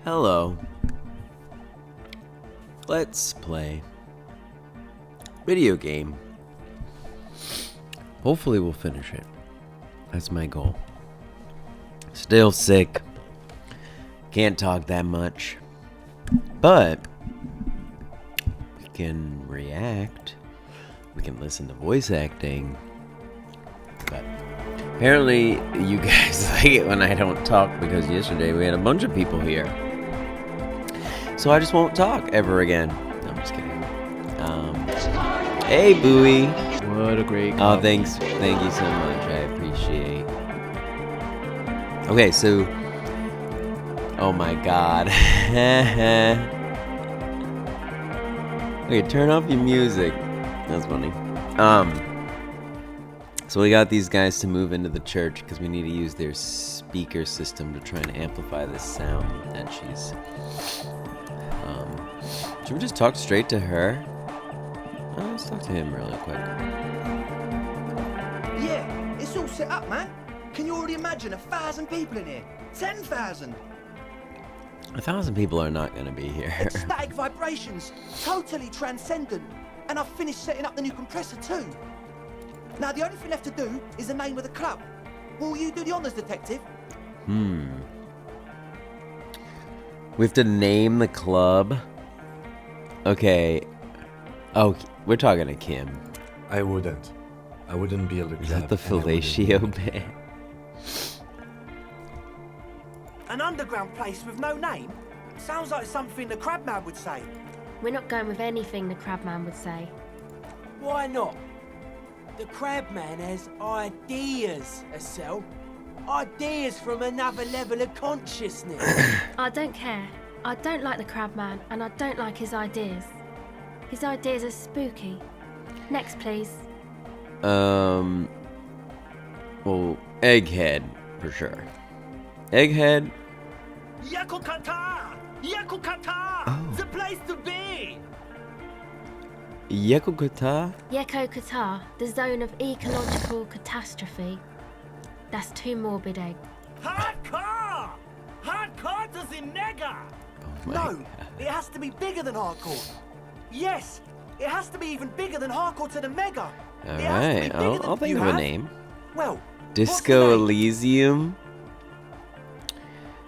Hello. Let's play video game. Hopefully we'll finish it. That's my goal. Still sick. Can't talk that much. But we can react. We can listen to voice acting. But apparently you guys like it when I don't talk, because yesterday we had a bunch of people here. So I just won't talk ever again. No, I'm just kidding. Hey, Bowie. What a great Oh, thanks. Thank you so much. I appreciate. Okay, so. Oh my God. Okay, turn off your music. That's funny. So we got these guys to move into the church because we need to use their speaker system to try and amplify this sound that she's. Should we just talk straight to her? Let's talk to him really quick. Yeah, it's all set up, man. Can you already imagine 1,000 people in here? 10,000. 1,000 people are not going to be here. Ecstatic vibrations, totally transcendent. And I've finished setting up the new compressor too. Now the only thing left to do is the name of the club. Will you do the honors, detective? We have to name the club. Okay. Oh, we're talking to Kim. I wouldn't build a club. Is that the fellatio bit? An underground place with no name? Sounds like something the Crabman would say. We're not going with anything the Crabman would say. Why not? The Crabman has ideas, Estelle. Ideas from another level of consciousness. I don't care. I don't like the Crabman, and I don't like his ideas. His ideas are spooky. Next, please. Well, Egghead, for sure. Egghead. Yakukata! Yakukata! Oh. The place to be! Yekokota? Yeko Qatar, the zone of ecological catastrophe. That's too morbid, Egg. Hardcore! Hardcore to the mega! my No, God. it has to be bigger than hardcore. Yes, it has to be even bigger than hardcore to the mega. Alright, I'll think of a name. Well, Disco what's Elysium.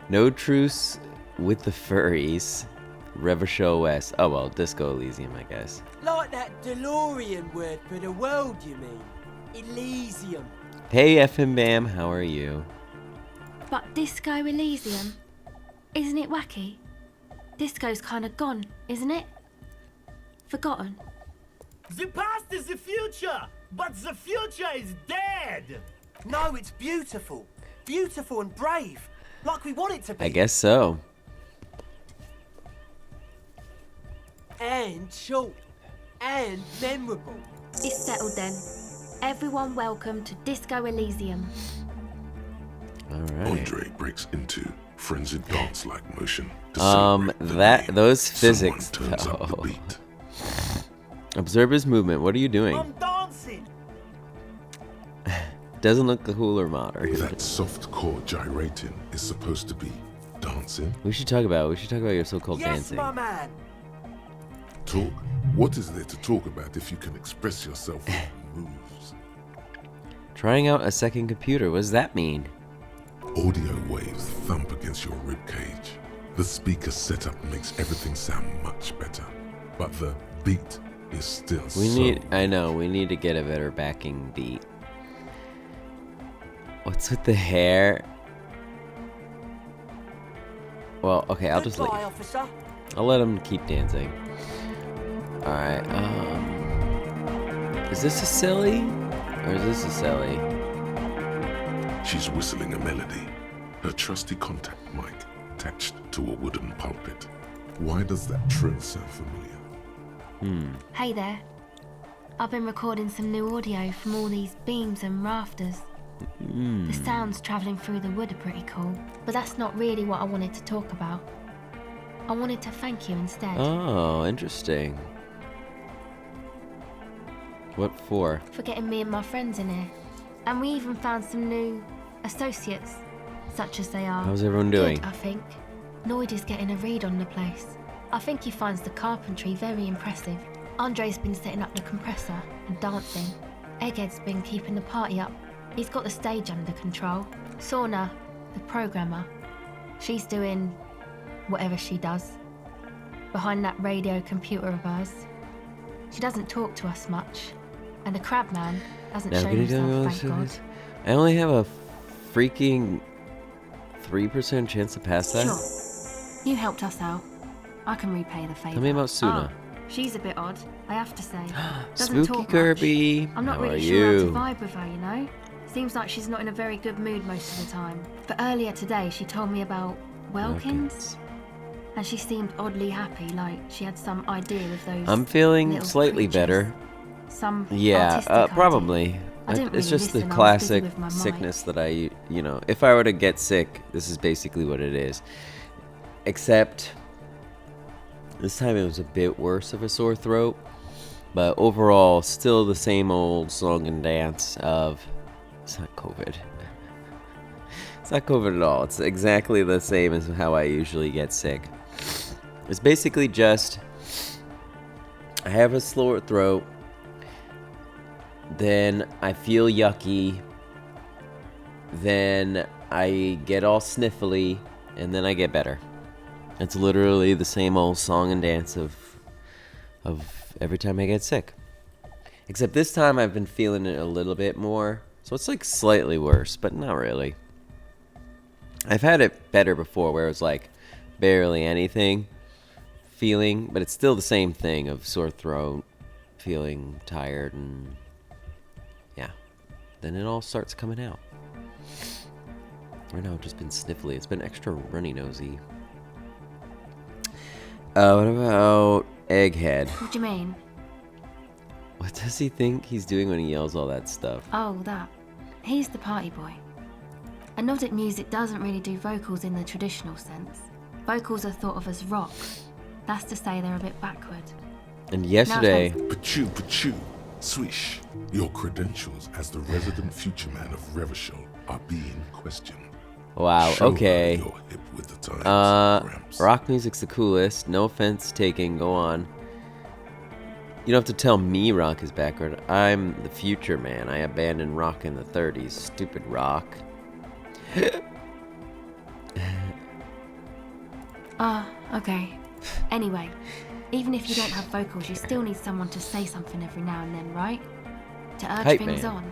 No Truce with the Furries. Revershow West. Oh well, Disco Elysium, I guess. Like that DeLorean word for the world, you mean? Elysium. Hey FM Bam, how are you? But Disco Elysium? Isn't it wacky? Disco's kind of gone, isn't it? Forgotten. The past is the future, but the future is dead. No, it's beautiful. Beautiful and brave. Like we want it to be. I guess so. And short. And memorable. It's settled then. Everyone welcome to Disco Elysium. Alright. Andre breaks into frenzied dance-like motion. To those Someone physics turns up the though. beat. Observe his movement. What are you doing? I'm dancing. Doesn't look cool or modern. That soft core gyrating is supposed to be dancing. We should talk about your so-called Yes, dancing. my man. Talk? What is there to talk about if you can express yourself with moves? Trying out a second computer. What does that mean? Audio waves thump against your ribcage. The speaker setup makes everything sound much better, but the beat is still We need to get a better backing beat. What's with the hair? Well, okay, I'll just leave. Goodbye, officer. I'll let him keep dancing. Alright, is this a silly? Or is this a silly? She's whistling a melody, her trusty contact mic attached to a wooden pulpit. Why does that trill sound familiar? Hey there. I've been recording some new audio from all these beams and rafters. The sounds travelling through the wood are pretty cool, but that's not really what I wanted to talk about. I wanted to thank you instead. Oh, interesting. What for? For getting me and my friends in here. And we even found some new associates, such as they are. How's everyone doing? Good, I think. Noid is getting a read on the place. I think he finds the carpentry very impressive. Andre's been setting up the compressor and dancing. Egghead's been keeping the party up. He's got the stage under control. Sauna, the programmer, she's doing whatever she does behind that radio computer of hers. She doesn't talk to us much. And the crabman hasn't shown himself, thank God. I only have a freaking 3% chance to pass that? Sure. You helped us out. I can repay the favour. Tell me about Suna. She's a bit odd, I have to say. Doesn't Spooky talk Kirby. much. I'm not How really are sure you? how to vibe with her, you know? Seems like she's not in a very good mood most of the time. But earlier today, she told me about Welkins. And she seemed oddly happy, like she had some idea of those. I'm feeling little slightly creatures. better. Some Yeah, artistic idea. probably. I didn't It's really just listen, the I was busy classic with my mic. sickness that you know, if I were to get sick, this is basically what it is. Except this time it was a bit worse of a sore throat, but overall still the same old song and dance of it's not COVID. It's not COVID at all. It's exactly the same as how I usually get sick. It's basically just I have a sore throat, then I feel yucky, then I get all sniffly, and then I get better. It's literally the same old song and dance of every time I get sick. Except this time I've been feeling it a little bit more, so it's like slightly worse, but not really. I've had it better before where it was like barely anything feeling, but it's still the same thing of sore throat, feeling tired, and yeah, then it all starts coming out. Right now I've just been sniffly. It's been extra runny nosy. What about Egghead? What do you mean? What does he think he's doing when he yells all that stuff? Oh, that. He's the party boy. Anodic music doesn't really do vocals in the traditional sense. Vocals are thought of as rock. That's to say they're a bit backward. And yesterday... Pachu, swish. Your credentials as the resident future man of Revachol are being questioned. Wow, Show okay. her you're hip with the times, Gramps. Rock music's the coolest. No offense taken, go on. You don't have to tell me rock is backward. I'm the future man. I abandoned rock in the 30s. Stupid rock. Okay. Anyway, even if you don't have vocals, you still need someone to say something every now and then, right? To urge Hype things man. on.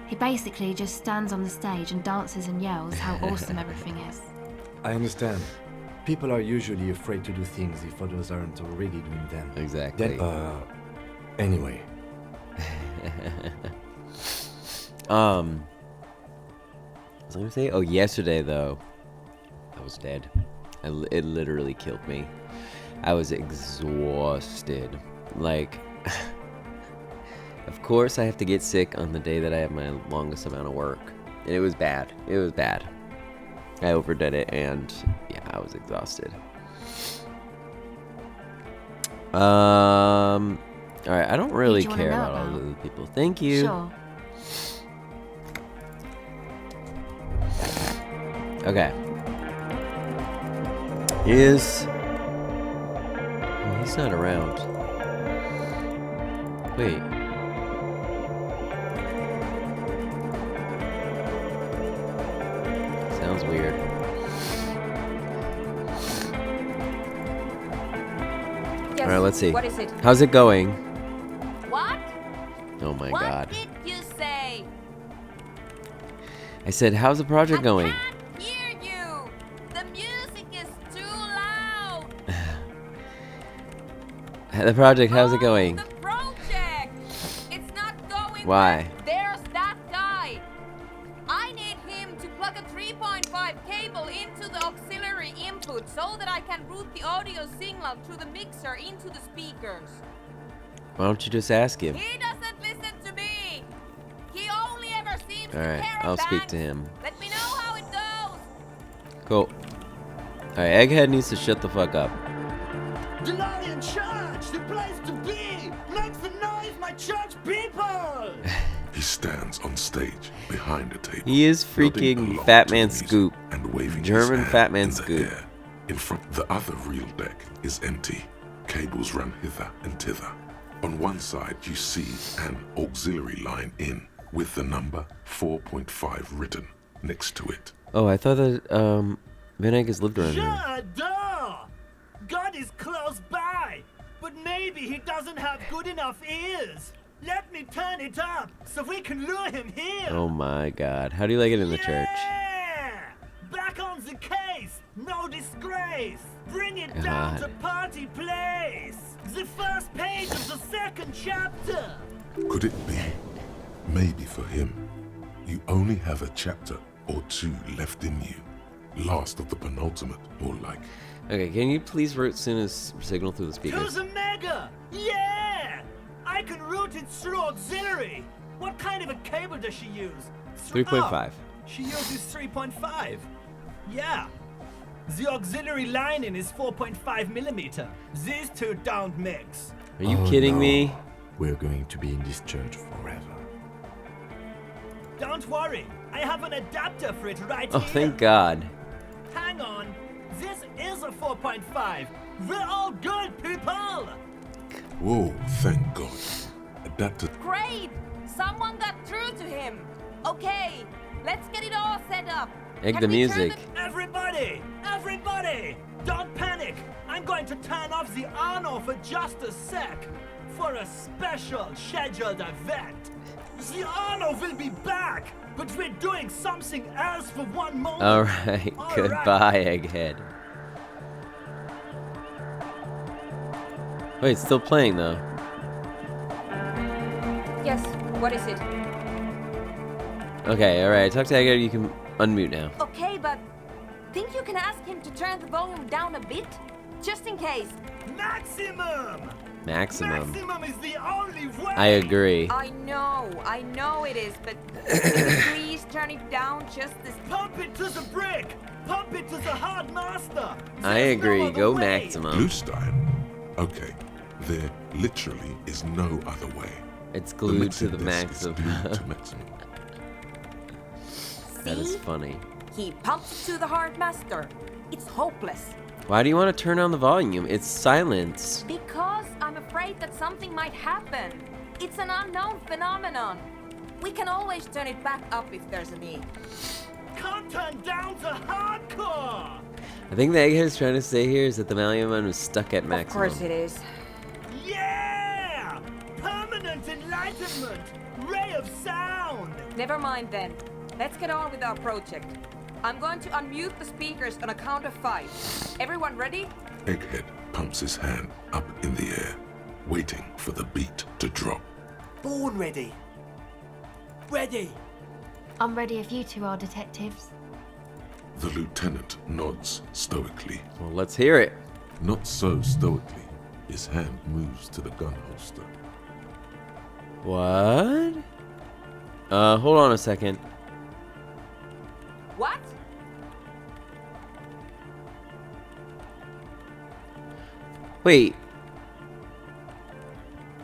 He basically just stands on the stage and dances and yells how awesome everything is. I understand. People are usually afraid to do things if others aren't already doing them. Exactly. Then, anyway. What was I gonna say? Oh, yesterday though, I was dead. It literally killed me. I was exhausted. Like, of course I have to get sick on the day that I have my longest amount of work. And it was bad. It was bad. I overdid it, and yeah, I was exhausted. Alright, I don't really Who'd you wanna care know about all about? the other people. Thank you. Sure. Okay. He's not around. Wait. Sounds weird. Yes. Alright, let's see. What is it? How's it going? What? Oh my What god. did you say? I said, how's the project going? I can't hear you. The music is too loud. The project, how's it going? The project. It's not going. Why? There's that guy. I need him to plug a 3.5 cable into the auxiliary input so that I can route the audio signal through the mixer into the speakers. Why don't you just ask him? He doesn't listen to me. He only ever seems to Alright, care I'll speak banks. to him. Let me know how it goes. Cool. Alright, Egghead needs to shut the fuck up. The Lion Church, the place to be! Make some noise, my church people! He stands on stage behind a table. He is nodding freaking along Fat to Man the music Scoop. and waving German his hand Fat Man in the Scoop. air. In front, the other real deck is empty. Cables run hither and thither. On one side, you see an auxiliary line in with the number 4.5 written next to it. Oh, I thought that Van Eggers lived around here. J'adore! God is close by, but maybe he doesn't have good enough ears. Let me turn it up so we can lure him here. Oh my God! How do you like it in the church? Yeah! Back on the case, no disgrace. Bring it down God. to party place. The first page of the second chapter. Could it be? Maybe for him, you only have a chapter or two left in you. Last of the penultimate, more like. Okay, can you please route Suna's signal through the To speakers? the mega! Yeah! I can route it through auxiliary. What kind of a cable does she use? 3.5. She uses 3.5. Yeah. The auxiliary lining is 4.5 millimeter. These two don't mix. Are you Oh, kidding no. me? We're going to be in this church forever. Don't worry. I have an adapter for it right Oh, here. thank God. Hang on. This is a 4.5. We're all good people. Whoa, thank God. Adapter. Great! Someone got through to him. Okay, let's get it all set up. Egg Can the we turn music. Everybody! Everybody! Don't panic! I'm going to turn off the Arno for just a sec. For a special scheduled event. The Arno will be back, but we're doing something else for one moment. All right. All Goodbye, Egghead. Wait, it's still playing though. Yes, what is it? Okay, all right. Talk to Egghead. You can unmute now. Okay, but think you can ask him to turn the volume down a bit? Just in case. Maximum! Maximum. Maximum is the only way! I agree. I know it is, but can you please turn it down just this. Pump it to the brick! Pump it to the hard master! I There's no agree. other Go way. maximum. Bluestein? Okay, there literally is no other way. It's The glued mixing to the desk is maximum. glued to maximum. That is See? funny. He pumps to the hard master. It's hopeless. Why do you want to turn down the volume? It's silence. Because I'm afraid that something might happen. It's an unknown phenomenon. We can always turn it back up if there's a need. Can't turn down to hardcore! I think the Egghead is trying to say here is that the Malleus was stuck at maximum. Of course it is. Yeah! Permanent enlightenment! Ray of sound! Never mind then. Let's get on with our project. I'm going to unmute the speakers on a count of 5. Everyone ready? Egghead pumps his hand up in the air, waiting for the beat to drop. Born ready. Ready. I'm ready if you two are detectives. The lieutenant nods stoically. Well, let's hear it. Not so stoically, his hand moves to the gun holster. What? Hold on a second. What? Wait.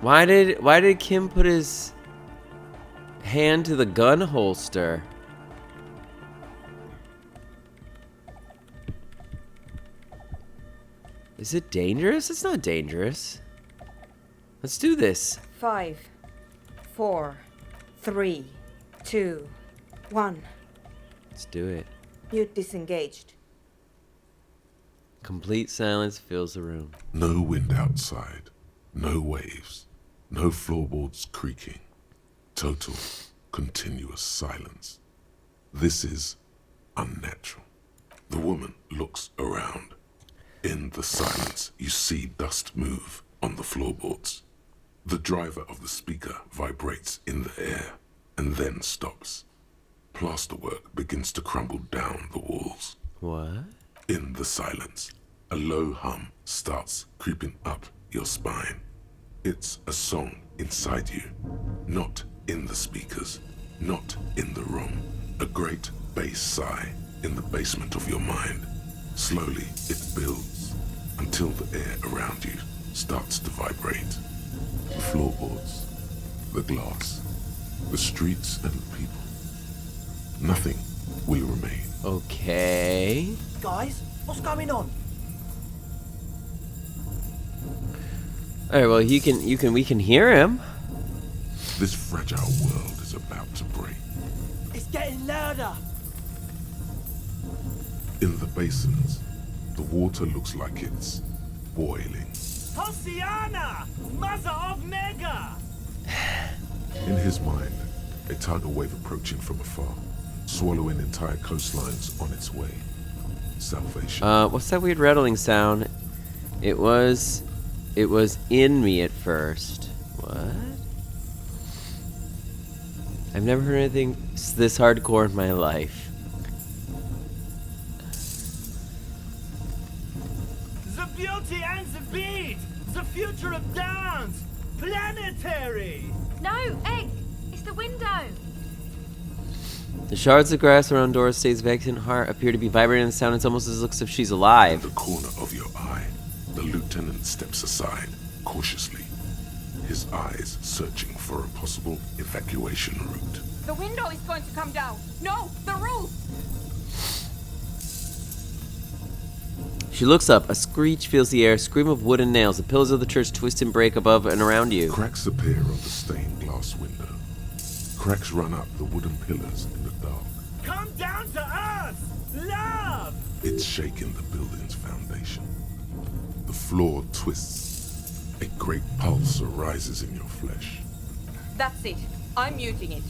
Why did Kim put his hand to the gun holster? Is it dangerous? It's not dangerous. Let's do this. 5, 4, 3, 2, 1. Let's do it. Mute disengaged. Complete silence fills the room. No wind outside, no waves, no floorboards creaking. Total, continuous silence. This is unnatural. The woman looks around. In the silence, you see dust move on the floorboards. The driver of the speaker vibrates in the air and then stops. Plasterwork begins to crumble down the walls. What? In the silence, a low hum starts creeping up your spine. It's a song inside you, not in the speakers, not in the room. A great bass sigh in the basement of your mind. Slowly it builds until the air around you starts to vibrate. The floorboards, the glass, The streets and the people. Nothing will remain. Okay. Guys, what's going on? All right. Well, we can hear him. This fragile world is about to break. It's getting louder. In the basins, the water looks like it's boiling. Hosiana! Mother of Mega! In his mind, a tidal wave approaching from afar, swallowing entire coastlines on its way. Salvation. What's that weird rattling sound? It was in me at first. What? I've never heard anything this hardcore in my life. The beauty and the beat! The future of dance! Planetary! No, Egg! It's the window! The shards of grass around Dorothy's vacant heart appear to be vibrating in the sound. It's almost as looks as if she's In alive. the corner of your eye, the lieutenant steps aside, cautiously, his eyes searching for a possible evacuation route. The window is going to come down! No, the roof! She looks up. A screech fills the air. A scream of wood and nails. The pillars of the church twist and break above and around you. Cracks appear on the stained glass window. Cracks run up the wooden pillars in the dark. Come down to us! Love! It's shaking the building's foundation. The floor twists. A great pulse arises in your flesh. That's it. I'm muting it.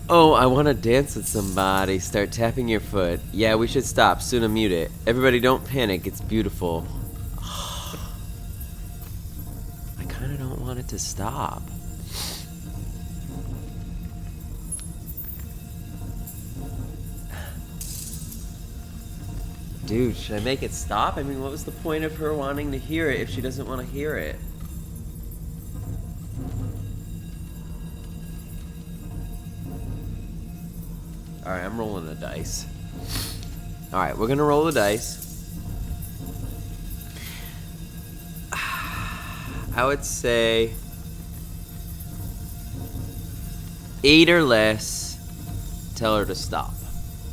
Oh, I want to dance with somebody. Start tapping your foot. Yeah, we should stop. Soon unmute it. Everybody don't panic. It's beautiful. I kind of don't want it to stop. Dude, should I make it stop? I mean, what was the point of her wanting to hear it if she doesn't want to hear it? Alright, I'm rolling the dice. Alright, we're gonna roll the dice. I would say 8 or less, tell her to stop.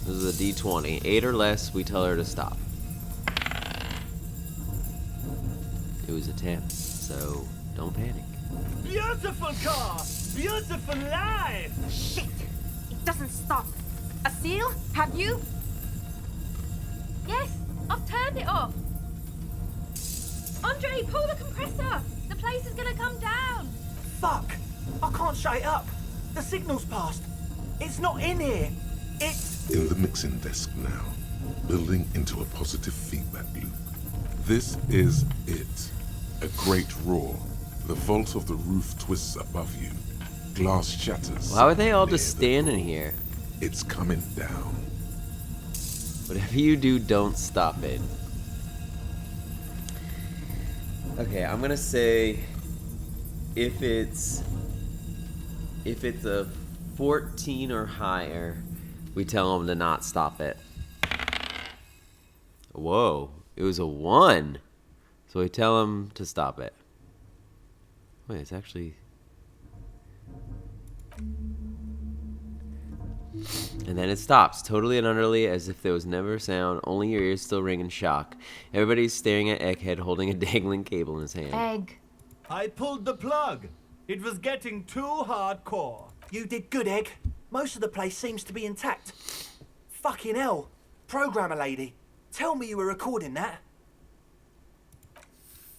This is a D20. 8 or less, we tell her to stop. It was a 10, so don't panic. Beautiful car! Beautiful life! Shit! It doesn't stop. A seal? Have you? Yes, I've turned it off. Andre, pull the compressor. The place is gonna come down. Fuck! I can't shut it up. The signal's passed. It's not in here. It's... In the mixing desk now, building into a positive feedback loop. This is it. A great roar. The vault of the roof twists above you. Glass shatters. Why are they all near just the standing floor. here? It's coming down. Whatever you do, don't stop it. Okay, I'm gonna say if it's a 14 or higher, we tell them to not stop it. Whoa, it was a 1. So we tell them to stop it. Wait, it's actually... And then it stops, totally and utterly as if there was never a sound, only your ears still ring in shock. Everybody's staring at Egghead holding a dangling cable in his hand. Egg. I pulled the plug. It was getting too hardcore. You did good, Egg. Most of the place seems to be intact. Fucking hell. Programmer lady, tell me you were recording that.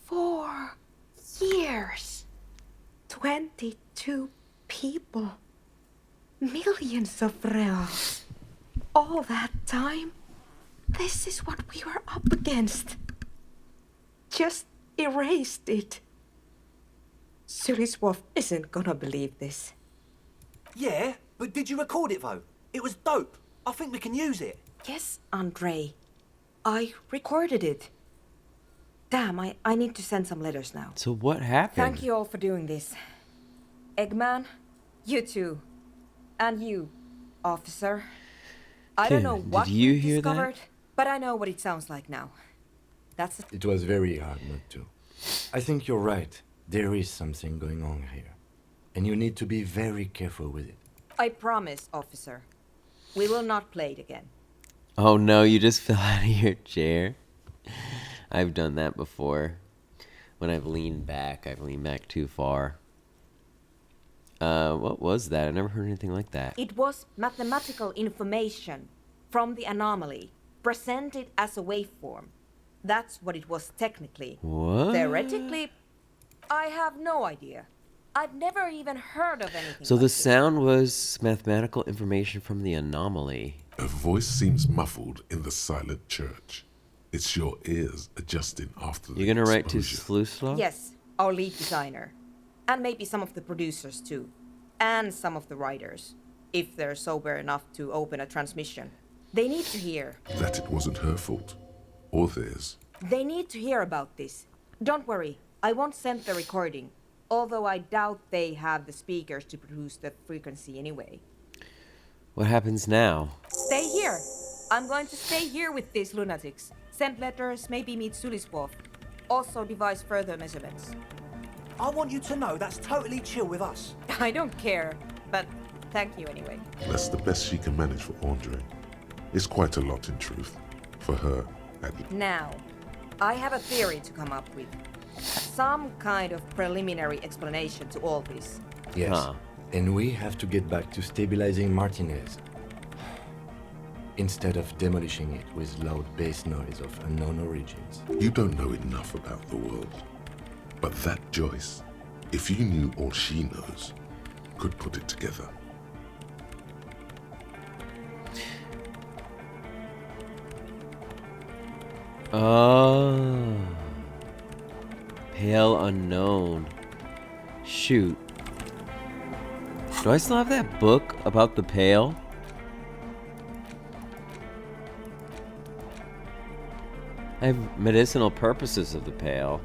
4 years. 22 people. Millions of reals. All that time? This is what we were up against. Just erased it. Suriswolf isn't gonna believe this. Yeah, but did you record it though? It was dope. I think we can use it. Yes, Andre. I recorded it. Damn, I need to send some letters now. So what happened? Thank you all for doing this. Eggman, you too. And you, officer. I don't know Did what you you hear that? discovered, but I know what it sounds like now. That's it. It was very hard not to. I think you're right. There is something going on here. and you need to be very careful with it. I promise, officer. We will not play it again. Oh no, you just fell out of your chair. I've done that before. When I've leaned back too far. What was that? I never heard anything like that. It was mathematical information from the anomaly, presented as a waveform. That's what it was technically. What? Theoretically, I have no idea. I've never even heard of anything So like the this. sound was mathematical information from the anomaly. A voice seems muffled in the silent church. It's your ears adjusting after the You're gonna write to exposure. Sluslav? Yes, our lead designer. And maybe some of the producers too. And some of the writers. If they're sober enough to open a transmission. They need to hear. That it wasn't her fault. Or theirs. They need to hear about this. Don't worry, I won't send the recording. Although I doubt they have the speakers to produce the frequency anyway. What happens now? Stay here. I'm going to stay here with these lunatics. Send letters, maybe meet Sulispov. Also devise further measurements. I want you to know that's totally chill with us. I don't care, but thank you anyway. That's the best she can manage for Andre. It's quite a lot in truth. For her, at least. Now, I have a theory to come up with. Some kind of preliminary explanation to all this. Yes. Huh. And we have to get back to stabilizing Martinez. Instead of demolishing it with loud bass noise of unknown origins. You don't know enough about the world. But that Joyce, if you knew all she knows, could put it together. Oh. Pale Unknown. Shoot. Do I still have that book about the Pale? I have Medicinal Purposes of the Pale.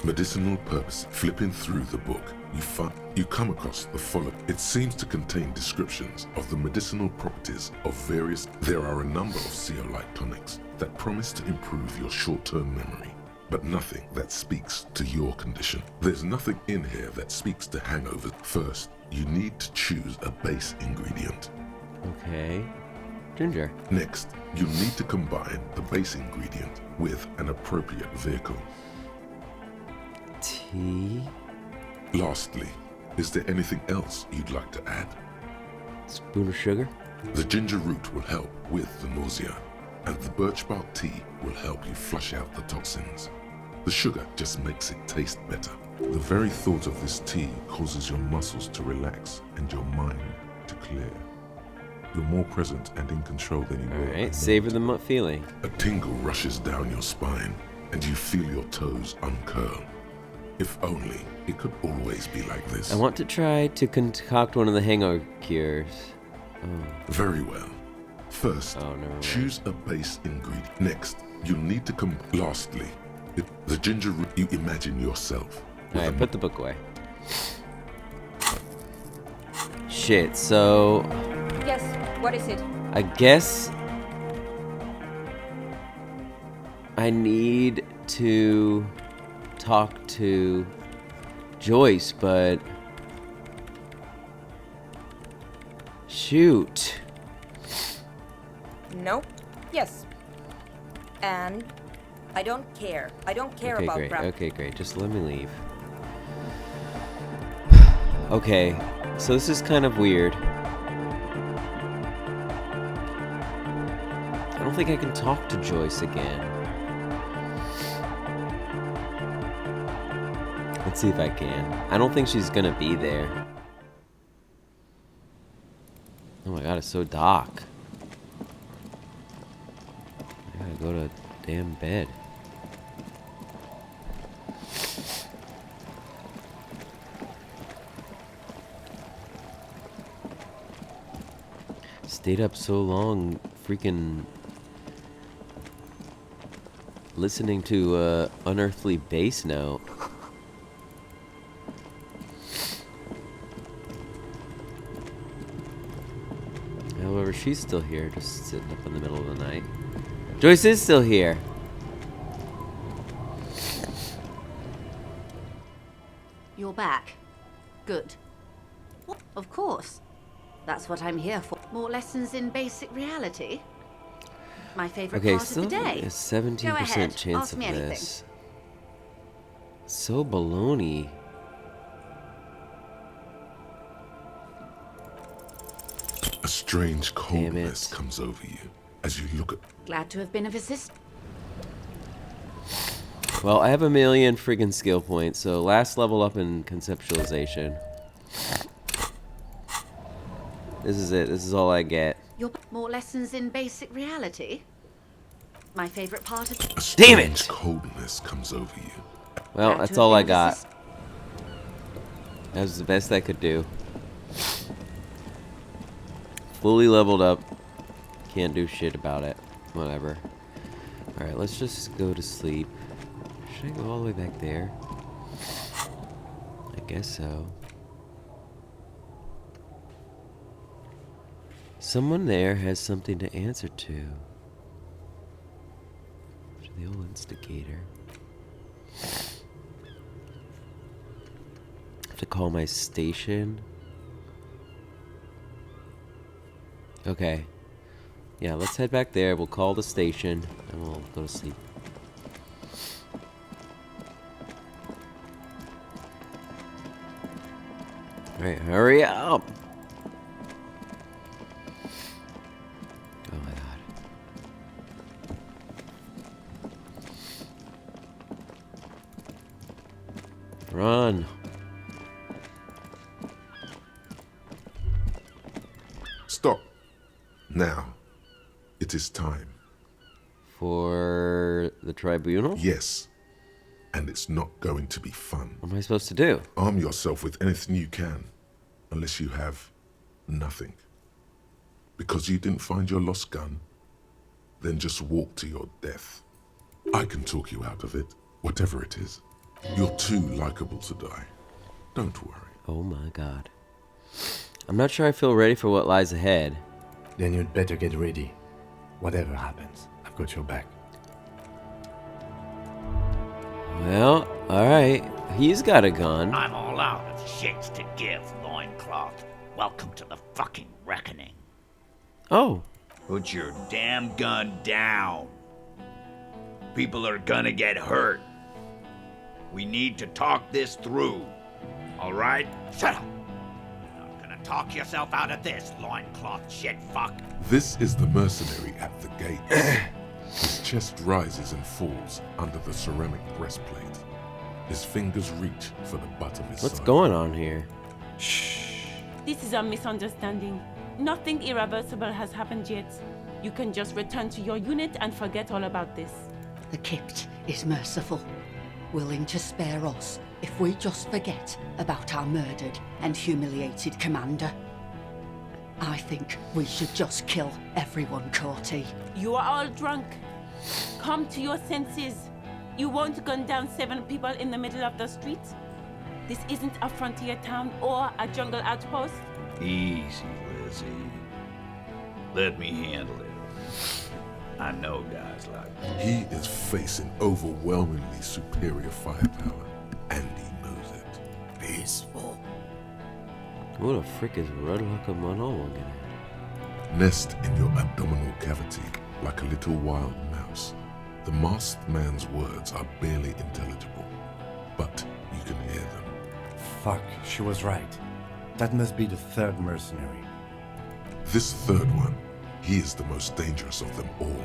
Medicinal purpose. Flipping through the book, you come across the following. It seems to contain descriptions of the medicinal properties of various. There are a number of zeolite tonics that promise to improve your short-term memory, but nothing that speaks to your condition. There's nothing in here that speaks to hangovers. First, you need to choose a base ingredient. Okay. Ginger. Next, you need to combine the base ingredient with an appropriate vehicle. Tea. Lastly, is there anything else you'd like to add? Spoon of sugar. The ginger root will help with the nausea, and the birch bark tea will help you flush out the toxins. The sugar just makes it taste better. The very thought of this tea causes your muscles to relax and your mind to clear. You're more present and in control than you were. Alright, savor the feeling. A tingle rushes down your spine, and you feel your toes uncurl. If only it could always be like this. I want to try to concoct one of the hangover cures. Oh. Very well. First, Oh, never mind. choose a base ingredient. Next, you'll need to Lastly, the ginger root you imagine yourself. with Alright, a- put the book away. Shit, so Yes, what is it? I guess I need to talk to Joyce, but shoot. Nope. Yes. And I don't care. I don't care Okay, about great. rap. Okay, great. Just let me leave. Okay, so this is kind of weird. I don't think I can talk to Joyce again. Let's see if I can. I don't think she's gonna be there. Oh my god, it's so dark. I gotta go to damn bed. Stayed up so long, freaking listening to unearthly bass note. However, she's still here, just sitting up in the middle of the night. Joyce is still here. You're back. Good. Of course. That's what I'm here for. More lessons in basic reality. My favorite Okay, part of the day. a 17% Go ahead, chance ask of me anything. this. So baloney. A strange coldness comes over you as you look at. Glad to have been of assistance. Well, I have a million freaking skill points, so last level up in conceptualization. This is it. This is all I get. More lessons in basic reality. My favorite part of. A Damn it! strange coldness comes over you. Well, Glad that's to have all I been of got. That was the best I could do. Fully leveled up. Can't do shit about it. Whatever. Alright, let's just go to sleep. Should I go all the way back there? I guess so. Someone there has something to answer to. The old instigator. Have to call my station. Okay. Yeah, let's head back there. We'll call the station and we'll go to sleep. Alright, hurry up! Oh my god. Run! Stop. Now. It is time. For the tribunal? Yes. And it's not going to be fun. What am I supposed to do? Arm yourself with anything you can. Unless you have nothing. Because you didn't find your lost gun, then just walk to your death. I can talk you out of it, whatever it is. You're too likable to die. Don't worry. Oh my god. I'm not sure I feel ready for what lies ahead. Then you'd better get ready. Whatever happens, I've got your back. Well, alright. He's got a gun. I'm all out of shits to give, loincloth. Welcome to the fucking reckoning. Oh. Put your damn gun down. People are gonna get hurt. We need to talk this through. Alright? Shut up! You're not gonna talk yourself out of this, loincloth shit fuck. This is the mercenary at the gate. His chest rises and falls under the ceramic breastplate. His fingers reach for the butt of his What's sword. going on here? Shh. This is a misunderstanding. Nothing irreversible has happened yet. You can just return to your unit and forget all about this. The Kypt is merciful, willing to spare us if we just forget about our murdered and humiliated commander. I think we should just kill everyone, Corty. You are all drunk. Come to your senses. You won't gun down 7 people in the middle of the street. This isn't a frontier town or a jungle outpost. Easy, Lizzie. Let me handle it. I know guys like that. He is facing overwhelmingly superior firepower, and he knows it. Peaceful. What the frick is Rudluck-a-Munhole looking at? Nest in your abdominal cavity like a little wild mouse. The masked man's words are barely intelligible, but you can hear them. Fuck, she was right. That must be the third mercenary. This third one, he is the most dangerous of them all,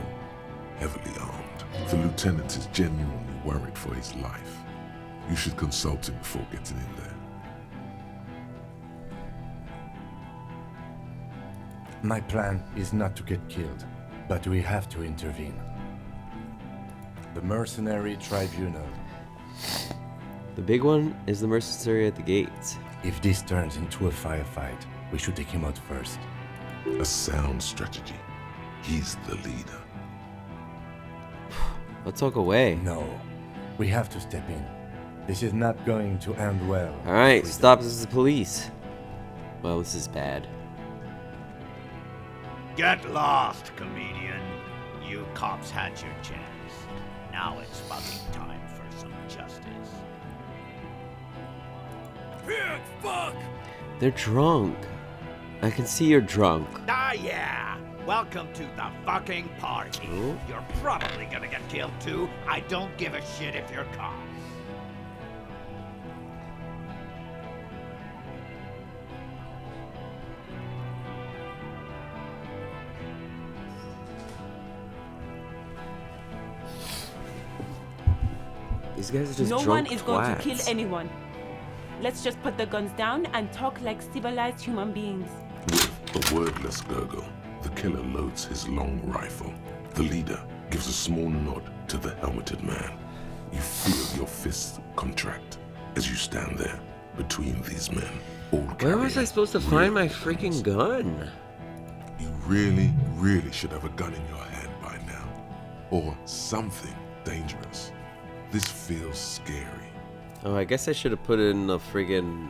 heavily armed. The lieutenant is genuinely worried for his life. You should consult him before getting in there. My plan is not to get killed, but we have to intervene. The Mercenary Tribunal. The big one is the mercenary at the gates. If this turns into a firefight, we should take him out first. A sound strategy. He's the leader. Let's walk away. No, we have to step in. This is not going to end well. Alright, stop. This is the police. Well, this is bad. Get lost, comedian. You cops had your chance. Now it's fucking time for some justice. pig, fuck! They're drunk. I can see you're drunk. Ah, yeah. Welcome to the fucking party. Ooh. You're probably gonna get killed too. I don't give a shit if you're caught. These guys are just No drunk one is going to twats. kill anyone. Let's just put the guns down and talk like civilized human beings. With a wordless gurgle, the killer loads his long rifle. The leader gives a small nod to the helmeted man. You feel your fists contract as you stand there between these men, all Where was I supposed to find my freaking gun? You really, really should have a gun in your hand by now. Or something dangerous. This feels scary. Oh, I guess I should have put it in the friggin'...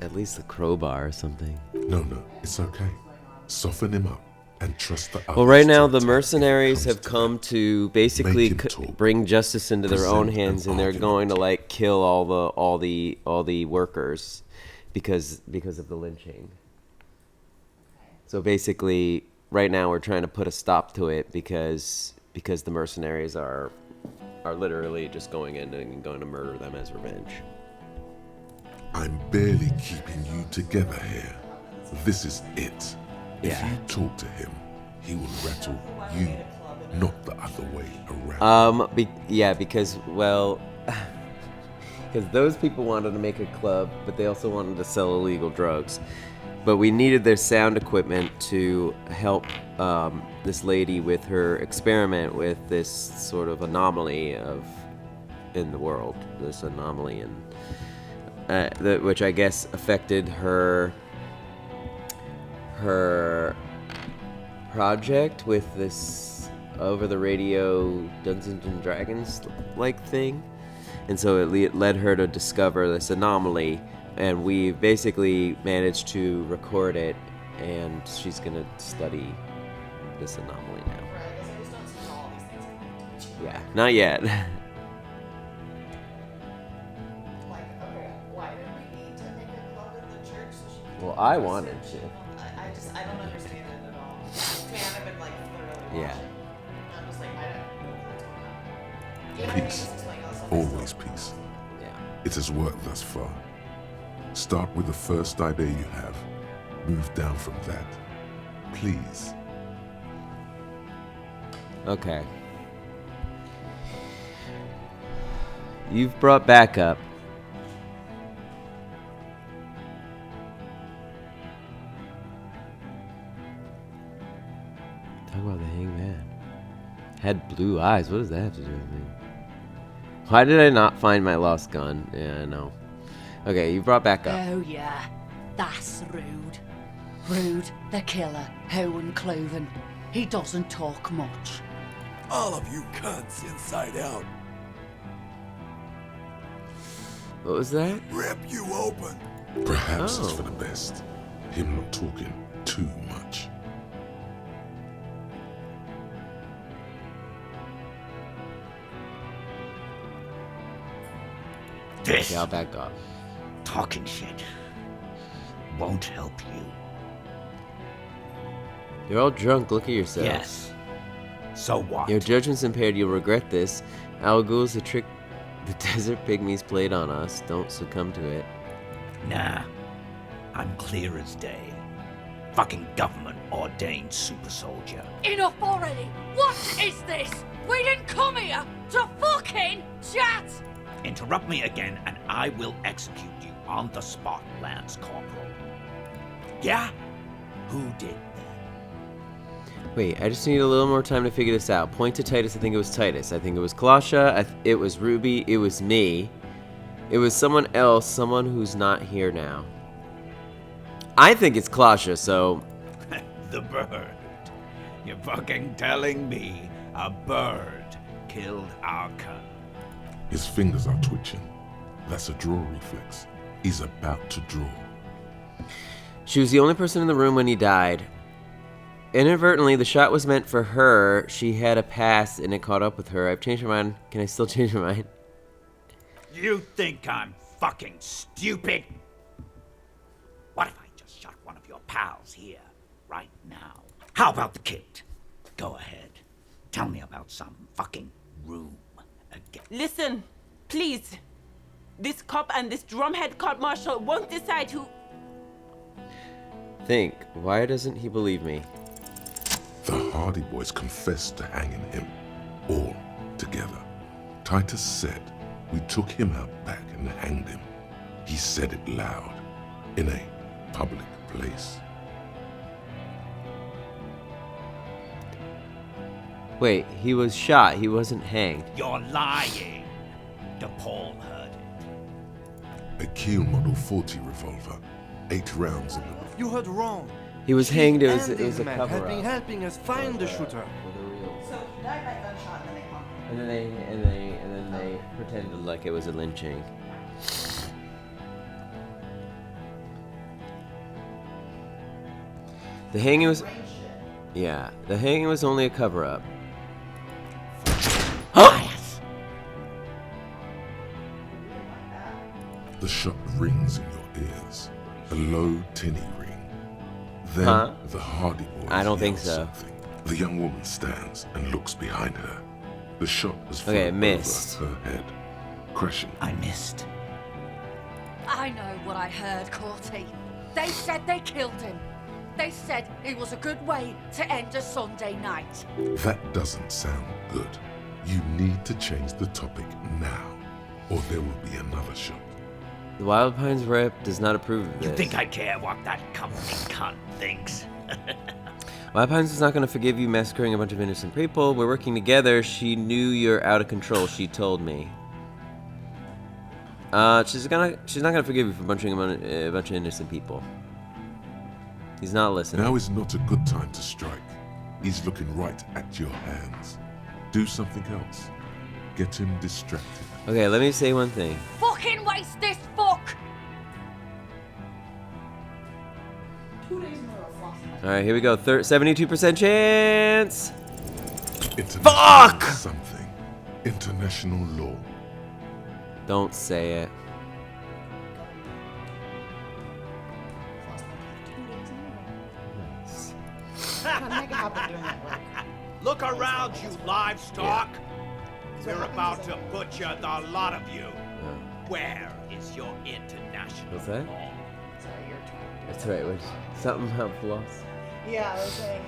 at least the crowbar or something. No, it's okay. Soften him up and trust the others. Well, right now to the attack mercenaries when it have comes come to basically Make him talk. bring justice into their own Present hands, an and they're argument. going to like kill all the workers because of the lynching. So basically, right now we're trying to put a stop to it because the mercenaries are literally just going in and going to murder them as revenge. I'm barely keeping you together here. This is it. If Yeah. you talk to him, he will rattle you, not the other way around. Because those people wanted to make a club, but they also wanted to sell illegal drugs. But we needed their sound equipment to help this lady with her experiment with this sort of anomaly in the world. This anomaly which I guess affected her project with this over the radio Dungeons and Dragons like thing, and so it led her to discover this anomaly, and we basically managed to record it, and she's gonna study this anomaly now. Yeah, not yet. Well, I wanted to. I don't understand it at all. I mean, I haven't been thoroughly Yeah. I'm just I don't know what's going on. Peace. Always peace. Yeah. It has worked thus far. Start with the first idea you have. Move down from that. Please. Okay. You've brought backup. Talk about the hangman. Had blue eyes. What does that have to do with me? Why did I not find my lost gun? Yeah, I know. Okay, you brought back up. Oh, yeah. That's Rude. Rude, the killer, Owen Cloven. He doesn't talk much. All of you cunts inside out. What was that? Rip you open. Perhaps it's Oh. for the best. Him not talking too much. This Okay, I'll back up. talking shit won't help you. You're all drunk. Look at yourselves. Yes. So what? Your judgment's impaired. You'll regret this. Our goal is the trick the desert pygmies played on us. Don't succumb to it. Nah. I'm clear as day. Fucking government ordained super soldier. Enough already! What is this? We didn't come here to fucking chat! Interrupt me again and I will execute you on the spot, Lance Corporal. Yeah? Who did? Wait, I just need a little more time to figure this out. Point to Titus. I think it was Titus. I think it was Kalasha. It was Ruby. It was me. It was someone else. Someone who's not here now. I think it's Kalasha, so... The bird. You're fucking telling me a bird killed our cub. His fingers are twitching. That's a draw reflex. He's about to draw. She was the only person in the room when he died. Inadvertently, the shot was meant for her. She had a pass and it caught up with her. I've changed my mind. Can I still change my mind? You think I'm fucking stupid? What if I just shot one of your pals here, right now? How about the kid? Go ahead. Tell me about some fucking room again. Listen, please. This cop and this drumhead cop marshal won't decide who... Think, why doesn't he believe me? The Hardy Boys confessed to hanging him, all together. Titus said we took him out back and hanged him. He said it loud, in a public place. Wait, he was shot, he wasn't hanged. You're lying. DePaul heard it. A Kiel Model 40 revolver, 8 rounds in the... You heard wrong. He was hanged, it was a man cover had been up. helping us find the shooter. So he died by gunshot and then they hung him. And then they pretended like it was a lynching. The hanging was... Yeah, the hanging was only a cover-up. The shot rings in your ears. A low, tinny ring. Then the Hardy Boys I don't think yell so. something. The young woman stands and looks behind her. The shot has Okay, flown missed. over her head, crashing. I missed. I know what I heard, Corty. They said they killed him. They said it was a good way to end a Sunday night. That doesn't sound good. You need to change the topic now, or there will be another shot. The Wild Pines rep does not approve of this. You think I care what that company cunt thinks? Wild Pines is not going to forgive you massacring a bunch of innocent people. We're working together. She knew you're out of control. She told me. She's not gonna forgive you for bunching a bunch of innocent people. He's not listening. Now is not a good time to strike. He's looking right at your hands. Do something else. Get him distracted. Okay, let me say one thing. Fucking waste this fuck! 2 days in a row flossing. All right, here we go. 72% chance. Fuck! Something. International law. Don't say it. Make it happen doing that work. Look around, you livestock. We're about to butcher the lot of you. Where is your international What's that? law? Sorry, your turn. That's right. Something about floss. Yeah, I was saying,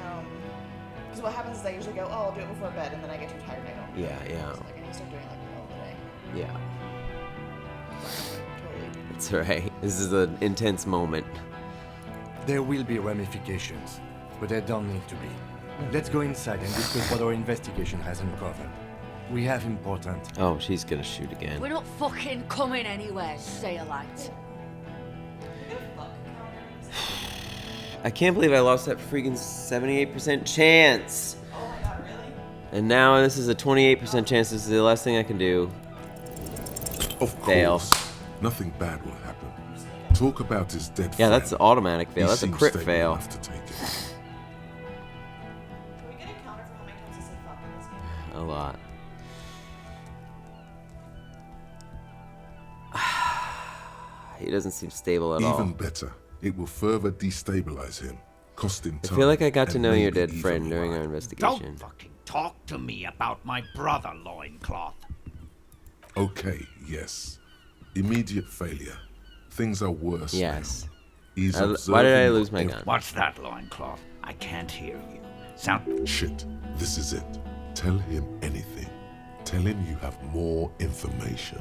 because what happens is I usually go, oh, I'll do it before bed, and then I get too tired and I don't. Yeah, yeah. So, like, I need to start doing it like in the middle of the day. Yeah. Totally. That's right. This is an intense moment. There will be ramifications, but there don't need to be. Let's go inside and discuss what our investigation has uncovered. We have important... Oh, she's gonna shoot again. We're not fucking coming anywhere, say a light. I can't believe I lost that freaking 78% chance. Oh my god, really? And now this is a 28% chance. This is the last thing I can do. Of Fail. course, nothing bad will happen. Talk about his dead Yeah, friend. that's an automatic fail. He That's a seems crit stable fail. enough to take it. Can we get a counter for how many times I say fuck in this game? A lot. He doesn't seem stable at all. Even better, it will further destabilize him, cost him I time. feel like I got to and know your maybe dead even friend during our life. investigation. Don't fucking talk to me about my brother, loincloth. Okay, yes. Immediate failure. Things are worse. Yes. Now. He's Why did I observing lose my every- gun? What's that, loincloth? I can't hear you. Sound... Shit, this is it. Tell him anything. Tell him you have more information.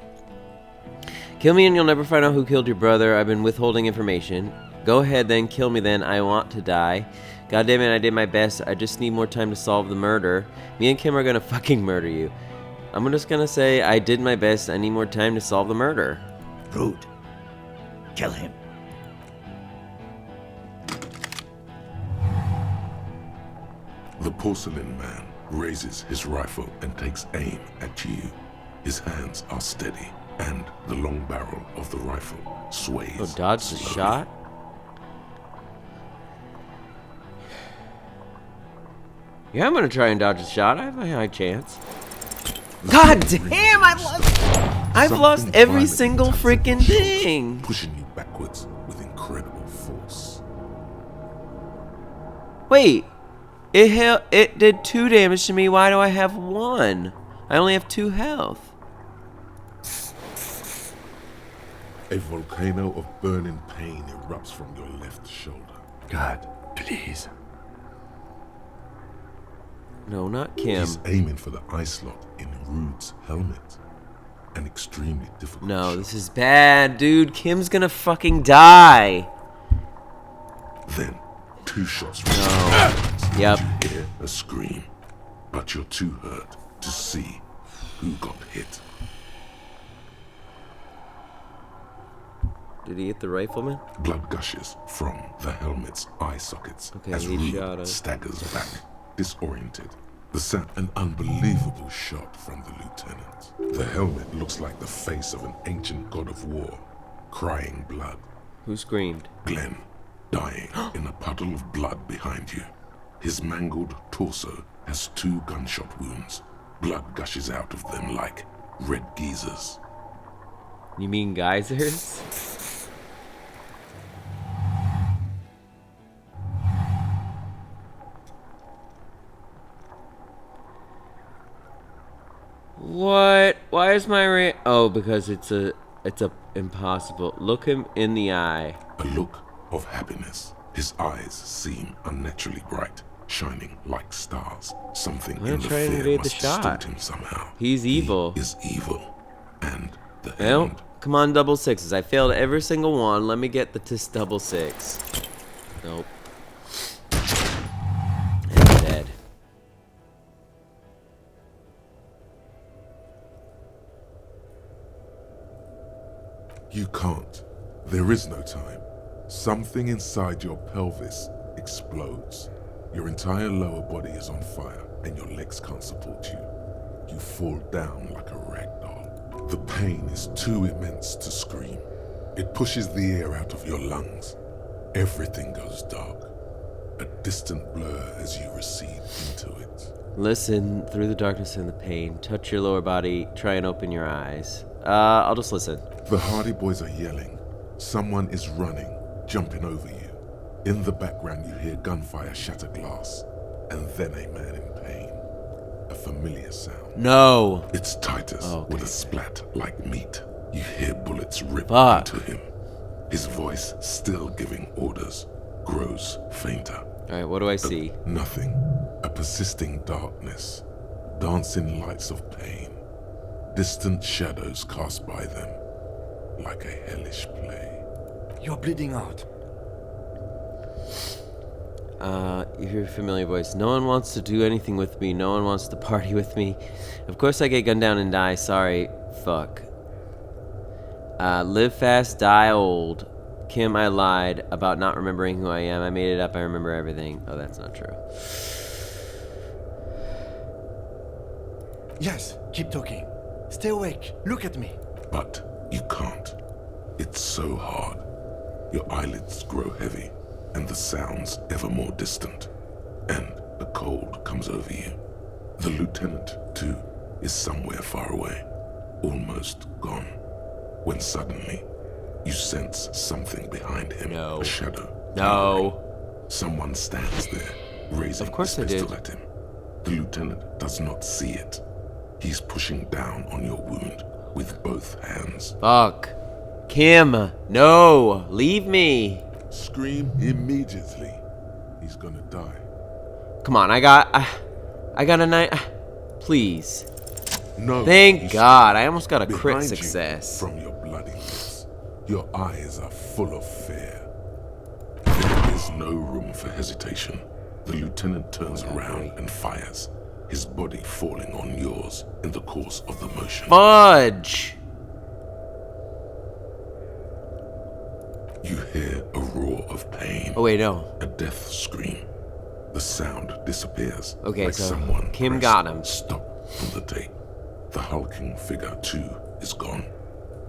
Kill me and you'll never find out who killed your brother. I've been withholding information. Go ahead then, kill me then. I want to die. God damn it, I did my best. I just need more time to solve the murder. Me and Kim are gonna fucking murder you. I'm just gonna say I did my best. I need more time to solve the murder. Rude. Kill him. The porcelain man raises his rifle and takes aim at you. His hands are steady, and the long barrel of the rifle sways. Oh, dodged the slowly. shot? Yeah, I'm gonna try and dodge a shot. I have a high chance. God damn, I love... I've lost Something every violently single tugs at your freaking shoulders, thing. pushing you backwards with incredible force. Wait, it did 2 damage to me. Why do I have 1? I only have 2 health. A volcano of burning pain erupts from your left shoulder. God, please. No, not Kim. He's aiming for the eye slot in Rude's helmet. An extremely difficult No, this is bad, dude. Kim's gonna fucking die. Then, 2 shots. No. Yep. You hear a scream, but you're too hurt to see who got hit. Did he hit the rifleman? Blood gushes from the helmet's eye sockets as he shot Rude us. staggers back, disoriented. The sound, an unbelievable shot from the lieutenant. The helmet looks like the face of an ancient god of war, crying blood. Who screamed? Glenn, dying in a puddle of blood behind you. His mangled torso has 2 gunshot wounds. Blood gushes out of them like red geysers. You mean geysers? What? Why is my oh, because it's a impossible. Look him in the eye. A look of happiness. His eyes seem unnaturally bright, shining like stars. Something I'm in the trying to fear evade the must shot. distort him somehow. He's evil. He is evil, and the Well, end. come on, double sixes. I failed every single one. Let me get the double 6. Nope. And I'm dead. You can't. There is no time. Something inside your pelvis explodes. Your entire lower body is on fire, and your legs can't support you. You fall down like a rag doll. The pain is too immense to scream. It pushes the air out of your lungs. Everything goes dark. A distant blur as you recede into it. Listen through the darkness and the pain. Touch your lower body. Try and open your eyes. I'll just listen. The Hardy Boys are yelling. Someone is running, jumping over you. In the background, you hear gunfire shatter glass, and then a man in pain. A familiar sound. No. It's Titus with a splat like meat. You hear bullets rip Fuck. into him. His voice, still giving orders, grows fainter. Alright, what do I see? Nothing. A persisting darkness. Dancing lights of pain. Distant shadows cast by them. Like a hellish play. You're bleeding out. You hear a familiar voice. No one wants to do anything with me. No one wants to party with me. Of course I get gunned down and die. Sorry. Fuck. Live fast, die old. Kim, I lied about not remembering who I am. I made it up. I remember everything. Oh, that's not true. Yes, keep talking. Stay awake. Look at me. But you can't. It's so hard. Your eyelids grow heavy, and the sounds ever more distant. And the cold comes over you. The lieutenant, too, is somewhere far away, almost gone. When suddenly, you sense something behind him. No. A shadow. No. Someone stands there, raising Of course his I pistol did. at him. The lieutenant does not see it. He's pushing down on your wound with both hands. Fuck. Kim, no. Leave me. Scream immediately. He's gonna die. Come on, I got a night. Please. No. Thank God. I almost got a crit Behind you, success. from your bloody lips, your eyes are full of fear. There is no room for hesitation. The lieutenant turns around and fires, his body falling on yours in the course of the motion. Fudge. You hear a roar of pain. Oh wait, no. A death scream. The sound disappears. Okay, like so someone Kim pressed got him. Stop from the tape. The hulking figure too is gone,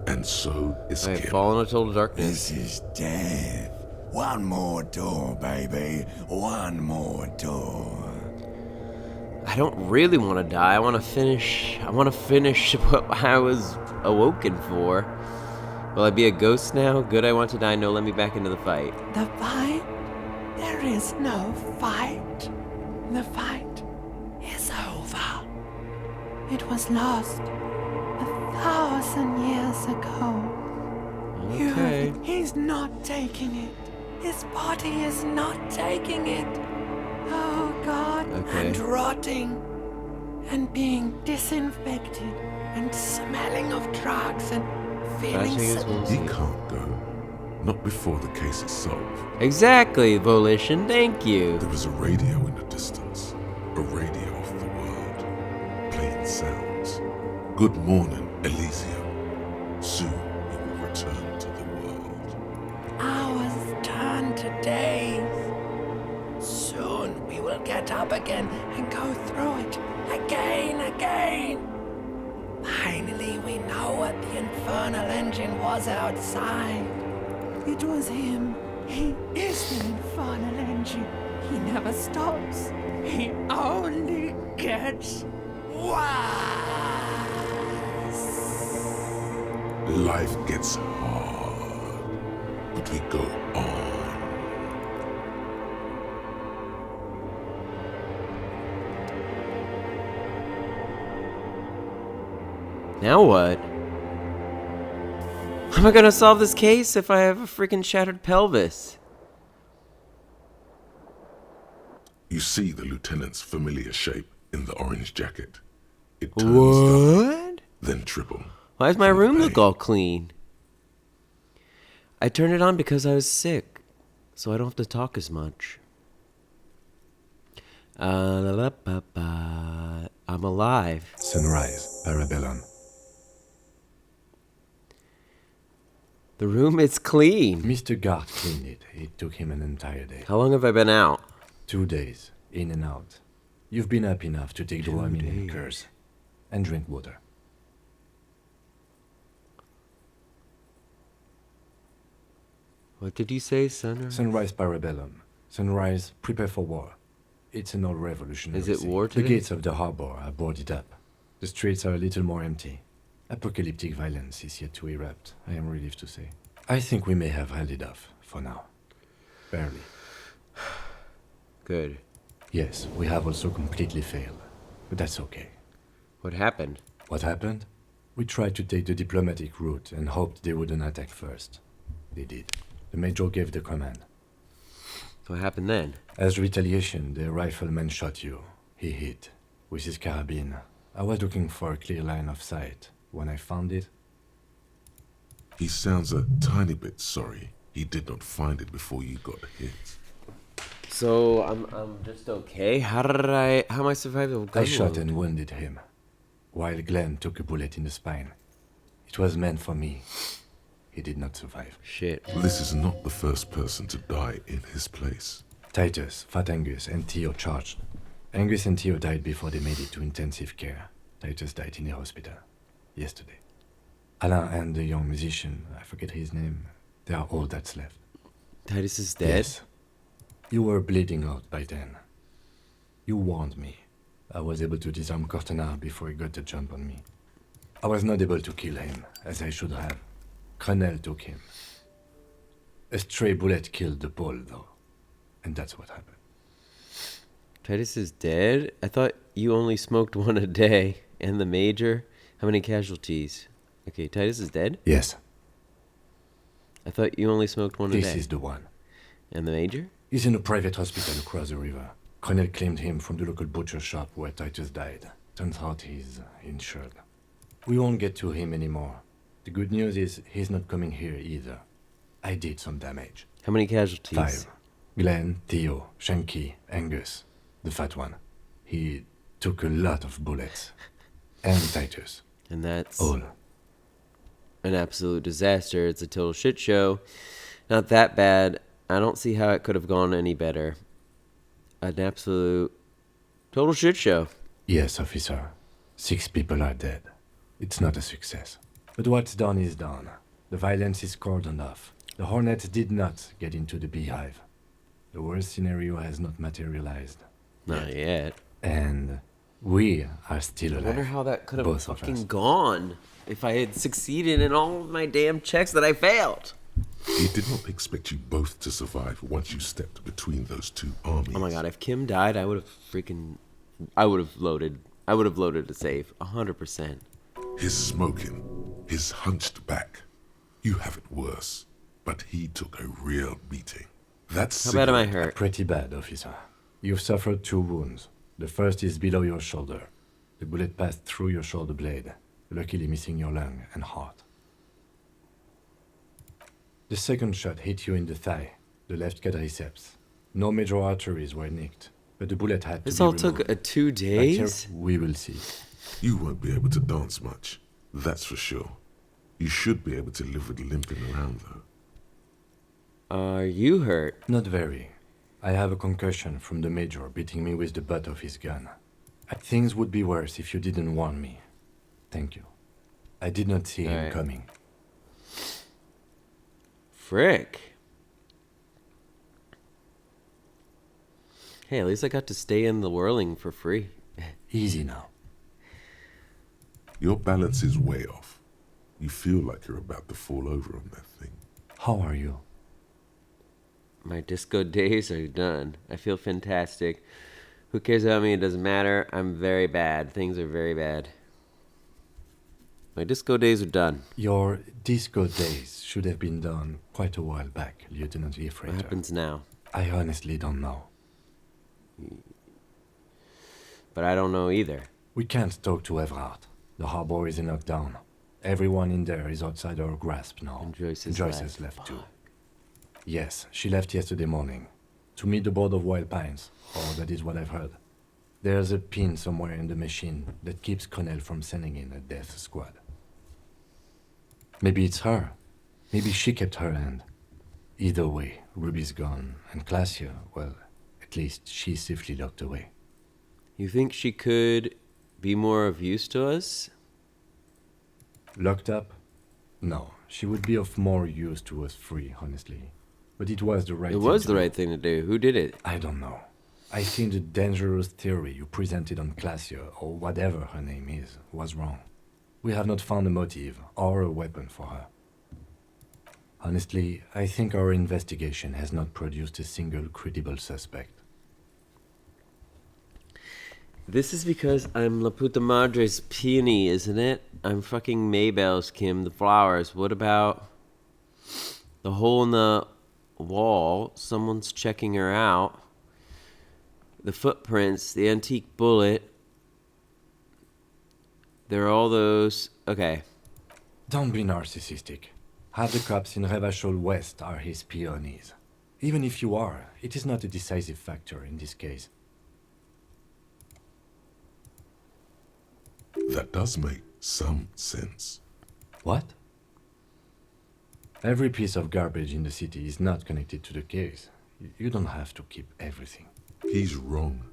and so is I Kim. have fallen into total darkness. This is death. One more door, baby. One more door. I don't really want to die. I want to finish what I was awoken for. Will I be a ghost now? Good, I want to die. No, let me back into the fight. The fight? There is no fight. The fight is over. It was lost 1,000 years ago. Okay. He's not taking it. His body is not taking it. Oh God, Okay. and rotting and being disinfected and smelling of drugs and feeling sick. He can't go. Not before the case is solved. Exactly, Volition. Thank you. There is a radio in the distance. A radio of the world. Playing sounds. Good morning, Elysium. Soon you will return to the world. Hours turn to days. Soon we will get up again and go through it again. Finally, we know what the infernal engine was outside. It was him. He is the infernal engine. He never stops. He only gets worse. Life gets hard, but we go on. Now what? How am I gonna solve this case if I have a freaking shattered pelvis? You see the lieutenant's familiar shape in the orange jacket. It turns What? double, then triple. Why does my room look all clean? I turned it on because I was sick, so I don't have to talk as much. I'm alive. Sunrise, Parabellum. The room is clean. Mr. Gart cleaned it. It took him an entire day. How long have I been out? 2 days, in and out. You've been up enough to take the Dramamine and curse. And drink water. What did you say, Sunrise? Sunrise, Parabellum. Sunrise, prepare for war. It's an old revolutionary Is it scene. war The today? gates of the harbor are boarded up. The streets are a little more empty. Apocalyptic violence is yet to erupt, I am relieved to say. I think we may have held it off, for now. Barely. Good. Yes, we have also completely failed. But that's okay. What happened? What happened? We tried to take the diplomatic route and hoped they wouldn't attack first. They did. The Major gave the command. What happened then? As retaliation, the rifleman shot you. He hit. With his carabine. I was looking for a clear line of sight. When I found it... He sounds a tiny bit sorry. He did not find it before you got hit. So, I'm just okay? How am I surviving? I shot and wounded him, while Glenn took a bullet in the spine. It was meant for me. He did not survive. Shit. This is not the first person to die in his place. Titus, Fat Angus, and Theo charged. Angus and Theo died before they made it to intensive care. Titus died in the hospital. Yesterday. Alain and the young musician, I forget his name, they are all that's left. Titus is dead? Yes. You were bleeding out by then. You warned me. I was able to disarm Cortana before he got the jump on me. I was not able to kill him, as I should have. Crenel took him. A stray bullet killed the ball, though. And that's what happened. Titus is dead? I thought you only smoked one a day. And the Major? How many casualties? Okay, Titus is dead? Yes. I thought you only smoked one a day. This is the one. And the Major? He's in a private hospital across the river. Crenel claimed him from the local butcher shop where Titus died. Turns out he's insured. We won't get to him anymore. The good news is he's not coming here either. I did some damage. How many casualties? 5. Glenn, Theo, Shanky, Angus. The fat one. He took a lot of bullets. And Titus. And that's... all. An absolute disaster. It's a total shit show. Not that bad. I don't see how it could have gone any better. An absolute total shit show. Yes, officer. 6 people are dead. It's not a success. But what's done is done. The violence is cordoned off. The Hornets did not get into the beehive. The worst scenario has not materialized. Not yet. And We are still I alive. wonder how that could have both of us. fucking gone if I had succeeded in all of my damn checks that I failed. He did not expect you both to survive once you stepped between those two armies. Oh my god, if Kim died, I would have loaded a save, 100%. His smoking, his hunched back. You have it worse, but he took a real beating. That's How bad am I hurt? Pretty bad, officer. You've suffered 2 wounds. The first is below your shoulder. The bullet passed through your shoulder blade, luckily missing your lung and heart. The second shot hit you in the thigh, the left quadriceps. No major arteries were nicked, but the bullet had to be This all removed. took 2 But here, days? we will see. You won't be able to dance much, that's for sure. You should be able to live with limping around, though. Are you hurt? Not very. I have a concussion from the major beating me with the butt of his gun. Things would be worse if you didn't warn me. Thank you. I did not see him coming. Frick. Hey, at least I got to stay in the whirling for free. Easy now. Your balance is way off. You feel like you're about to fall over on that thing. How are you? My disco days are done. I feel fantastic. Who cares about me? It doesn't matter. I'm very bad. Things are very bad. My disco days are done. Your disco days should have been done quite a while back, Lieutenant Leafrater. What happens now? I honestly don't know. But I don't know either. We can't talk to Everard. The harbor is in lockdown. Everyone in there is outside our grasp now. And Joyce is has left too. Yes, she left yesterday morning. To meet the board of Wild Pines. Oh, that is what I've heard. There's a pin somewhere in the machine that keeps Connell from sending in a death squad. Maybe it's her. Maybe she kept her hand. Either way, Ruby's gone, and Glacia, well, at least she's safely locked away. You think she could be more of use to us? Locked up? No, she would be of more use to us free, honestly. But it was the right thing. It was the right thing to do. Who did it? I don't know. I think the dangerous theory you presented on Glacia, or whatever her name is, was wrong. We have not found a motive or a weapon for her. Honestly, I think our investigation has not produced a single credible suspect. This is because I'm La Puta Madre's peony, isn't it? I'm fucking Maybelle's Kim, the flowers. What about the hole in the wall? Someone's checking her out. The footprints, the antique bullet. There are all those... Okay. Don't be narcissistic. Half the cops in Revachol West are his peonies. Even if you are, it is not a decisive factor in this case. That does make some sense. What? Every piece of garbage in the city is not connected to the case. You don't have to keep everything. He's wrong.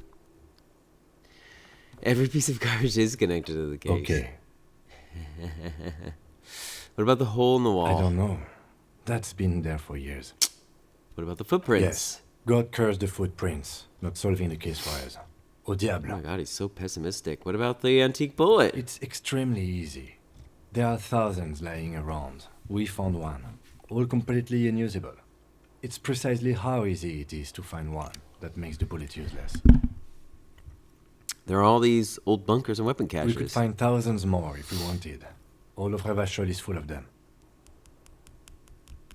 Every piece of garbage is connected to the case. Okay. What about the hole in the wall? I don't know. That's been there for years. What about the footprints? Yes. God cursed the footprints, not solving the case for us. Au diable. Oh my god, he's so pessimistic. What about the antique bullet? It's extremely easy. There are thousands lying around. We found one. All completely unusable. It's precisely how easy it is to find one that makes the bullet useless. There are all these old bunkers and weapon caches. We could find thousands more if we wanted. All of Revachol is full of them.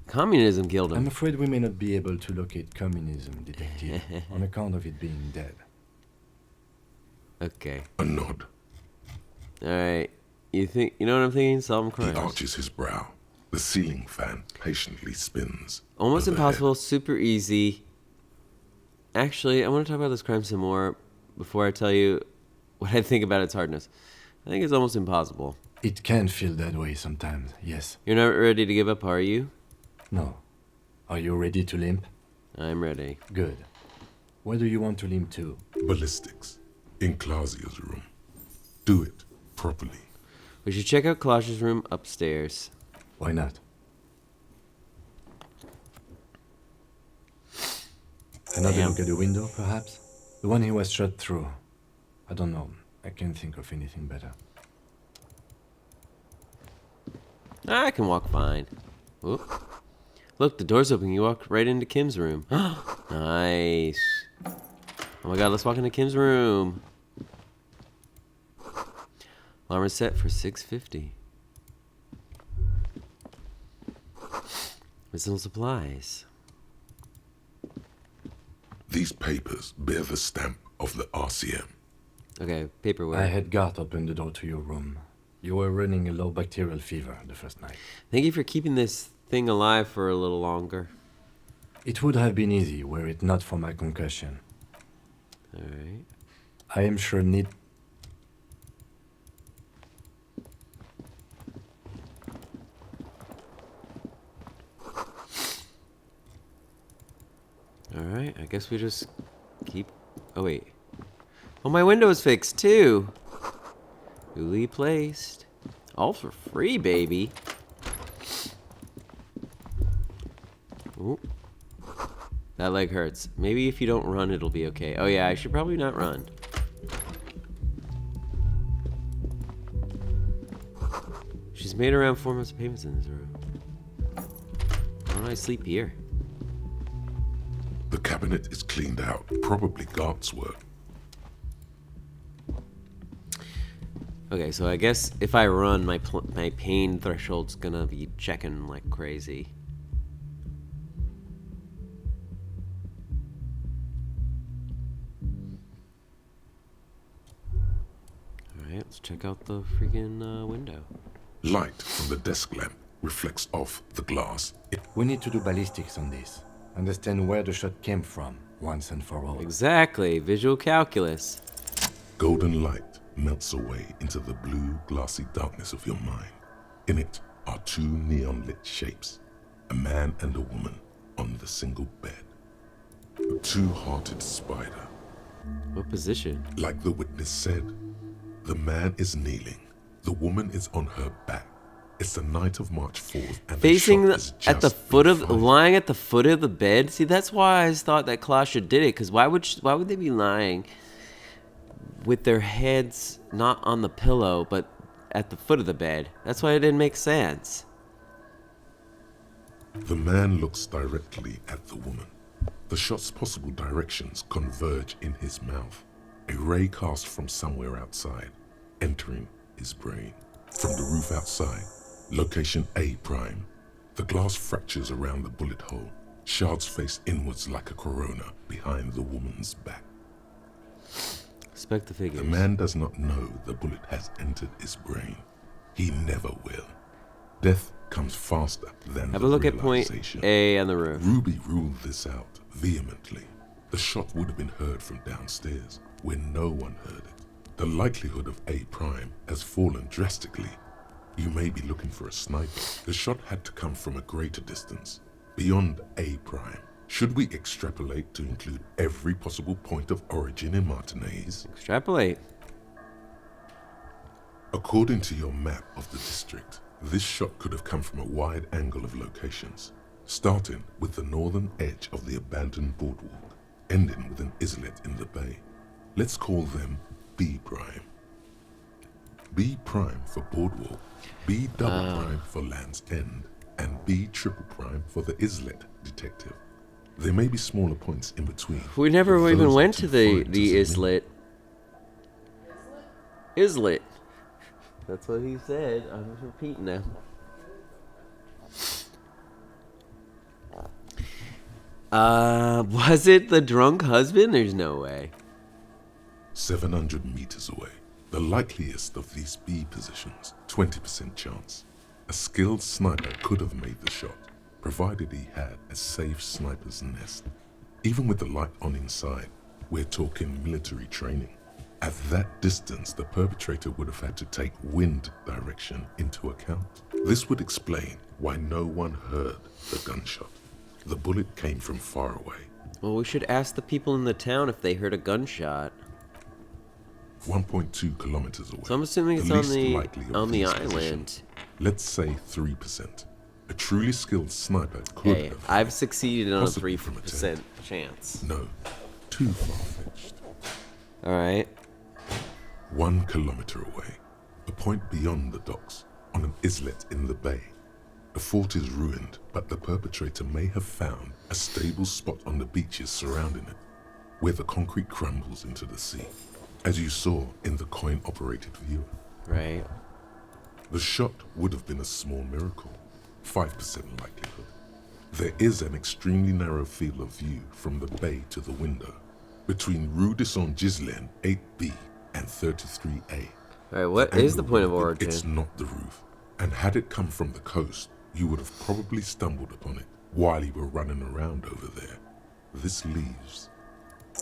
Communism killed him. I'm afraid we may not be able to locate communism, detective, on account of it being dead. Okay. A nod. Alright. You know what I'm thinking? Solve crimes. He arches his brow. The ceiling fan patiently spins. Almost overhead. impossible, super easy. Actually, I want to talk about this crime some more before I tell you what I think about its hardness. I think it's almost impossible. It can feel that way sometimes, yes. You're not ready to give up, are you? No. Are you ready to limp? I'm ready. Good. Where do you want to limp to? Ballistics. In Clausia's room. Do it properly. We should check out Clausia's room upstairs. Why not? Another look at the window, perhaps? The one he was shot through. I don't know. I can't think of anything better. I can walk fine. Oop. Look, the door's open. You walk right into Kim's room. Nice. Oh my god, let's walk into Kim's room. Alarm is set for 6:50. Medicinal supplies. These papers bear the stamp of the RCM. Okay, paperwork. I had Garth open the door to your room. You were running a low bacterial fever the first night. Thank you for keeping this thing alive for a little longer. It would have been easy were it not for my concussion. Alright. I am sure Alright, I guess we just keep... Oh, wait. Oh, my window's fixed, too. Newly placed. All for free, baby. Ooh. That leg hurts. Maybe if you don't run, it'll be okay. Oh, yeah, I should probably not run. She's made around 4 months of payments in this room. Why don't I sleep here? The cabinet is cleaned out. Probably Garth's work. Okay, so I guess if I run, my pain threshold's gonna be checking like crazy. Alright, let's check out the freaking window. Light from the desk lamp reflects off the glass. We need to do ballistics on this. Understand where the shot came from, once and for all. Exactly, visual calculus. Golden light melts away into the blue, glassy darkness of your mind. In it are two neon-lit shapes, a man and a woman on the single bed. A two-hearted spider. What position? Like the witness said, the man is kneeling, the woman is on her back. It's the night of March 4th, and facing the shot at the foot of, lying at the foot of the bed. See, that's why I thought that Klasha did it. Because why would they be lying with their heads not on the pillow, but at the foot of the bed? That's why it didn't make sense. The man looks directly at the woman. The shot's possible directions converge in his mouth. A ray cast from somewhere outside, entering his brain. From the roof outside, location A prime. The glass fractures around the bullet hole. Shards face inwards like a corona behind the woman's back. Inspect the figures. The man does not know the bullet has entered his brain. He never will. Death comes faster than Have a look at point A on the roof. Ruby ruled this out vehemently. The shot would have been heard from downstairs, where no one heard it. The likelihood of A prime has fallen drastically. You may be looking for a sniper. The shot had to come from a greater distance, beyond A prime. Should we extrapolate to include every possible point of origin in Martinez? Extrapolate. According to your map of the district, this shot could have come from a wide angle of locations, starting with the northern edge of the abandoned boardwalk, ending with an islet in the bay. Let's call them B prime. B prime for boardwalk, B double prime for Land's End, and B triple prime for the islet detective. There may be smaller points in between. We never even went to the islet. Islet. That's what he said. I'm just repeating now. Was it the drunk husband? There's no way. 700 meters away. The likeliest of these B positions, 20% chance. A skilled sniper could have made the shot, provided he had a safe sniper's nest. Even with the light on inside, we're talking military training. At that distance, the perpetrator would have had to take wind direction into account. This would explain why no one heard the gunshot. The bullet came from far away. Well, we should ask the people in the town if they heard a gunshot. 1.2 kilometers away. So I'm assuming it's on the island. Let's say 3%. A truly skilled sniper could have. I've succeeded on a 3% chance. No, too far-fetched. Alright. 1 kilometer away, a point beyond the docks, on an islet in the bay. The fort is ruined, but the perpetrator may have found a stable spot on the beaches surrounding it, where the concrete crumbles into the sea, as you saw in the coin-operated viewer. Right. The shot would have been a small miracle, 5% likelihood. There is an extremely narrow field of view from the bay to the window, between Rue de Saint-Ghislain 8B and 33A. Alright, what is the point of origin? It's not the roof. And had it come from the coast, you would have probably stumbled upon it while you were running around over there. This leaves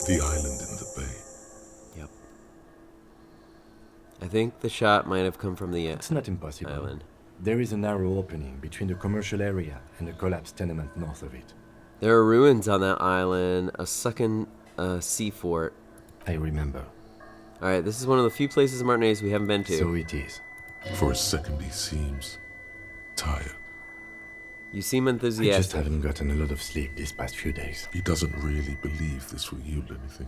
the island in the bay. Yep. I think the shot might have come from the It's not impossible. island. There is a narrow opening between the commercial area and the collapsed tenement north of it. There are ruins on that island, a second sea fort. I remember. Alright, this is one of the few places in Martinaise we haven't been to. So it is. For a second he seems tired. You seem I just enthusiastic. haven't gotten a lot of sleep these past few days. He doesn't really believe this will yield anything.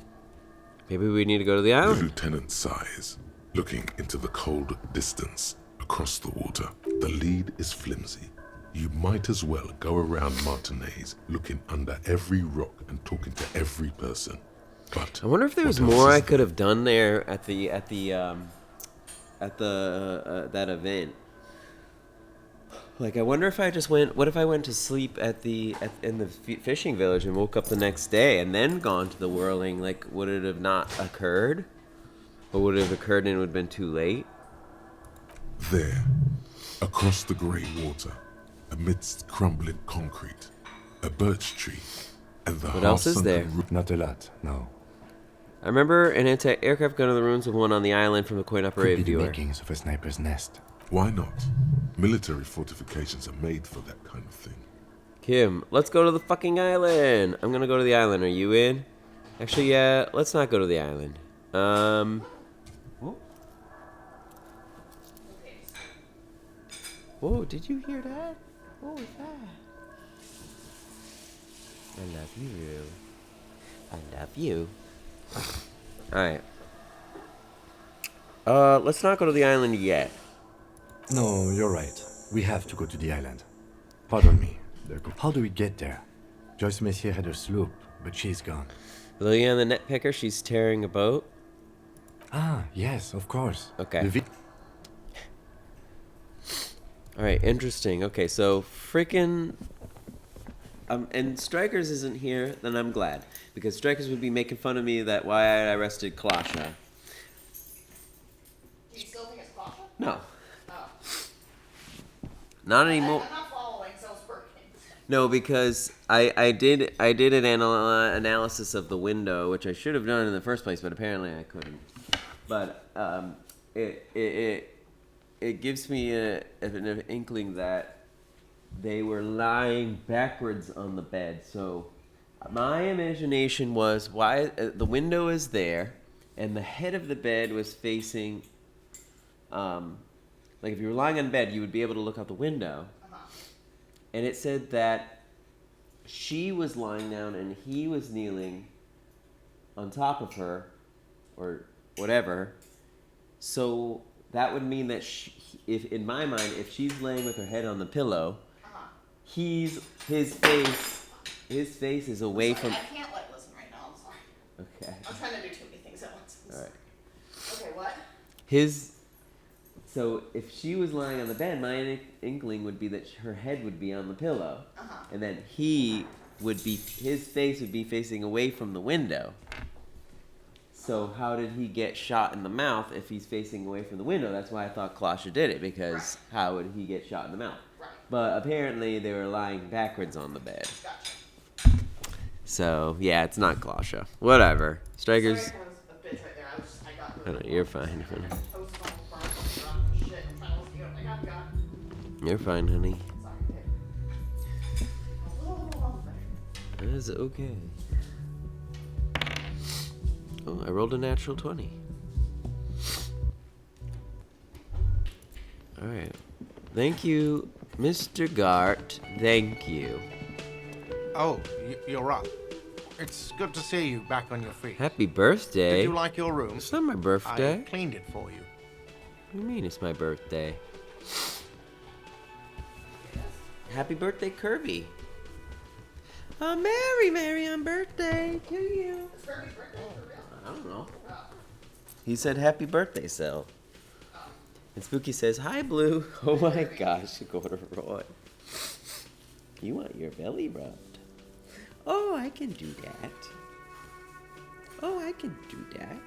Maybe we need to go to the The island. lieutenant sighs, looking into the cold distance across the water. The lead is flimsy. You might as well go around Martinaise, looking under every rock and talking to every person. But I wonder if there was what else more is I could have done there at that event. Like, I wonder if I just went. What if I went to sleep in the fishing village and woke up the next day and then gone to the whirling? Like, would it have not occurred, or would it have occurred and it would have been too late? There, across the grey water, amidst crumbling concrete, a birch tree, and the What else is there? Not a lot, no. I remember an anti-aircraft gun in the ruins of one on the island from the Could coin-operated be the viewer. makings of a sniper's nest. Why not? Military fortifications are made for that kind of thing. Kim, let's go to the fucking island. I'm gonna go to the island. Are you in? Actually, yeah. Let's not go to the island. Whoa, did you hear that? What was that? I love you. I love you. Alright. Let's not go to the island yet. No, you're right. We have to go to the island. Pardon me. How do we get there? Joyce Messier had her sloop, but she's gone. Lillian the netpicker, she's tearing a boat. Ah, yes, of course. Okay. Alright, interesting. Okay, so freaking... and Strikers isn't here, then I'm glad. Because Strikers would be making fun of me that why I arrested Kalasha. Do you still think it's Sasha? No. Oh. Not anymore. I'm not following, so it's working. No, because I did an analysis of the window, which I should have done in the first place, but apparently I couldn't. But it gives me an inkling that they were lying backwards on the bed. So my imagination was why the window is there, and the head of the bed was facing. Like if you were lying on bed, you would be able to look out the window. And it said that she was lying down and he was kneeling on top of her, or whatever. So that would mean that if in my mind, if she's laying with her head on the pillow, his face is away from. I can't like listen right now. I'm sorry. Okay. I'm trying to do too many things at once. All right. Okay, what? So if she was lying on the bed, my inkling would be that her head would be on the pillow, and then his face would be facing away from the window. So how did he get shot in the mouth if he's facing away from the window? That's why I thought Kalasha did it, because how would he get shot in the mouth? Right. But apparently they were lying backwards on the bed. Gotcha. So yeah, it's not Kalasha. Whatever. Strikers. Sorry, I was a bitch right there. I got I know, you're fine. You're fine, honey. That is okay. Oh, I rolled a natural 20. Alright. Thank you, Mr. Gart. Thank you. Oh, you're right. It's good to see you back on your feet. Happy birthday. Did you like your room? It's not my birthday. I cleaned it for you. What do you mean it's my birthday? Happy birthday, Kirby. Oh, Mary on birthday to you. It's Kirby's birthday for real? I don't know. He said happy birthday, Sel. And Spooky says, hi, Blue. Oh my gosh, Corduroy. You want your belly rubbed. Oh, I can do that. Oh, I can do that.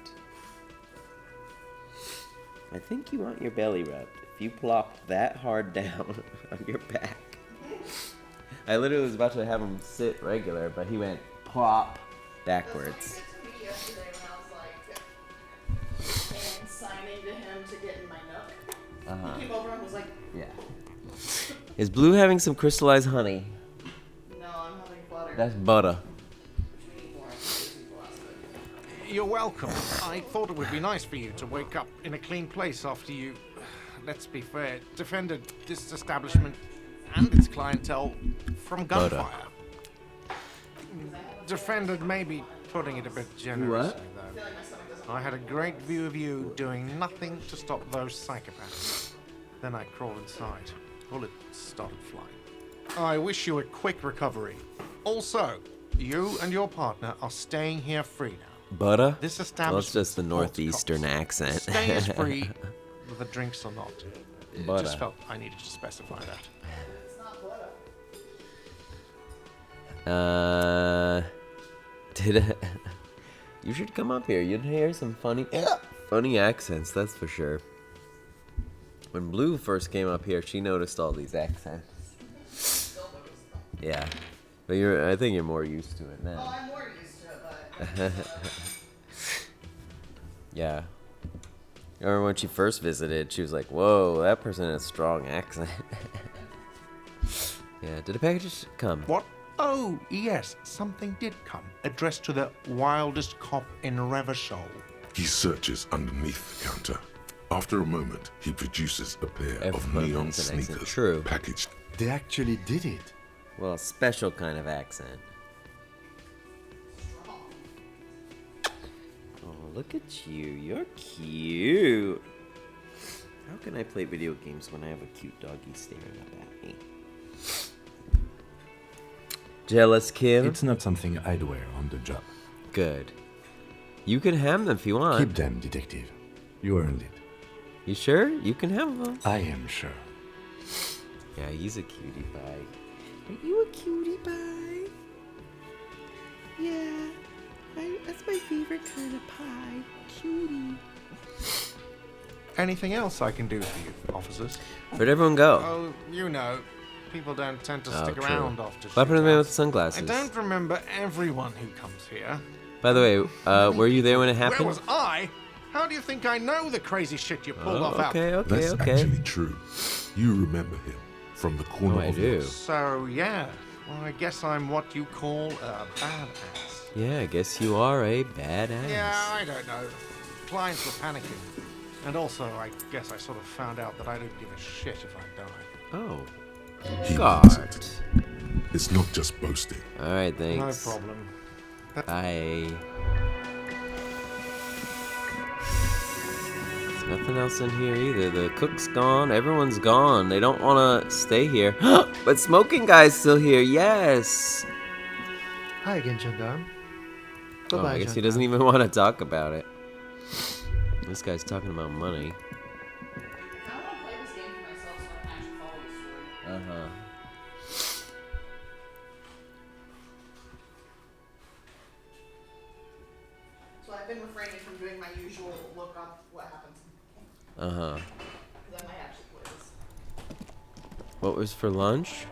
I think you want your belly rubbed. If you plop that hard down on your back. I literally was about to have him sit regular, but he went plop backwards. And signing to him to get in my nook. Uh-huh. He came over and was like, Yeah. Is Blue having some crystallized honey? no, I'm having butter. That's butter. You're welcome. I thought it would be nice for you to wake up in a clean place after you, let's be fair, defended this establishment and its clientele from gunfire. Defended maybe putting it a bit generously, though. I had a great view of you doing nothing to stop those psychopaths. Then I crawled inside. Bullets started flying. I wish you a quick recovery. Also, you and your partner are staying here free now. Butter? This Well, establishment it's just the northeastern accent. Stay as free, the drinks or not. It Butter. just felt I needed to specify that. You should come up here. You'd hear some funny accents, that's for sure. When Blue first came up here, she noticed all these accents. Yeah, but I think you're more used to it now. Oh, I'm more used to it, but... Yeah. I remember when she first visited, she was like, whoa, that person has a strong accent. Yeah, did the package come? What? Oh, yes, something did come. Addressed to the wildest cop in Revachol. He searches underneath the counter. After a moment, he produces a pair of neon sneakers packaged. They actually did it. Well, a special kind of accent. Oh, look at you. You're cute. How can I play video games when I have a cute doggy staring up at me? Jealous kid? It's not something I'd wear on the job. Good. You can have them if you want. Keep them, detective. You earned it. You sure? You can have them. I am sure. Yeah, he's a cutie pie. Are you a cutie pie? Yeah. That's my favorite kind of pie. Cutie. Anything else I can do for you, officers? Where'd everyone go? Oh, you know, people don't tend to Oh, stick true. around after What happened to the man with the shootouts. sunglasses? I don't remember everyone who comes here. By the way, were you there when it happened? Where was I? How do you think I know the crazy shit you pulled off out? That's actually true. You remember him from the corner I of do. your... So, yeah. Well, I guess I'm what you call a badass. Yeah, I guess you are a badass. Yeah, I don't know. Clients were panicking. And also, I guess I sort of found out that I don't give a shit if I die. Oh. He God. means it. It's not just boasting. Alright, thanks. No problem. Bye. There's nothing else in here either. The cook's gone. Everyone's gone. They don't want to stay here. But Smoking Guy's still here. Yes. Hi again, Gendarme. Oh, I guess he doesn't even want to talk about it. This guy's talking about money. I want to play this game for myself so I can actually follow the story. Uh-huh. So I've been refraining from doing my usual look up what happens. Uh-huh. Because I might actually play this. What was for lunch?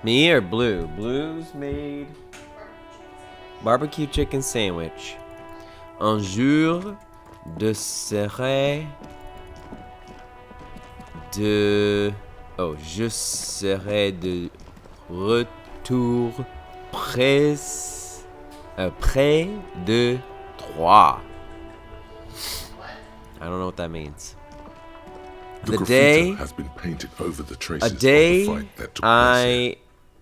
Me or Blue? Blue's made barbecue chicken sandwich. Un jour de serai de... Oh, je serai de retour près de 3. I don't know what that means. The The graffiti day has been painted over the traces a day of the fight that took place here. I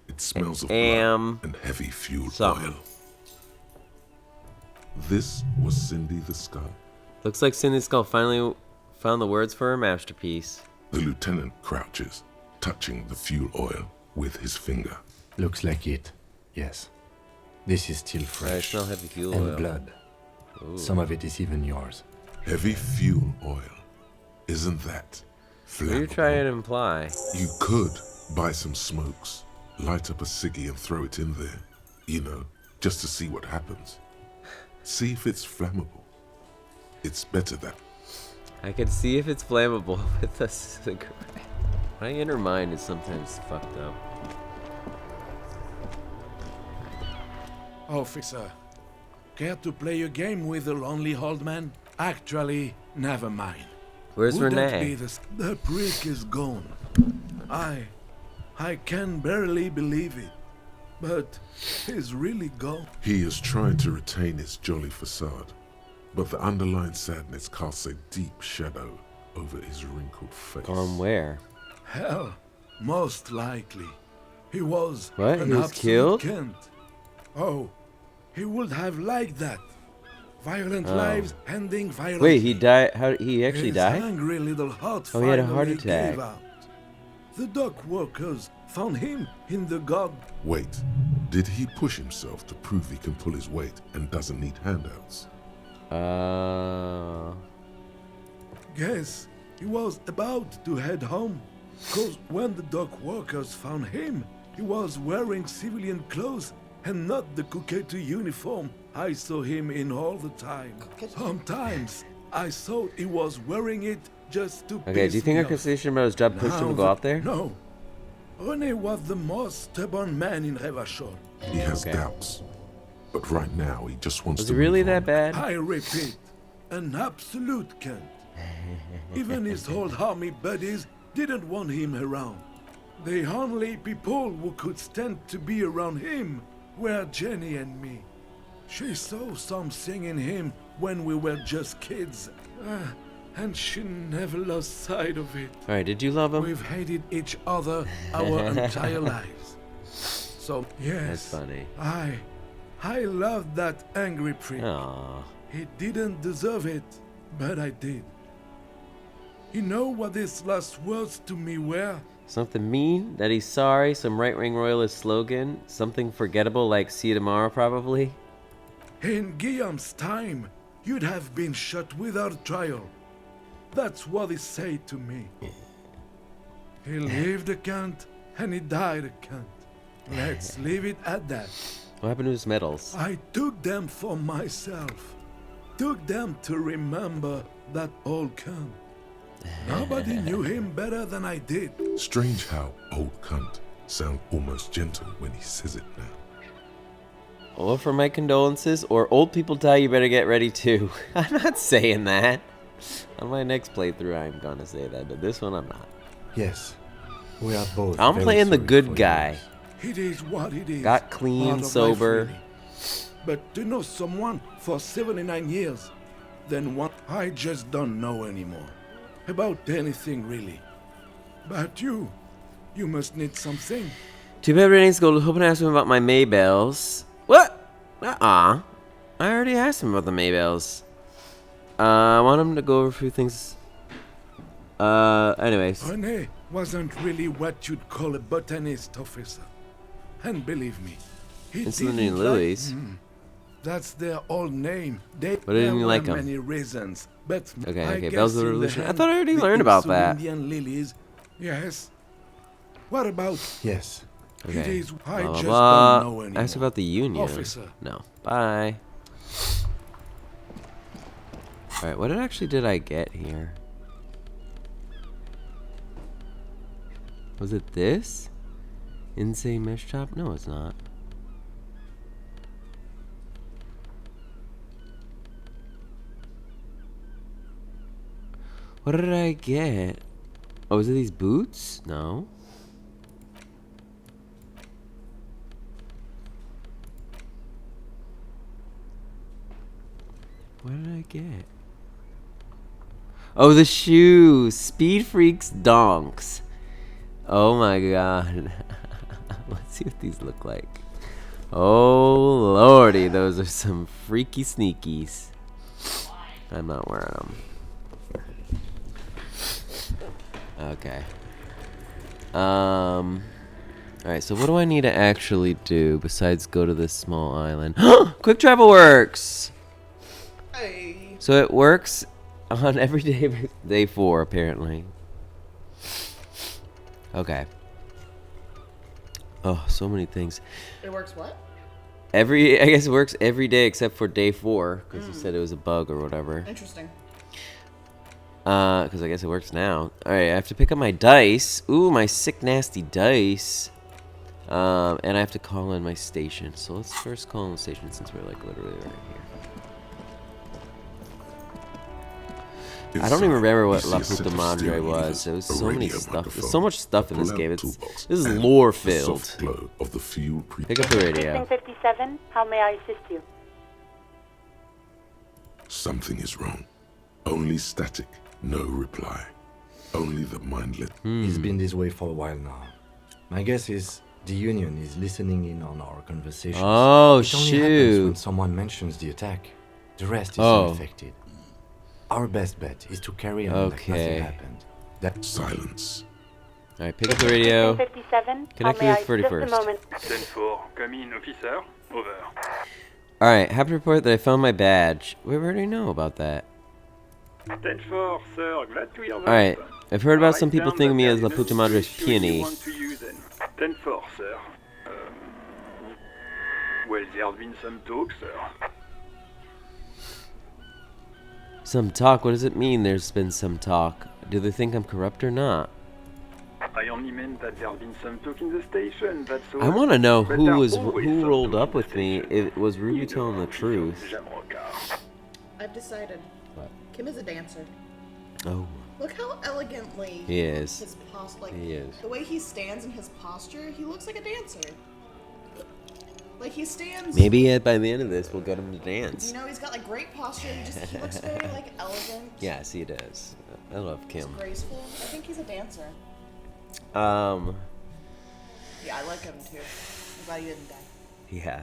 It smells of am blood and heavy fuel something. oil. This was Cindy the Skull. Looks like Cindy the Skull finally found the words for her masterpiece. The lieutenant crouches, touching the fuel oil with his finger. Looks like it. Yes. This is still I fresh. smell heavy fuel and oil. blood. Ooh. Some of it is even yours. Heavy fuel oil. Isn't that What are you flammable? trying to imply? You could buy some smokes, light up a ciggy and throw it in there. You know, just to see what happens. See if it's flammable. It's better that. I can see if it's flammable with a cigarette. My inner mind is sometimes fucked up. Officer, care to play a game with the lonely old man? Actually, never mind. Where's Would that Renee? be the prick is gone. I can barely believe it, but he's really gone. He is trying to retain his jolly facade, but the underlying sadness casts a deep shadow over his wrinkled face. Gone where? Hell, most likely. He was What? an He was absolute killed? Kent. Oh, he would have liked that. Violent Oh. lives ending violently. Wait, he died? How he actually His died? angry little heart Oh, he had a heart finally attack. gave out. The dock workers found him in the god. Wait, did he push himself to prove he can pull his weight and doesn't need handouts? Guess he was about to head home. Cause when the dock workers found him, he was wearing civilian clothes and not the Kuketu uniform I saw him in all the time. Sometimes I thought he was wearing it just to Okay, do you think our conversation about his job pushed him to go out there? No. René was the most stubborn man in Revachol. He has doubts, but right now he just wants Was to. he really move that on. bad? I repeat, an absolute cunt. Even his old army buddies didn't want him around. The only people who could stand to be around him were Jenny and me. She saw something in him when we were just kids, and she never lost sight of it. Alright, did you love him? We've hated each other our entire lives. So, yes, That's funny. I loved that angry prick. Aww. He didn't deserve it, but I did. You know what his last words to me were? Something mean? That he's sorry? Some right-wing royalist slogan? Something forgettable like see you tomorrow probably? In Guillaume's time, you'd have been shot without trial. That's what he said to me. He lived a cunt, and he died a cunt. Let's leave it at that. What happened to his medals? I took them for myself. Took them to remember that old cunt. Nobody knew him better than I did. Strange how old cunt sound almost gentle when he says it now. Offer my condolences, or old people die, you better get ready too. I'm not saying that. On my next playthrough, I'm gonna say that, but this one I'm not. Yes, we are both. I'm very playing the sorry good for guy. It is what it is. Got clean, Part of sober. life, really. But to know someone for 79 years, then what I just don't know anymore. About anything, really. But you must need something. Too bad Renee's go hoping to ask him about my Maybells. What? I already asked him about the Maybells. I want him to go over a few things. Anyways. René wasn't really what you'd call a botanist, officer. And believe me, he Insulin didn't and Lilies. That's their old name. But didn't you like 'em? many reasons, but Okay, I Bells of guess the in Revolution. I hand, thought I already the learned about that. Indian lilies. Yes. What about? Yes. It Okay. is. I Blah, just blah, don't know blah. anymore. Ask about the Union. Officer. No. Bye. Alright, what actually did I get here? Was it this? Insane mesh chop? No, it's not. What did I get? Oh, is it these boots? No. What did I get? Oh, the shoes! Speed Freaks Donks. Oh my god. Let's see what these look like. Oh lordy, those are some freaky sneakies. I'm not wearing them. Okay. Alright, so what do I need to actually do besides go to this small island? Quick travel works! Hey. So it works on every day, day 4, apparently. Okay. Oh, so many things. It works what? I guess it works every day except for day 4, because you said it was a bug or whatever. Interesting. Because I guess it works now. Alright, I have to pick up my dice. Ooh, my sick, nasty dice. And I have to call in my station. So let's first call in the station since we're like literally right here. I don't even remember what La Puta Madre was. There was so many stuff. There's so much stuff in this game. This is lore filled. Pick up the radio. 57, how may I assist you? Something is wrong. Only static, no reply. Only the mindless. It's been this way for a while now. My guess is the Union is listening in on our conversations. Oh, it only happens when someone mentions the attack. The rest is unaffected. Our best bet is to carry on like nothing happened. That silence. Alright, pick up the radio. 57, Connect me with 31st. Alright, happy to report that I found my badge. We already know about that. Alright, I've heard about some people thinking me as La Puta Madre's peony. Some talk? What does it mean there's been some talk? Do they think I'm corrupt or not? I only meant that there have been some talk in the station, that's all. I want to know But who there was always who some rolled talk up in the with me. It was Ruby telling the truth. I've decided. What? Kim is a dancer. Oh. Look how elegantly He is. his like He is. the way he stands in his posture, he looks like a dancer. Like he stands. Maybe by the end of this, we'll get him to dance. You know, he's got like great posture. He looks very like elegant. Yes, he does. I love Kim. He's graceful. I think he's a dancer. Yeah, I like him too. I'm glad he didn't die. Yeah,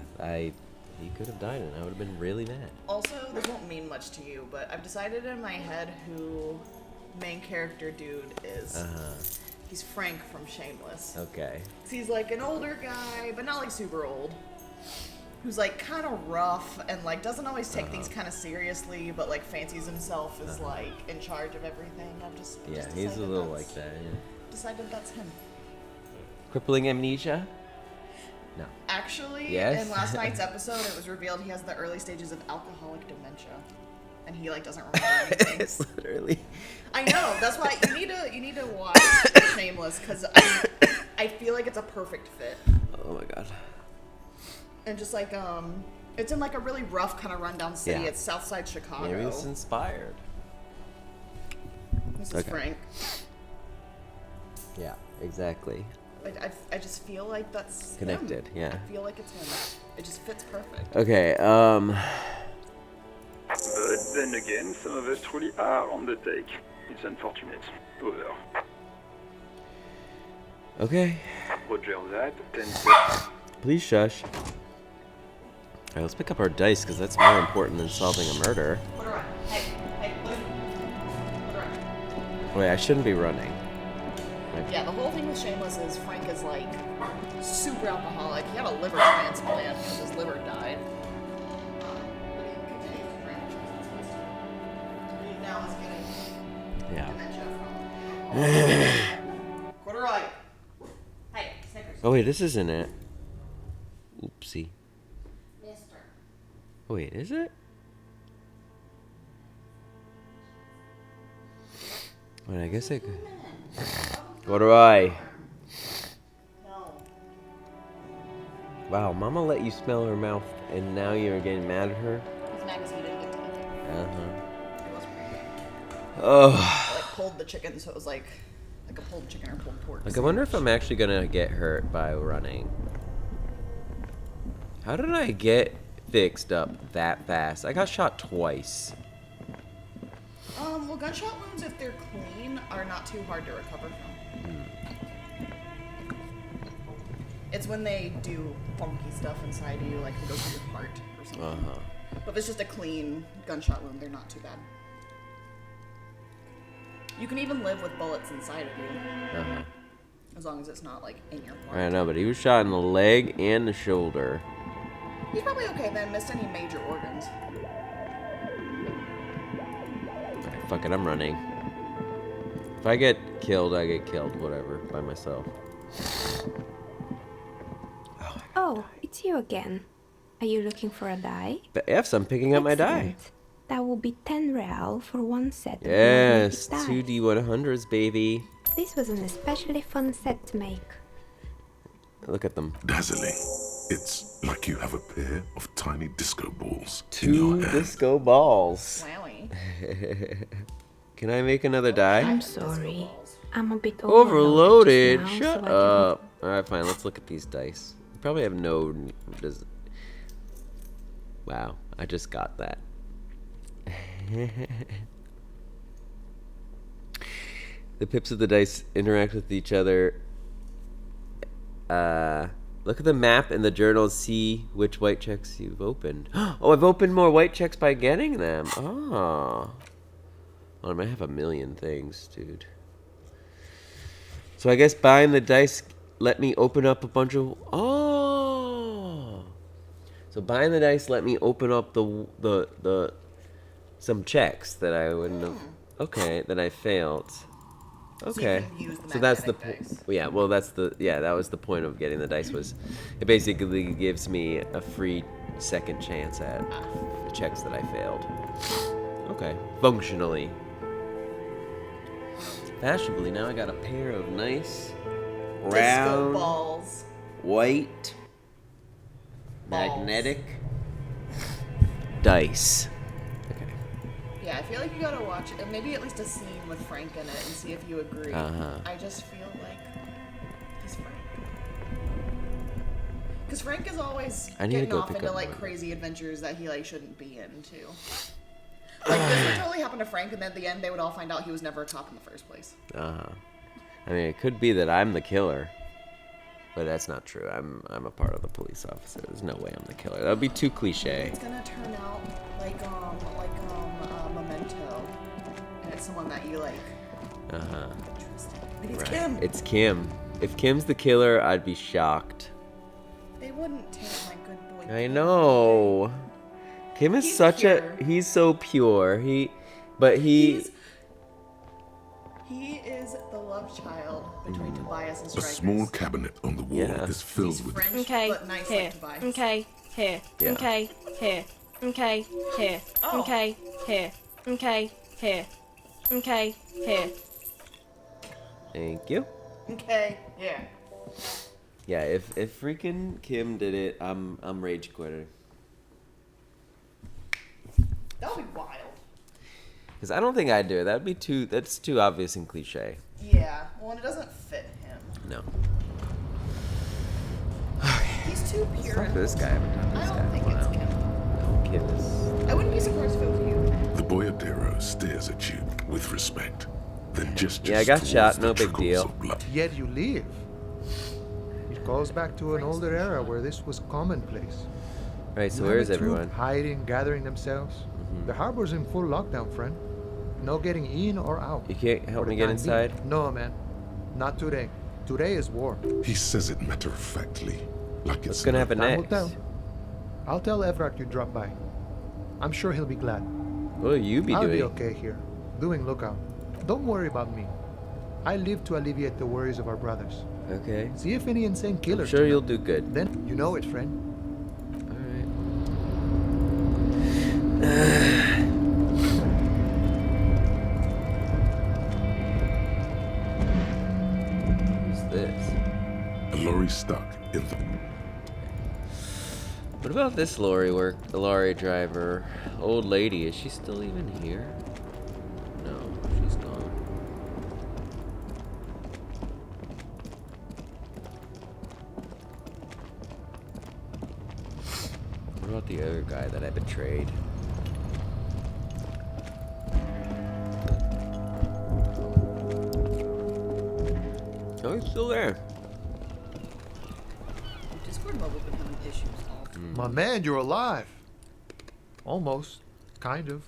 he could have died and I would have been really mad. Also, this won't mean much to you, but I've decided in my head who main character dude is. He's Frank from Shameless. Okay. He's like an older guy, but not like super old. Who's like kind of rough and like doesn't always take things kind of seriously, but like fancies himself as like in charge of everything. Yeah, he's a little like that. Yeah. Decided that's him. Crippling amnesia? No. Actually, Yes? in last night's episode, it was revealed he has the early stages of alcoholic dementia, and he like doesn't remember anything. It's literally. I know. That's why you need to watch Shameless because I feel like it's a perfect fit. Oh my god. And just like it's in like a really rough kind of rundown city. Yeah. It's Southside Chicago. Maybe it's inspired. This is Okay. Frank. Yeah, exactly. I just feel like that's Connected, him. yeah. I feel like it's him. It just fits perfect. Okay, But then again, some of us truly are on the take. It's unfortunate. Over. Okay. Roger that. 10. Please shush. Alright, let's pick up our dice because that's more important than solving a murder. Put her on. Hey, put her on. Wait, I shouldn't be running. Yeah, the whole thing with Shameless is Frank is like super alcoholic. He had a liver transplant because his liver died. Now he's getting dementia from corduroy. Hey, Snickers. Oh wait, this isn't it. Oopsie. Mister. Oh wait, is it? Wait, I guess I could. Corduroy. No. Wow, Mama let you smell her mouth, and now you're getting mad at her. He's mad because he didn't get to eat it. It was pretty good. Oh. I, like pulled the chicken, so it was like a pulled chicken or pulled pork. Like, I wonder if I'm actually gonna get hurt by running. How did I get fixed up that fast? I got shot twice. Well, gunshot wounds, if they're clean, are not too hard to recover from. It's when they do funky stuff inside of you, like they go through your heart or something. But if it's just a clean gunshot wound, they're not too bad. You can even live with bullets inside of you. As long as it's not like in your heart. I know, but he was shot in the leg and the shoulder. He's probably okay then, missed any major organs. Alright, fuck it, I'm running. If I get killed, I get killed, whatever, by myself. Oh, it's you again. Are you looking for a die? But yes, I'm picking up my die. Excellent. That will be 10 real for one set of Yes, magnetic die. 2D100s, baby. This was an especially fun set to make. Look at them. Dazzling. It's like you have a pair of tiny disco balls. 2 disco balls. Wowie. Can I make another die? I'm sorry. I'm a bit Overloaded. just now, Shut so I up. Alright, fine. Let's look at these dice. You probably have no. Wow, I just got that. The pips of the dice interact with each other. Look at the map in the journal. See which white checks you've opened. Oh, I've opened more white checks by getting them. Oh. Well, I might have a million things, dude. So I guess buying the dice let me open up a bunch of... Oh! So buying the dice let me open up the some checks that I wouldn't have... Okay, that I failed. Okay. So that's the... Yeah, well, that's the... Yeah, that was the point of getting the dice was... It basically gives me a free second chance at the checks that I failed. Okay. Functionally. Fashionably, now I got a pair of nice, round, balls. white, magnetic dice. Okay. Yeah, I feel like you gotta watch it, maybe at least a scene with Frank in it and see if you agree. I just feel like he's Frank. Because Frank is always getting off into like crazy adventures that he like shouldn't be into. Like, this would totally happen to Frank, and then at the end, they would all find out he was never a cop in the first place. I mean, it could be that I'm the killer, but that's not true. I'm a part of the police officer. There's no way I'm the killer. That would be too cliche. It's gonna turn out like Memento, and it's someone that you like. Maybe it's Kim. It's Kim. If Kim's the killer, I'd be shocked. They wouldn't take my good boy. I know. Kim is he's so pure. He is the love child between Tobias and A Strikers. small cabinet on the wall is filled with... French, Okay, but nice here. like Tobias. Okay, here. Yeah. Okay, here. Okay, here. Okay, here. Okay, here. Okay, here. Thank you. Okay, yeah. Yeah, if freaking Kim did it, I'm rage quitter. That would be wild. Because I don't think I'd do it. That's too obvious and cliche. Yeah, well, and it doesn't fit him. No. He's too pure. Fuck this guy. I don't think it's Kim. No, Kim is... I wouldn't be surprised if it was you. The boyardero stares at you with respect, then gestures Yeah, I got towards shot. the No big trickles deal. of blood. Yet you live. It goes back to an older era where this was commonplace. Right, so You where have is a troop everyone? hiding, gathering themselves. The harbor's in full lockdown, friend. No getting in or out. You can't help For me the get time inside? being. No, man. Not today. Today is war. He says it matter-of-factly, like it's... What's gonna happen Time will next? tell. I'll tell Everard you dropped by. I'm sure he'll be glad. What will you be I'll doing? be okay here, doing lookout. Don't worry about me. I live to alleviate the worries of our brothers. Okay. See if any insane I'm killers. sure turn you'll up. do good. Then you know it, friend. Who's this? A lorry stuck in the... What about this lorry driver? Old lady, is she still even here? No, she's gone. What about the other guy that I betrayed? Oh, he's still there. talking about we've been having issues all My man, you're alive. Almost. Kind of.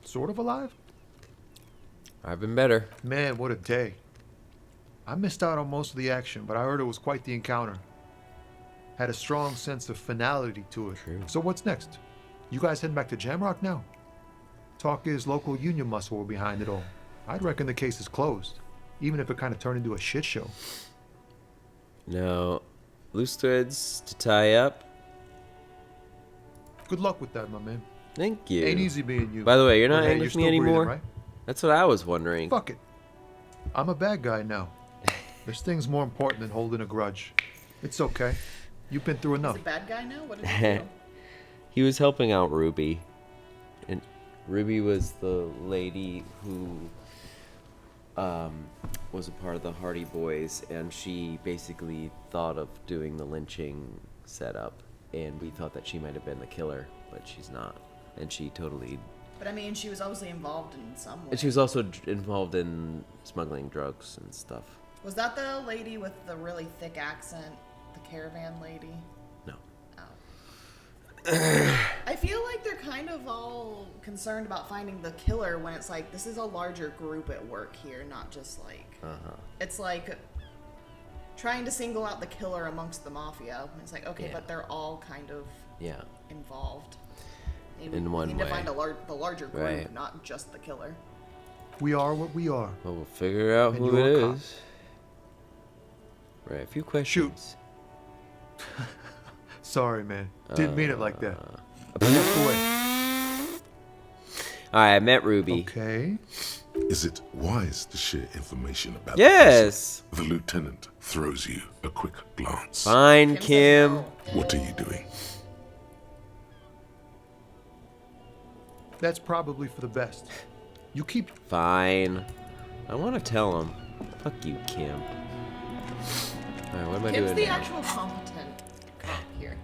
Sort of alive? I've been better. Man, what a day. I missed out on most of the action, but I heard it was quite the encounter. Had a strong sense of finality to it. True. So what's next? You guys heading back to Jamrock now? Talk is local union muscle were behind it all. I'd reckon the case is closed, even if it kind of turned into a shit show. No. Loose threads to tie up. Good luck with that, my man. Thank you. Ain't easy being you. By the way, you're not But hey, in you're with me still breathing, anymore? right? That's what I was wondering. Fuck it. I'm a bad guy now. There's things more important than holding a grudge. It's okay. You've been through enough. He's a bad guy now? What did he do? He was helping out Ruby. And Ruby was the lady who was a part of the Hardy Boys, and she basically thought of doing the lynching setup, and we thought that she might have been the killer, but she's not. And she totally... But I mean, she was obviously involved in some way. And she was also involved in smuggling drugs and stuff. Was that the lady with the really thick accent? The caravan lady? No. Oh. I feel like they're kind of all concerned about finding the killer when it's like, this is a larger group at work here, not just like... It's like trying to single out the killer amongst the mafia. It's like, okay, but they're all kind of involved. Maybe In one we need way. to find the larger group, Right. not just the killer. We are what we are. Well, we'll figure out And who you're it a cop. is. Right, a few questions. Sorry, man. Didn't mean it like that. Alright, I met Ruby. Okay. Is it wise to share information about Yes! the person? The lieutenant throws you a quick glance. Fine, Kim. What are you doing? That's probably for the best. You keep... Fine. I want to tell him. Fuck you, Kim. Alright, what am I Kim's doing the now? actual competent cop here.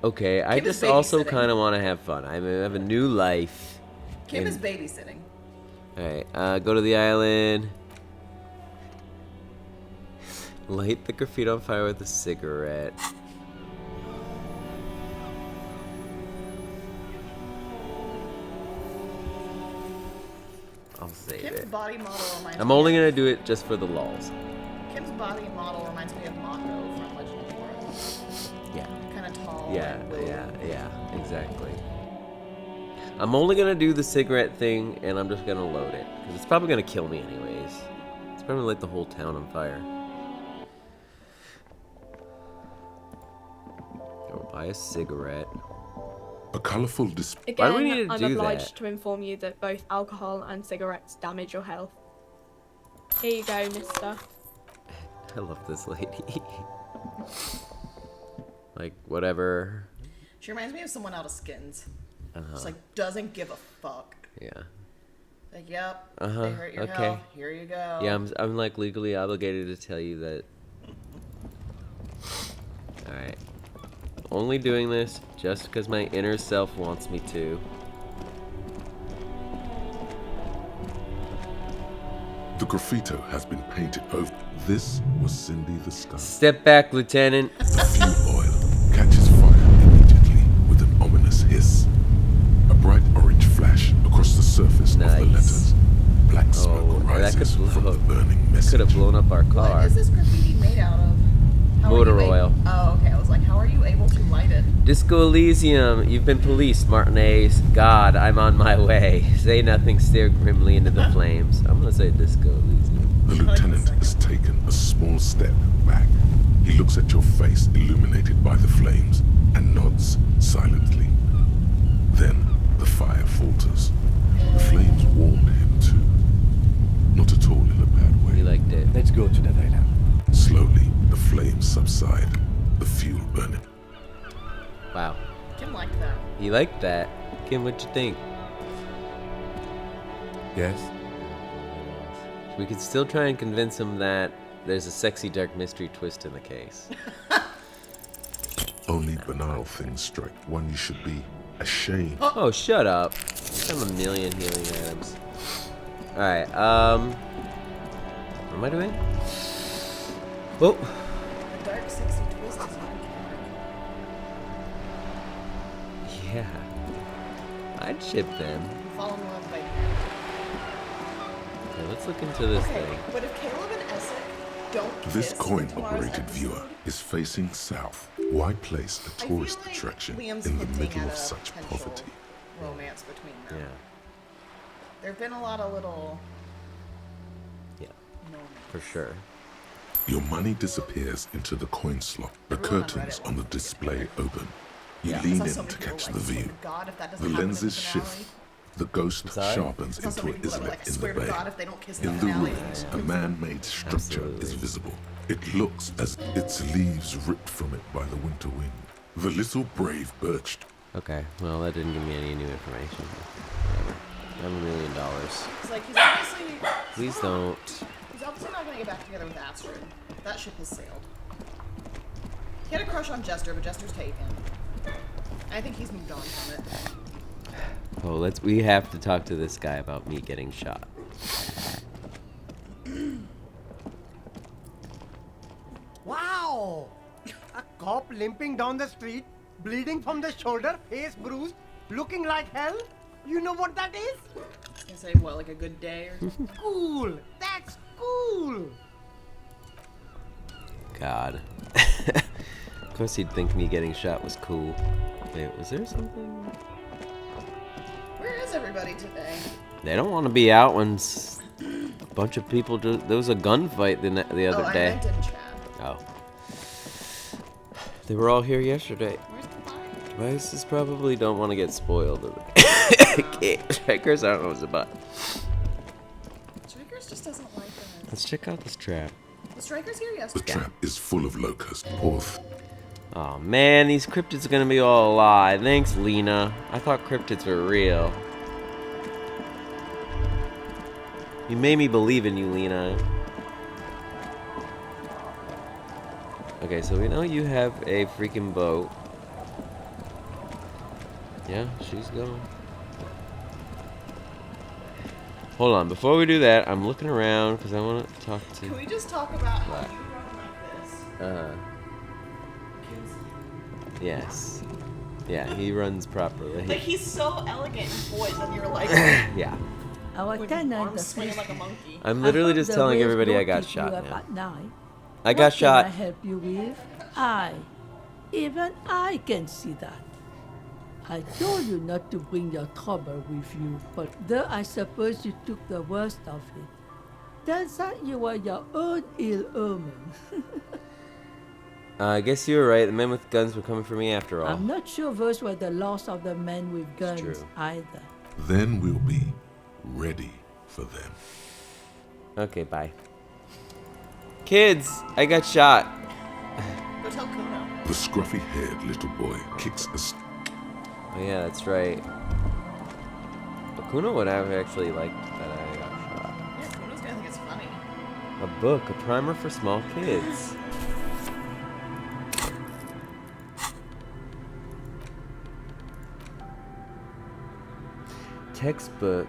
Okay, I Kim is just also babysitting. kind of want to have fun. I have a new life. Kim is and- babysitting. Alright, go to the island. Light the graffiti on fire with a cigarette. I'll save Kim's it. body model reminds I'm me only of- gonna do it just for the lulz. Kim's body model reminds me of Mako from Legend of Korra. Yeah. Kind of tall. Yeah, and willowy. yeah, exactly. I'm only gonna do the cigarette thing, and I'm just gonna load it, because it's probably gonna kill me anyways. It's probably light the whole town on fire. Go buy a cigarette. A colorful display. Why do we Again, need to I'm do obliged that? to inform you that both alcohol and cigarettes damage your health. Here you go, mister. I love this lady. Like, whatever. She reminds me of someone out of Skins. Uh-huh. Just like doesn't give a fuck. Yeah. Like, yep, Uh-huh, they hurt your okay. health. Here you go. Yeah, I'm like legally obligated to tell you that. Alright. Only doing this just because my inner self wants me to. The graffito has been painted over. This was Cindy the Skunk. Step back, Lieutenant. The fuel oil catches fire immediately with an ominous hiss. A bright orange flash across the surface of the letters. Black smoke rises from the burning message. Could have blown up our car. What is this graffiti made out of? How are Motor you a- oil. Oh, okay. I was like, how are you able to light it? Disco Elysium, you've been policed, Martinez. God, I'm on my way. Say nothing, stare grimly into the flames. I'm gonna say Disco Elysium. The lieutenant has taken a small step back. He looks at your face illuminated by the flames and nods silently. Then the fire falters. The flames warmed him too. Not at all in a bad way. He liked it. Let's go to that island. Slowly, the flames subside, the fuel burning. Wow. Kim liked that. He liked that. Kim, what you think? Yes? We could still try and convince him that there's a sexy dark mystery twist in the case. Only banal things strike one you should be ashamed. Oh, shut up. I'm a million healing items. Alright, what am I doing? Oh, The dark, sexy twist is on camera. Yeah. I'd ship them. Fall in love by Okay, let's look into this Okay, thing. but if Caleb and Essek don't This kiss coin-operated tomorrow's viewer episode, is facing south. Why place a I feel tourist like attraction Liam's in the hinting middle at of a such potential poverty? romance between them. Yeah. There've been a lot of little Yeah. moments. For sure. Your money disappears into the coin slot. The Everyone on curtains Reddit on the display open. You Yeah. lean I in saw so to many people catch like, the "Swear view. to God, if that doesn't The happen in lenses the finale." shift. The ghost Sorry? sharpens I saw so into many an people that were islet like, "I in the swear to bay. God, if they don't kiss in In the the finale." ruins, a man-made structure Absolutely. is visible. It looks as its leaves ripped from it by the winter wind. The little brave birch. Okay, well, that didn't give me any new information. Whatever. I have $1 million. It's like, he's obviously... Please don't. He's obviously not going to get back together with Astrid. That ship has sailed. He had a crush on Jester, but Jester's taken. I think he's moved on from it. Oh, we have to talk to this guy about me getting shot. Wow! A cop limping down the street, bleeding from the shoulder, face bruised, looking like hell? You know what that is? I was going to say, what, like a good day or something? Cool! That's cool! God. Of course he'd think me getting shot was cool. Wait, was there something? Where is everybody today? They don't want to be out when a bunch of people there was a gunfight the other I day. meant in chat. Oh. They were all here yesterday. Where's the fight? Devices probably don't want to get spoiled. Strikers, I don't know what's about. Strikers just doesn't like us. Let's check out this trap. The Strikers here The yesterday. trap is full of locusts. Poor Oh man, these cryptids are gonna be all a lie. Thanks, Lena. I thought cryptids were real. You made me believe in you, Lena. Okay, so we know you have a freaking boat. Yeah, she's going. Hold on, before we do that, I'm looking around because I want to talk to... Can we just talk about how Black. you run like this? Yes. Yeah, he runs properly. Like, he's so elegant in voice, and you're like... Yeah. Our with tenant, arms swinging like a monkey. I'm literally I hope just the telling waves everybody I don't got keep shot you up now. at night. I got shot. What can I help you with? Even I can see that. I told you not to bring your trouble with you, but though I suppose you took the worst of it. Turns out you were your own ill omen. I guess you were right. The men with guns were coming for me after all. I'm not sure those were the last of the men with guns true. either. Then we'll be ready for them. Okay, bye. Kids, I got shot. Go tell Kuno. The scruffy-haired little boy kicks a Oh yeah, that's right. But Kuno would have actually liked that I got shot. Yeah, Kuno's gonna think it's funny. A book, a primer for small kids. Textbook.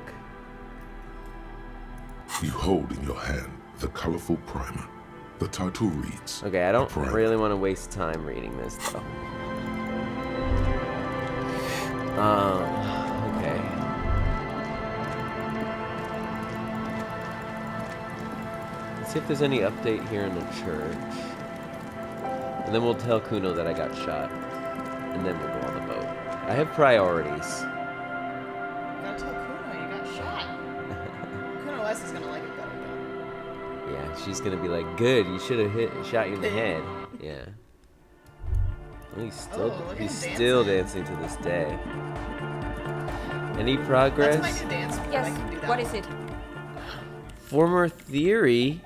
You hold in your hand the colorful primer. The title reads... Okay, I don't Primer. really want to waste time reading this though. Okay. Let's see if there's any update here in the church. And then we'll tell Kuno that I got shot. And then we'll go on the boat. I have priorities. Gotta tell Kuno you got shot. Kuno S is gonna like it better though. Yeah, she's gonna be like, good, you should have shot you in the head. Yeah. Oh, he's still, Oh, look at he's him still dancing to this day. Any progress? That's my new dance move. I can do that. What is it? Former theory?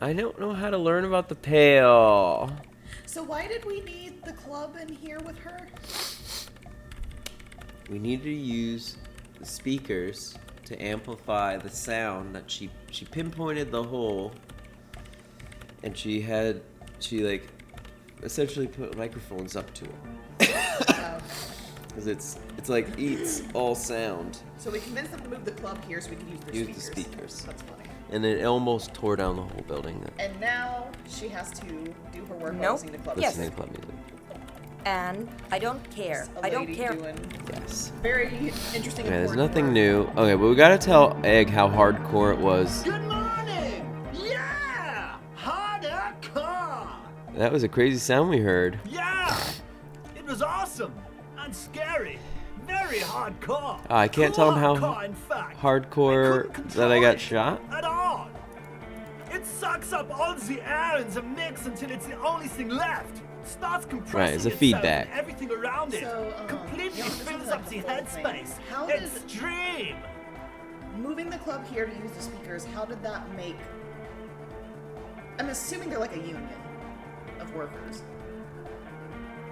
I don't know how to learn about the Pale. So why did we need the club in here with her? We need to use the speakers to amplify the sound that she pinpointed the hole, and she like essentially put microphones up to it. Because it's like eats all sound. So we convinced them to move the club here so we could use their Use speakers. the speakers. That's funny. And it almost tore down the whole building. And now she has to do her work while Nope. listening to club Listening music. to club music. And I don't care. A I don't lady care. doing Yes. very interesting. Yeah, there's important nothing work. new. Okay, but we gotta tell Egg how hardcore it was. Good morning! Yeah! Hardcore! That was a crazy sound we heard. Yeah! It was awesome and scary. Very hardcore. I can't tell him how Hardcore, in fact. hardcore that I got shot. At all. It sucks up all the air in the mix until it's the only thing left. Starts compressing Right, it's a itself feedback. and everything around it. So, Completely yeah, this is fills like up the the full thing. headspace. How did- Extreme. Moving the club here to use the speakers, how did that make... I'm assuming they're like a union of workers.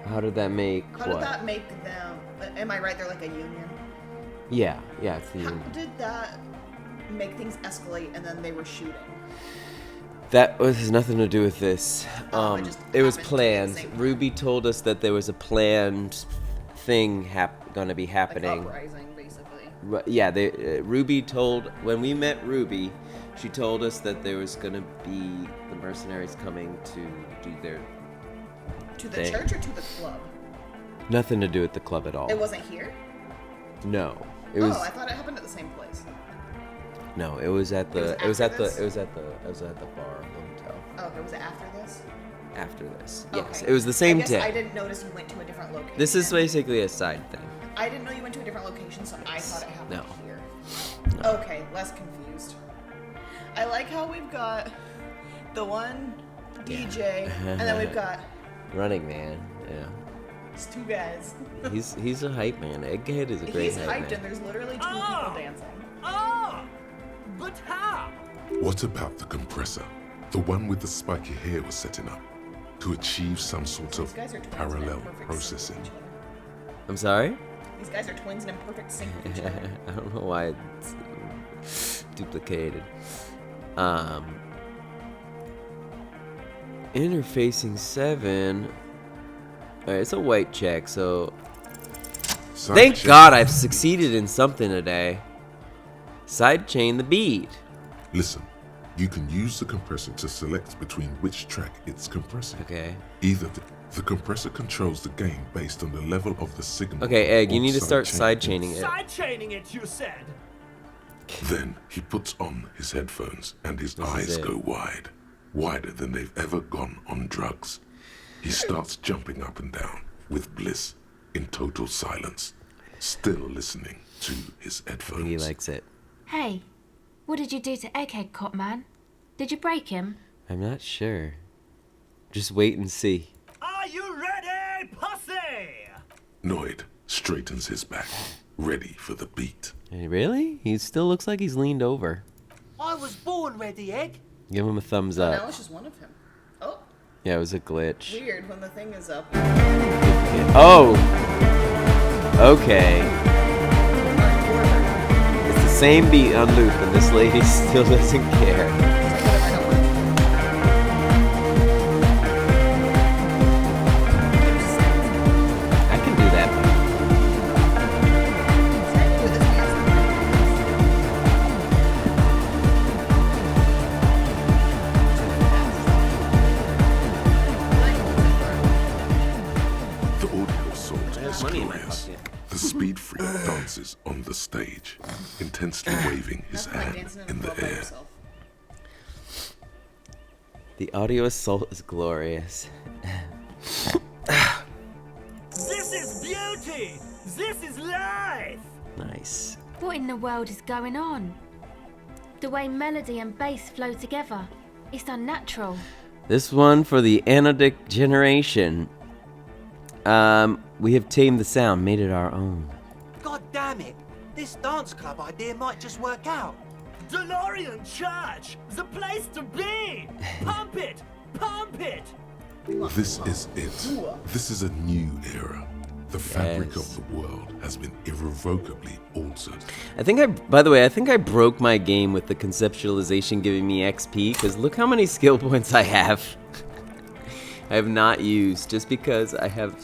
How did that make How what? did that make them... Am I right, they're like a union? Yeah, it's the How did that make things escalate and then they were shooting? That has nothing to do with this. It was happened to be the planned. same Ruby told us that there was a planned thing gonna be happening. Uprising, basically. Yeah, Ruby told when we met Ruby, she told us that there was gonna be the mercenaries coming to do their To the thing. church or to the club? Nothing to do with the club at all. It wasn't here? No, it was. Oh, I thought it happened at the same place. No, it was at the. It was after this? It was at the bar, the hotel. Oh, okay, was it after this? After this, yes, Okay. it was the same I guess day. I didn't notice you went to a different location. This is basically a side thing. I didn't know you went to a different location, so I thought it happened No. here. Okay, less confused. I like how we've got the one DJ, and then we've got Running Man, yeah. it's two guys. He's a hype man. Egghead is a great He's hype hyped, man. and there's literally two people dancing. But how? What about the compressor? The one with the spiky hair was setting up to achieve some sort of These guys are twins and parallel in perfect processing. sync with each other. I'm sorry? These guys are twins and in perfect sync with each other. I don't know why it's duplicated. Interfacing 7. Alright, it's a white check, so thank Sidechain. God I've succeeded in something today. Sidechain the beat. Listen, you can use the compressor to select between which track it's compressing. Okay. Either the compressor controls the gain based on the level of the signal. Okay, Egg, you or need to start sidechaining sidechaining it. Sidechaining it, you said. Then he puts on his headphones and his This is eyes it. go wide, wider than they've ever gone on drugs. He starts jumping up and down with bliss in total silence, still listening to his headphones. He likes it. Hey, what did you do to Egghead, Cop Man? Did you break him? I'm not sure. Just wait and see. Are you ready, pussy? Noid straightens his back, ready for the beat. Hey, really? He still looks like he's leaned over. I was born ready, Egg. Give him a thumbs Oh, now up. it's just one of him. Oh, Yeah, it was a glitch. weird when the thing is up. Oh! Okay. It's the same beat on loop, and this lady still doesn't care. I can do that. The audio assault have is money in my glorious. pocket. The speed freak dances on the stage, intensely waving his hand in the air. The audio assault is glorious. This is beauty. This is life. Nice. What in the world is going on? The way melody and bass flow together. It's unnatural. This one for the Anodic generation. We have tamed the sound, made it our own. God damn it! This dance club idea might just work out. DeLorean Church, the place to be. Pump it, pump it. This is it. This is a new era. The fabric Yes. of the world has been irrevocably altered. By the way, I think I broke my game with the conceptualization giving me XP, because look how many skill points I have. I have not used, just because I have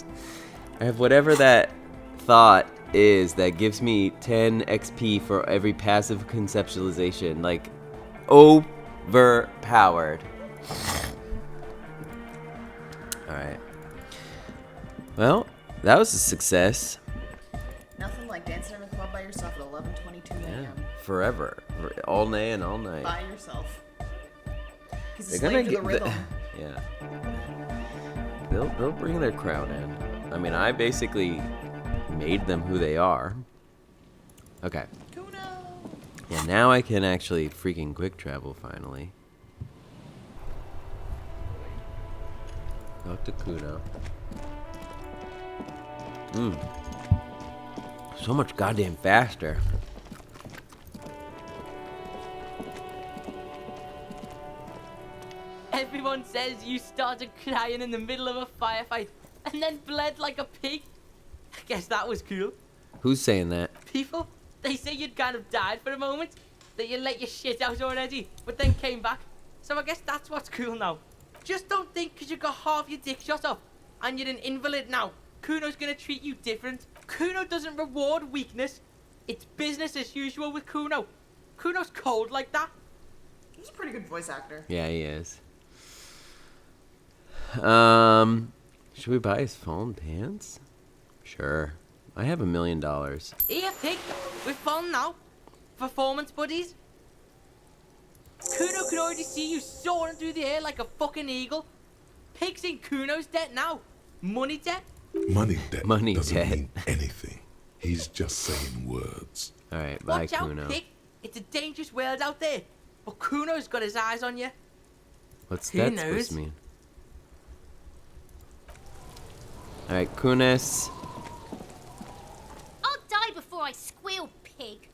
whatever that thought is that gives me 10 XP for every passive conceptualization. Like, overpowered. Alright. Well, that was a success. Nothing like dancing in a club by yourself at 11:22 a.m. Forever. All day and all night. By yourself. He's a They're slave gonna to get the rhythm. yeah. They'll bring their crowd in. I mean, I basically made them who they are. Okay. Yeah, now I can actually freaking quick travel finally. Talk to Kuno. So much goddamn faster. Everyone says you started crying in the middle of a firefight and then bled like a pig. I guess that was cool. Who's saying that? People, they say you'd kind of died for a moment, that you let your shit out already, but then came back. So I guess that's what's cool now. Just don't think because you got half your dick shot off and you're an invalid now, Kuno's gonna treat you different. Kuno doesn't reward weakness. It's business as usual with Kuno. Kuno's cold like that. He's a pretty good voice actor. Yeah, he is. Should we buy his phone dance? Sure. I have $1 million. Here, pig. We're fun now. Performance buddies. Kuno can already see you soaring through the air like a fucking eagle. Pig's in Kuno's debt now. Money debt? Money debt Money doesn't debt. mean anything. He's just saying words. Alright, bye, Watch out, Kuno. pig. It's a dangerous world out there. But Kuno's got his eyes on you. What's Who that knows? supposed to mean? Alright, Kunis. I'll die before I squeal, pig.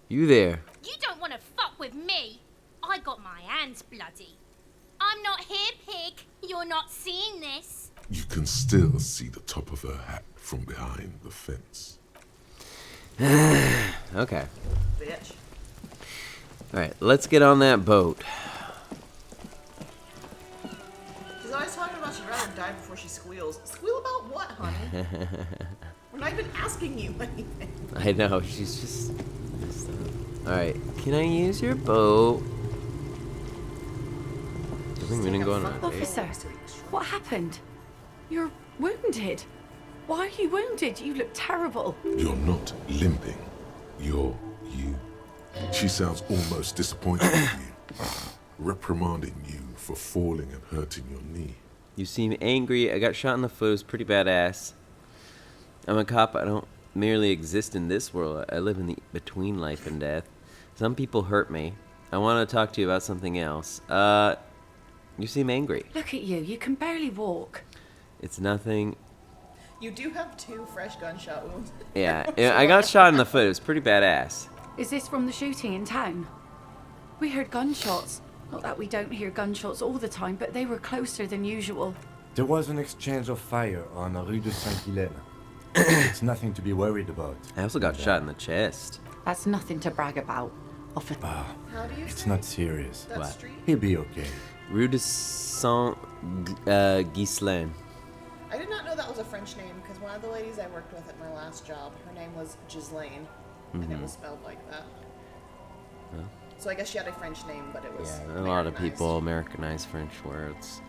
You there. You don't want to fuck with me. I got my hands bloody. I'm not here, pig. You're not seeing this. You can still see the top of her hat from behind the fence. Okay. Bitch. Alright, let's get on that boat. She's always talking about she'd rather die before she squeals. Squeal about what, honey? We're not even asking you anything. I know, she's just messed up. Alright, can I use your boat? I think we didn't go on a date. Officer, what happened? You're wounded. Why are you wounded? You look terrible. You're not limping. You're you. She sounds almost disappointed with you, reprimanding you for falling and hurting your knee. You seem angry. I got shot in the foot. It was pretty badass. I'm a cop. I don't merely exist in this world. I live in the between life and death. Some people hurt me. I want to talk to you about something else. You seem angry. Look at you. You can barely walk. It's nothing. You do have 2 fresh gunshot wounds. Yeah, I got shot in the foot. It was pretty badass. Is this from the shooting in town? We heard gunshots. Not that we don't hear gunshots all the time, but they were closer than usual. There was an exchange of fire on Rue de Saint-Hilaire. It's nothing to be worried about. I also got shot in the chest. That's nothing to brag about. How do you It's say not serious. that What? street? He'll be okay. Rue de Saint-Ghislain. I did not know that was a French name because one of the ladies I worked with at my last job, her name was Ghislaine, and it was spelled like that. Well. So I guess she had a French name, but it was Yeah, a lot of people Americanize French words.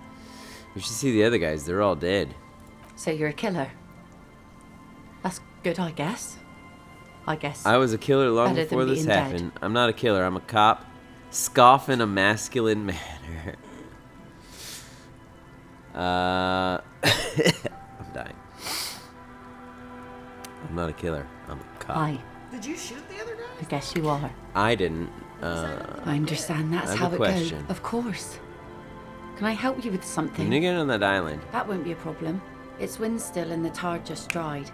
You should see the other guys. They're all dead. So you're a killer? That's good, I guess. I was a killer long Better than before this being dead. happened. I'm not a killer. I'm a cop. Scoff in a masculine manner. I'm dying. I'm not a killer. I'm a cop. Hi. Did you shoot the other guy? I guess you are. I didn't. I understand that's I have how a it question. goes. Of course. Can I help you with something? When you get on that island, That won't be a problem. It's wind still and the tar just dried.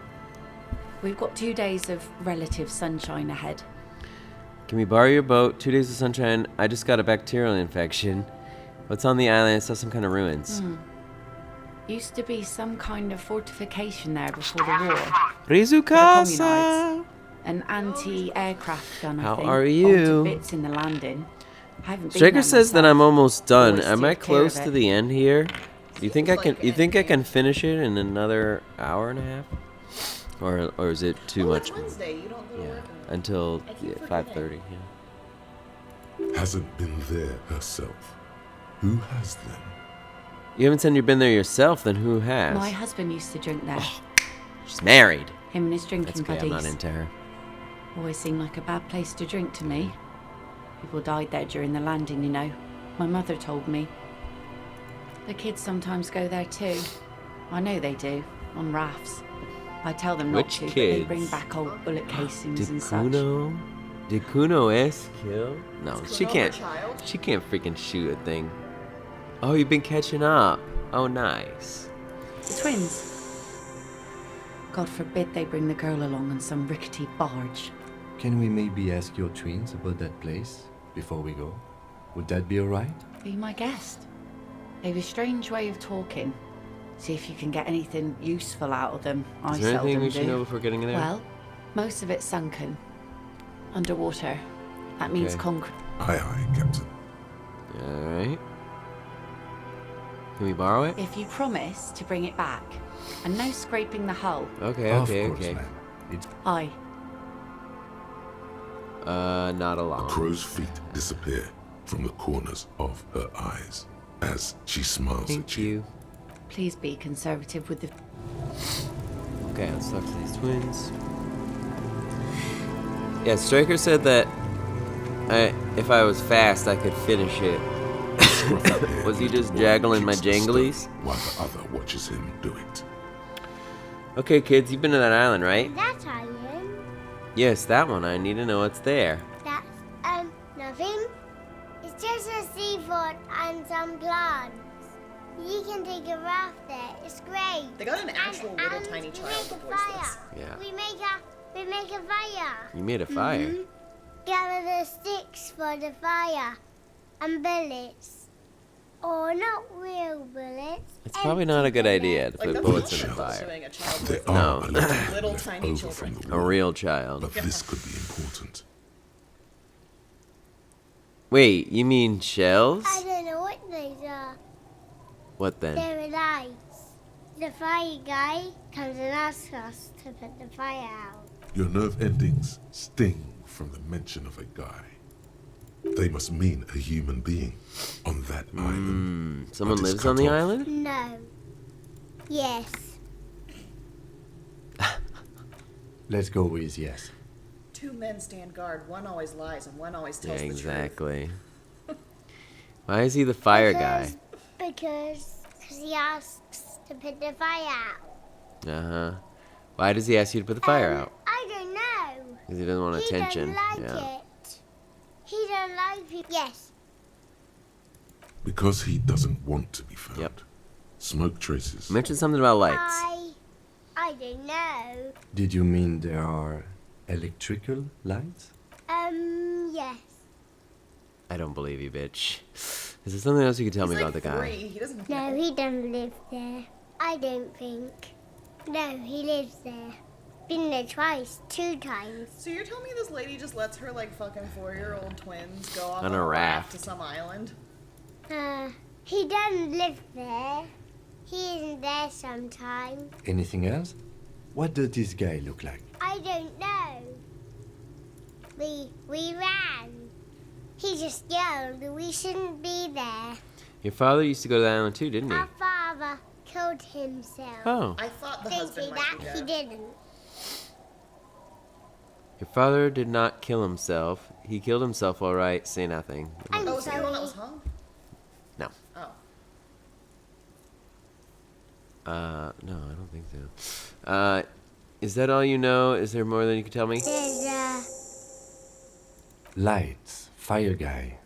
We've got 2 days of relative sunshine ahead. can we borrow your boat? 2 days of sunshine. I just got a bacterial infection. What's on the island? I saw some kind of ruins. Used to be some kind of fortification there before the war. Rizukasa! An anti-aircraft gun, I How think. are All you? to bits in the landing. I haven't been Striker there says that myself. I'm almost done. Always Am I take care of close to it. the end here? You think I can? You think I can finish it in another hour and a half, or is it too much? Wednesday. You don't go to work. Until I keep 5:30. Yeah. Hasn't been there herself. Who has then? You haven't said you've been there yourself. Then who has? My husband used to drink there. She's married. Him and his drinking That's okay, buddies. I'm not into her. Always seemed like a bad place to drink to me. People died there during the landing, you know. My mother told me. The kids sometimes go there too. I know they do, on rafts. I tell them not Which to, but kids? they bring back old bullet casings and such. Did Kuno S kill? No, Is she Kuno can't. her child? She can't freaking shoot a thing. Oh, you've been catching up. Oh, nice. The twins. God forbid they bring the girl along on some rickety barge. Can we maybe ask your twins about that place before we go? Would that be alright? Be my guest. They've a strange way of talking. See if you can get anything useful out of them. Is I there anything seldom we should do. know before getting in there? Well, most of it's sunken. Underwater. That means Okay. concrete. Aye, aye, Captain. Alright. Can we borrow it? If you promise to bring it back, and no scraping the hull. Okay, Of okay, course, okay. ma'am. Aye. Not a lot. Crow's feet disappear from the corners of her eyes as she smiles at you. Please be conservative with the. Okay, let's talk to these twins. Yeah, Striker said that if I was fast, I could finish it. Was he just jaggling my janglies? While the other watches him do it. Okay, kids, you've been to that island, right? That island? Yes, that one. I need to know what's there. That's, nothing. It's just a seafort and some plants. You can take a raft there. It's great. They got an actual little and tiny we child make to a voice fire. this. Yeah. We make a fire. You made a fire. Mhm. Gather the sticks for the fire and bullets. Or not real bullets. It's probably not a good idea to Like, put that's bullets what in a I was fire. doing, a child There with are a No. little little left tiny over children. from the A war, real child. but this could be important. Wait, you mean shells? I don't know what these are. What then? They're lights. The fire guy comes and asks us to put the fire out. Your nerve endings sting from the mention of a guy. They must mean a human being on that island. Someone But it's lives on cut the off. island? No. Yes. Let's go with yes. Two men stand guard. One always lies and one always Yeah, tells the truth. exactly. Why is he the fire guy? Because he asks to put the fire out. Uh-huh. Why does he ask you to put the fire out? I don't know. Because he doesn't want He attention. don't like Yeah. it. He don't like people. Yes. Because he doesn't want to be found. Yep. Smoke traces. Mention something about lights. I don't know. Did you mean there are electrical lights? Yes. I don't believe you, bitch. Is there something else you can tell me about the guy? He doesn't No, he doesn't live there. I don't think. No, he lives there. Been there twice, 2 times. So you're telling me this lady just lets her like fucking 4-year-old twins go off On a raft. to some island? He doesn't live there. He isn't there sometimes. Anything else? What does this guy look like? I don't know. We ran. He just yelled we shouldn't be there. Your father used to go to the island too, didn't he? Our father killed himself. Oh. I thought the Thinking husband that might be he dead. didn't. Your father did not kill himself. He killed himself, all right. Say nothing. I'm Oh, so you're the one that sorry. was hung? No. Oh. No, I don't think so. Is that all you know? Is there more than you can tell me? There's Lights, fire guy.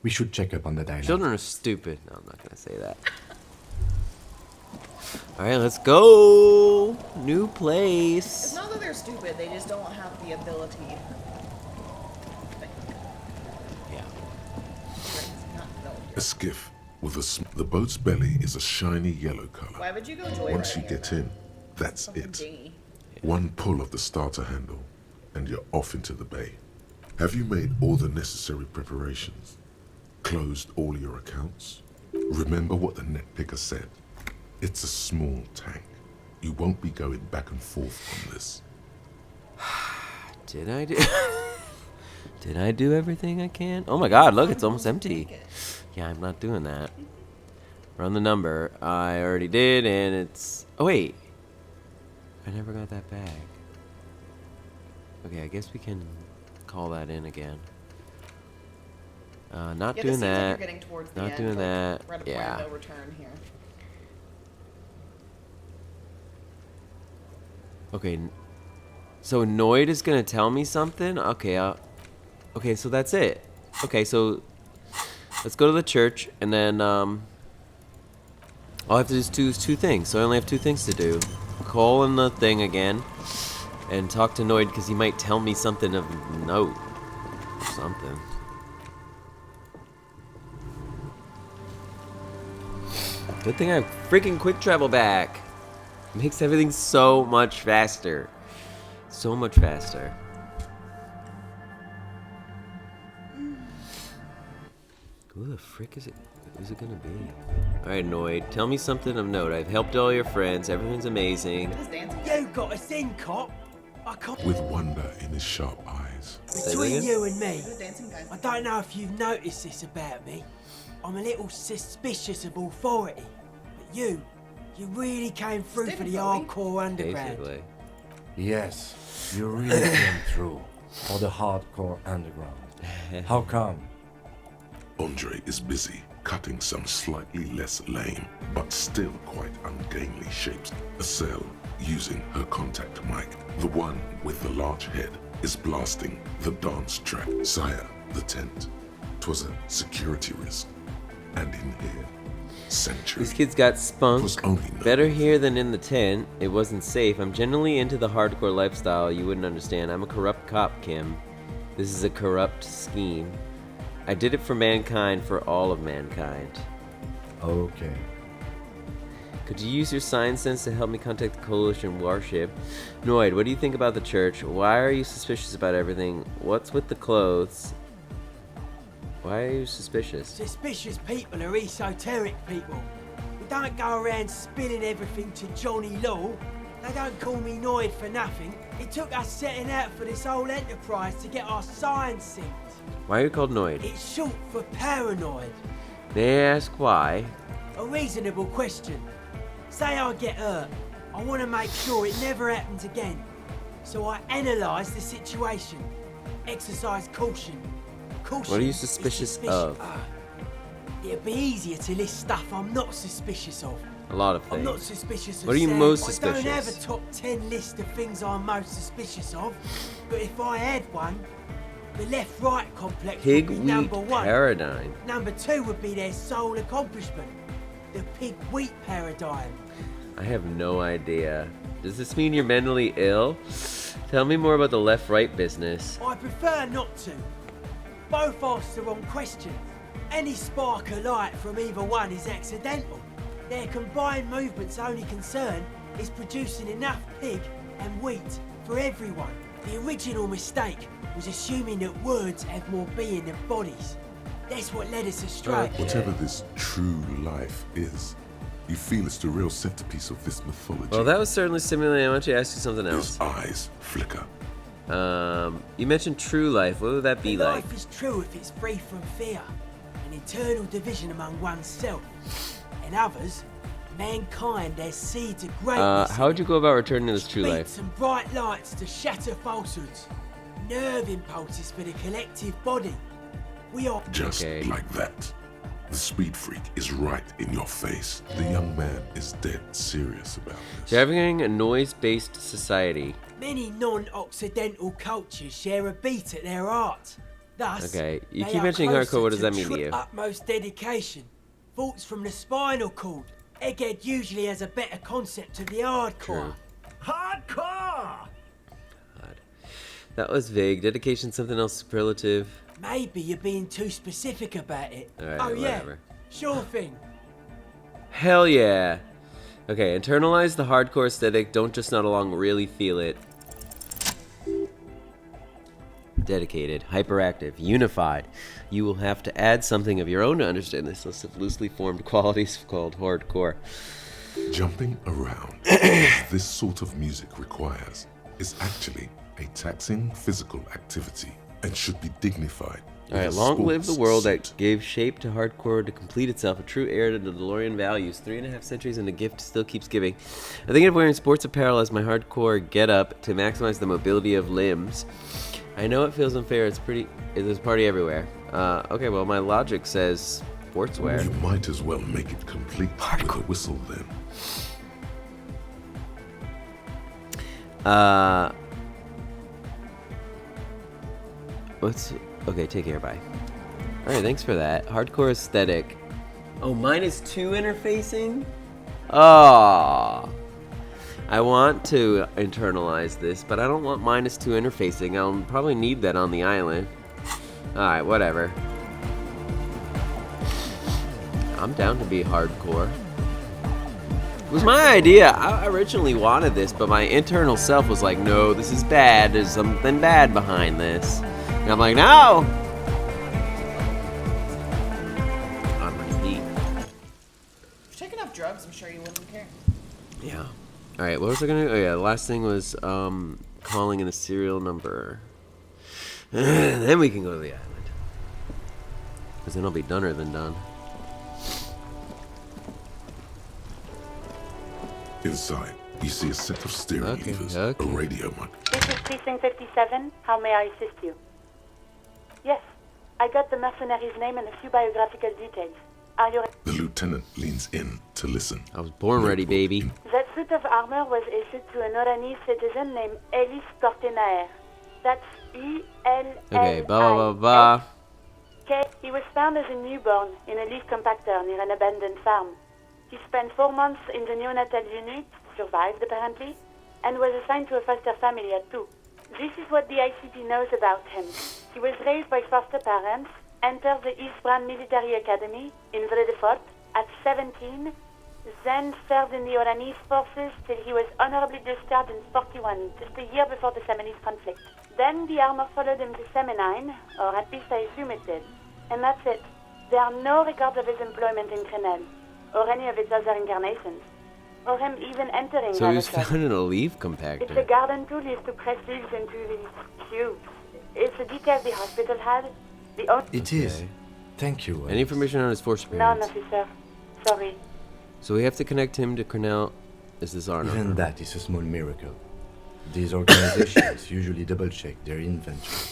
We should check up on that island. Children are stupid. No, I'm not gonna say that. All right, let's go. New place. It's not that they're stupid, they just don't have the ability. Yeah. A skiff with the boat's belly is a shiny yellow color. Why would you go joyride Once you here, get in, that's Something it. dingy. One pull of the starter handle, and you're off into the bay. Have you made all the necessary preparations? Closed all your accounts? Remember what the net picker said. It's a small tank. You won't be going back and forth on this. Did I do? Did I do everything I can? Oh my God! Look, it's almost empty. Yeah, I'm not doing that. Run the number. I already did, and it's. Oh wait. I never got that back. Okay, I guess we can call that in again. Not Yeah, doing this seems like that. you're getting towards the Not end, doing like, that. we're at a point Yeah. of no return here. Okay. So Noid is gonna tell me something? Okay, okay, so that's it. Okay, so let's go to the church and then all I have to do is two things. So I only have two things to do. Call in the thing again and talk to Noid because he might tell me something of note. Or something. Good thing I have freaking quick travel back. Makes everything so much faster. So much faster. Who the frick is it? Who's it gonna be? Alright, Noid, tell me something of note. I've helped all your friends. Everything's amazing. You got us in, cop. I can't. With wonder in his sharp eyes. Between you and me, I don't know if you've noticed this about me. I'm a little suspicious of authority. But you really came through for the hardcore underground. Basically. Yes, you really came through for the hardcore underground. How come? Andre is busy cutting some slightly less lame, but still quite ungainly shapes. A cell using her contact mic. The one with the large head is blasting the dance track. Sire, the tent. 'Twas a security risk. And in here, century. These kids got spunk. Better here than in the tent. It wasn't safe. I'm generally into the hardcore lifestyle. You wouldn't understand. I'm a corrupt cop, Kim. This is a corrupt scheme. I did it for mankind, for all of mankind. Okay. Could you use your sign sense to help me contact the Coalition warship? Noid, what do you think about the church? Why are you suspicious about everything? What's with the clothes? Why are you suspicious? Suspicious people are esoteric people. We don't go around spilling everything to Johnny Law. They don't call me Noid for nothing. It took us setting out for this whole enterprise to get our sign synced. Why are you called Noid? It's short for paranoid. May I ask why? A reasonable question. Say I get hurt. I want to make sure it never happens again. So I analyse the situation. Exercise caution. Caution. What are you suspicious of? It'd be easier to list stuff I'm not suspicious of. A lot of things. I'm not suspicious of What are you Sam. most I suspicious? don't have a top 10 list of things I'm most suspicious of. But if I had one, the left-right complex Pig would be wheat number one. paradigm. Number two would be their sole accomplishment. The pig wheat paradigm. I have no idea. Does this mean you're mentally ill? Tell me more about the left-right business. I prefer not to. Both ask the wrong question. Any spark of light from either one is accidental. Their combined movement's only concern is producing enough pig and wheat for everyone. The original mistake was assuming that words have more being than bodies. That's what led us astray. Whatever this true life is, you feel it's the real centerpiece of this mythology. Well, that was certainly stimulating. I want you to ask you something else. His eyes flicker. You mentioned true life. What would that be like? Life is true if it's free from fear, an eternal division among oneself and others. Mankind has seeds of greatness. How would you go about returning to this true life? Some bright lights to shatter falsehoods. Nerve impulses for the collective body. We are Just like that. The speed freak is right in your face. The young man is dead serious about this. So everything a noise-based society. Many non-Occidental cultures share a beat at their art. Thus, Okay, you they keep are mentioning closer hardcore. What does to that mean to you? Utmost dedication. Thoughts from the spinal cord. Egghead usually has a better concept of the hardcore. Hardcore! That was vague. Dedication, something else superlative. Maybe you're being too specific about it. Alright, oh whatever. yeah, sure thing. Hell yeah. Okay, internalize the hardcore aesthetic. Don't just nod along, really feel it. Dedicated, hyperactive, unified. You will have to add something of your own to understand this list of loosely formed qualities called hardcore. Jumping around, as this sort of music requires, is actually a taxing physical activity and should be dignified Alright, long live the world that gave shape to hardcore to complete itself. A true heir to the DeLorean values. 3.5 centuries and the gift still keeps giving. I'm thinking of wearing sports apparel as my hardcore get-up to maximize the mobility of limbs. I know it feels unfair. There's a party everywhere. Okay, well, my logic says sportswear. You might as well make it complete with a whistle then. Okay, take care, bye. Alright, thanks for that. Hardcore aesthetic. Oh, -2 interfacing? Oh. I want to internalize this, but I don't want -2 interfacing. I'll probably need that on the island. Alright, whatever. I'm down to be hardcore. It was my idea. I originally wanted this, but my internal self was like, no, this is bad. There's something bad behind this. And I'm like, no! On my feet. If you're taking off drugs, I'm sure you wouldn't care. Yeah. Alright, what was I gonna... Oh yeah, the last thing was calling in a serial number. Then we can go to the island. Because then I'll be doner than done. Inside, you see a set of steering levers, a radio mic. This is Precinct 57. How may I assist you? Yes, I got the mercenary's name and a few biographical details. Are you ready? The lieutenant leans in to listen. I was born ready, baby. That suit of armor was issued to an Oranese citizen named Elis Cortenaer. That's E-L-L-I. Okay, blah, blah, blah, blah. Okay, he was found as a newborn in a leaf compactor near an abandoned farm. He spent 4 months in the neonatal unit, survived apparently, and was assigned to a foster family at 2. This is what the ICP knows about him. He was raised by foster parents, entered the Eastbrand Military Academy in Vredefort at 17, then served in the Oranese forces till he was honorably discharged in 41, just a year before the Seminese conflict. Then the armor followed him to Seminine, or at least I assume it did. And that's it. There are no records of his employment in Crenel, or any of its other incarnations, or him even entering So he was Haverford. found in a leaf It's a compactor. garden tool used to press leaves into these cubes. It's a detail the hospital had. The only... It is. Thank you. Any information on his force None, appearance? officer. Sorry. So we have to connect him to Cornell. Is this our Even number? that is a small miracle. These organizations usually double-check their inventory.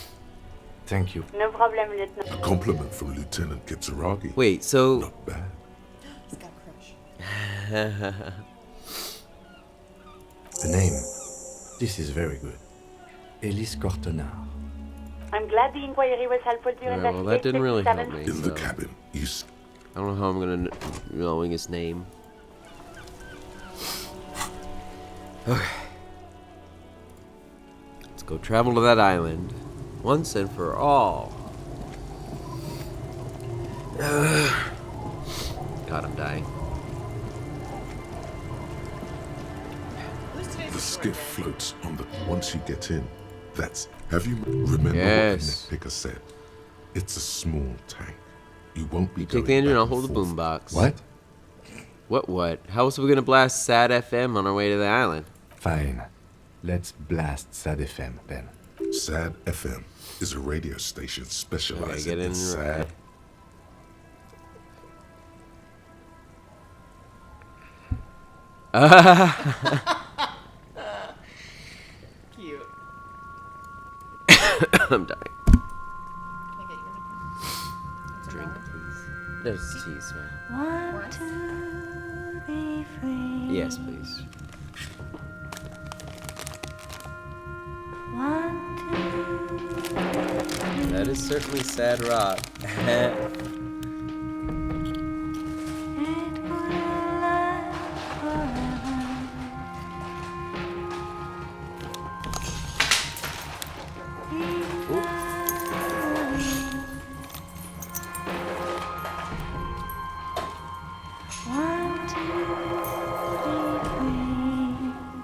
Thank you. No problem, Lieutenant. A compliment from Lieutenant Kitsuragi. Wait, so... Not bad. He's got a crush. The name. This is very good. Elis Cortenaer. I'm glad the inquiry was helpful to Alright, investigate well, that didn't really help 57. me. In the so- cabin, you see I don't know how I'm gonna knowing his name. Okay. Let's go travel to that island. Once and for all. God, I'm dying. the skiff floats on the... Once you get in, that's... Have you... Remember Yes. what the nitpicker said? It's a small tank. You won't be Take going the engine, back I'll and hold the forth. boombox. What? What? How else are we gonna blast Sad FM on our way to the island? Fine. Let's blast Sad FM then. Sad FM is a radio station specializing get in in sad... right. Cute. I'm dying. Can I get you Drink, please. There's cheese, man. 1, 2, 3, 3. Yes, please. 1, 2. That is certainly sad rock.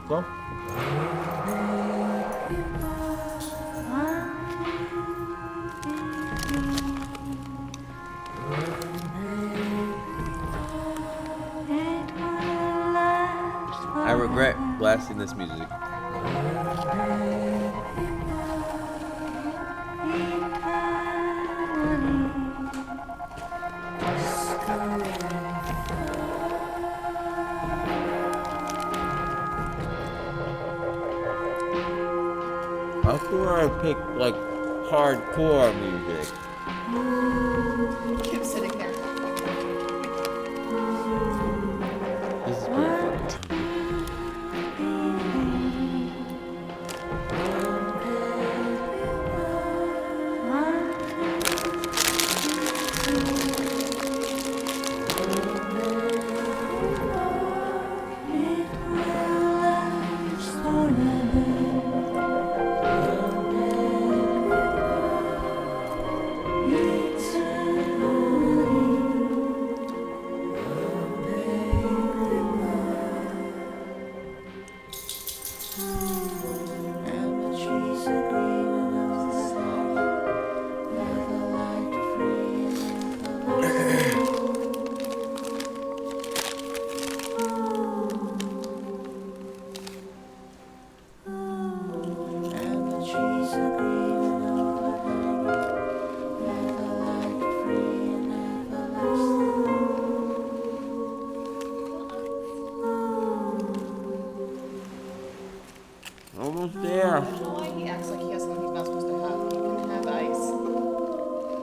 Well. I regret blasting this music. How come I picked like hardcore music? Keep sitting there. This is pretty fucking fun. Almost there. Why he acts like he has something he's not supposed to have? He can have ice.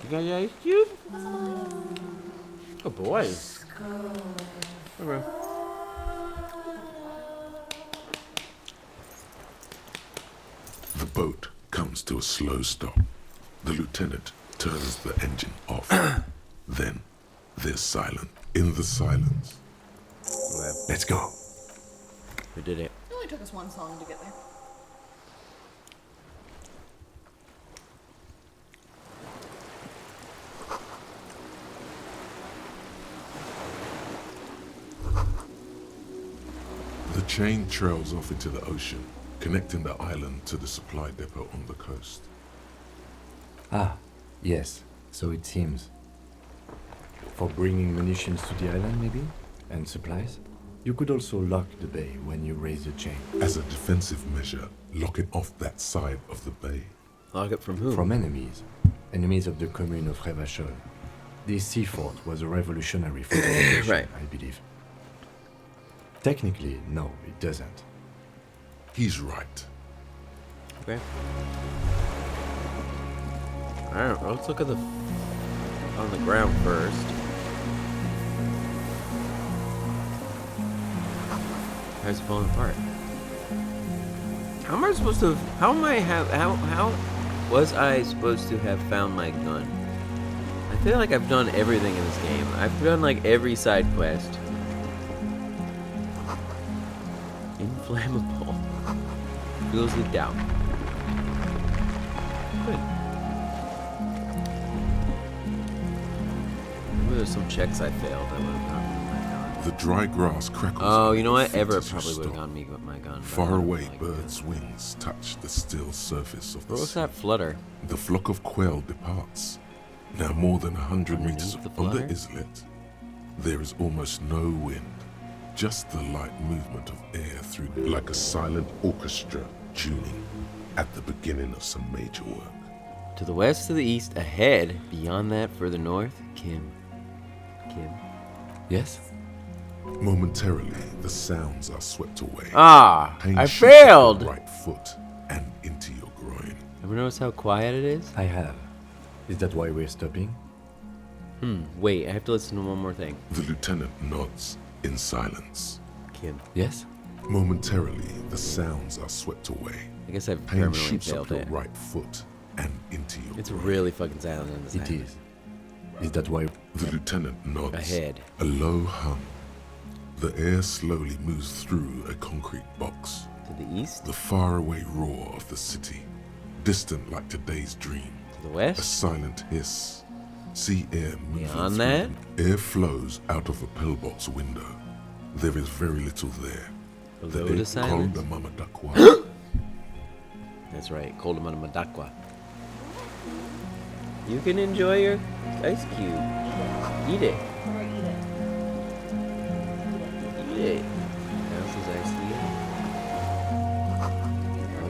You got your ice cube? Good boy. Okay. The boat comes to a slow stop. The lieutenant turns the engine off. Then there's silence. In the silence. Okay. Let's go. We did it. It only took us one song to get there. The chain trails off into the ocean, connecting the island to the supply depot on the coast. Ah, yes, so it seems. For bringing munitions to the island, maybe? And supplies? You could also lock the bay when you raise the chain. As a defensive measure, lock it off that side of the bay. Lock it from who? From enemies. Enemies of the commune of Revachol. This sea fort was a revolutionary fortification, Right. I believe. Technically, no, it doesn't. He's right. Okay. Alright, let's look at the on the ground first. How's it falling apart? How am I supposed to how was I supposed to have found my gun? I feel like I've done everything in this game. I've done like every side quest. Inflammable. Fuels leaked out. Good. Maybe there's some checks I failed that would have gotten me my gun. The dry grass crackles. Oh, you know what? feet Everett as you probably would have stop. gotten me my gun. Far away, birds' wings touch the still surface of the What's sea. that flutter? The flock of quail departs. Now more than 100 meters Underneath the on the flutter? islet, there is almost no wind, just the light movement of air through like a silent orchestra tuning at the beginning of some major work. To the west, to the east, ahead, beyond that, further north, Kim. Yes? Momentarily, the sounds are swept away. Ah, Pain I shoots up failed! your right foot and into your groin. Ever notice how quiet it is? I have. Is that why we're stopping? Wait, I have to listen to one more thing. The lieutenant nods in silence. Kim. Yes? Momentarily, the sounds are swept away. I guess I've Pain permanently shoots failed up your it. right foot and into your It's groin. really fucking silent in this It island. is. Is that why... The lieutenant nods. Ahead. A low hum. The air slowly moves through a concrete box. To the east? The faraway roar of the city, distant like today's dream. To the A west? silent hiss. Sea air moving Beyond through. that? Air flows out of a pillbox window. There is very little there. Below air the silence? called the Mamadakwa. That's right, cold Madakwa. You can enjoy your ice cube. Eat it. Eat it. How's his ice cube?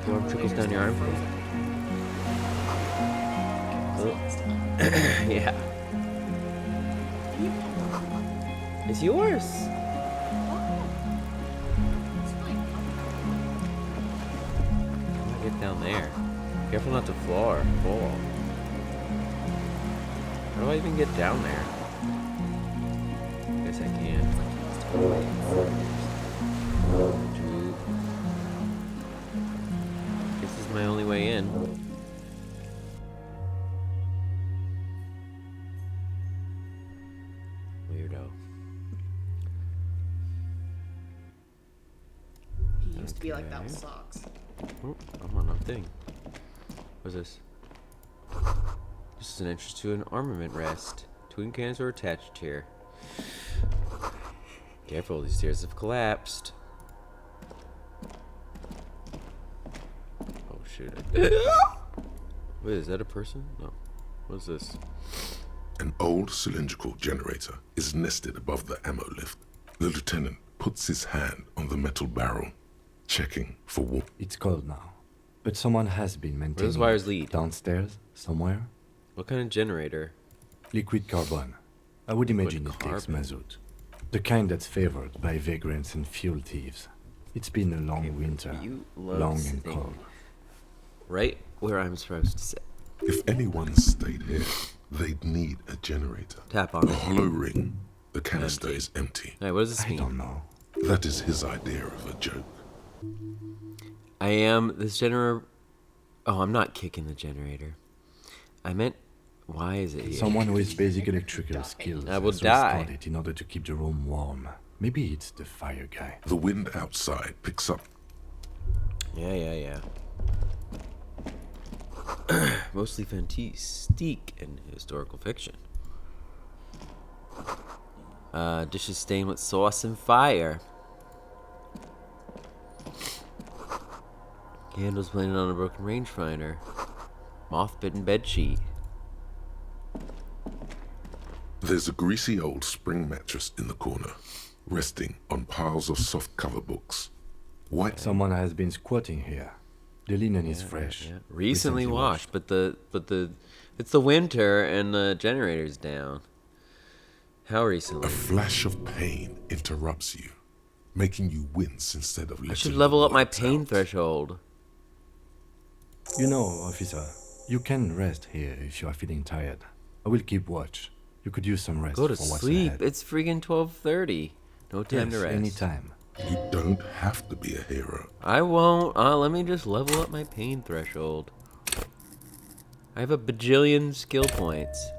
Warm trickles down your arm. Oh. Yeah. It's yours. How do I get down there? Careful not to fall. How do I even get down there? Guess I can. This is my only way in. Weirdo. He used to be like that with socks. Oh, I'm on a thing. What's this? This is an entrance to an armament rest. Twin cannons are attached here. Careful, these stairs have collapsed. Oh shoot. Wait, is that a person? No. What's this? An old cylindrical generator is nested above the ammo lift. The lieutenant puts his hand on the metal barrel, checking for warmth. It's cold now, but someone has been maintaining Where does wires lead? Downstairs, somewhere. What kind of generator? Liquid carbon. I would imagine it takes carbon? mazout. The kind that's favored by vagrants and fuel thieves. It's been a long winter, You love long and sitting cold. right where I'm supposed to sit. If anyone stayed here, they'd need a generator. Tap on the it. hollow ring. The canister is empty. Hey, what does this mean? I don't know. That is his idea of a joke. I am this generator. Oh, I'm not kicking the generator. I meant, why is it here? Someone with basic electrical skills I will has die. restored it in order to keep the room warm. Maybe it's the fire guy. The wind outside picks up. Yeah. Mostly fantastique and historical fiction. Dishes stained with sauce and fire. Candles planted on a broken rangefinder. Moth-bitten bedsheet. There's a greasy old spring mattress in the corner, resting on piles of soft cover books. White. Someone has been squatting here. The linen is fresh. Yeah. Recently washed, but it's the winter and the generator's down. How recently? A flash of pain interrupts you, making you wince instead of letting I should level up my pain threshold. You know, officer, you can rest here if you are feeling tired. I will keep watch. You could use some rest. Go to for what's sleep. ahead. It's friggin' 12:30. No time to rest. Anytime. You don't have to be a hero. I won't. Let me just level up my pain threshold. I have a bajillion skill points.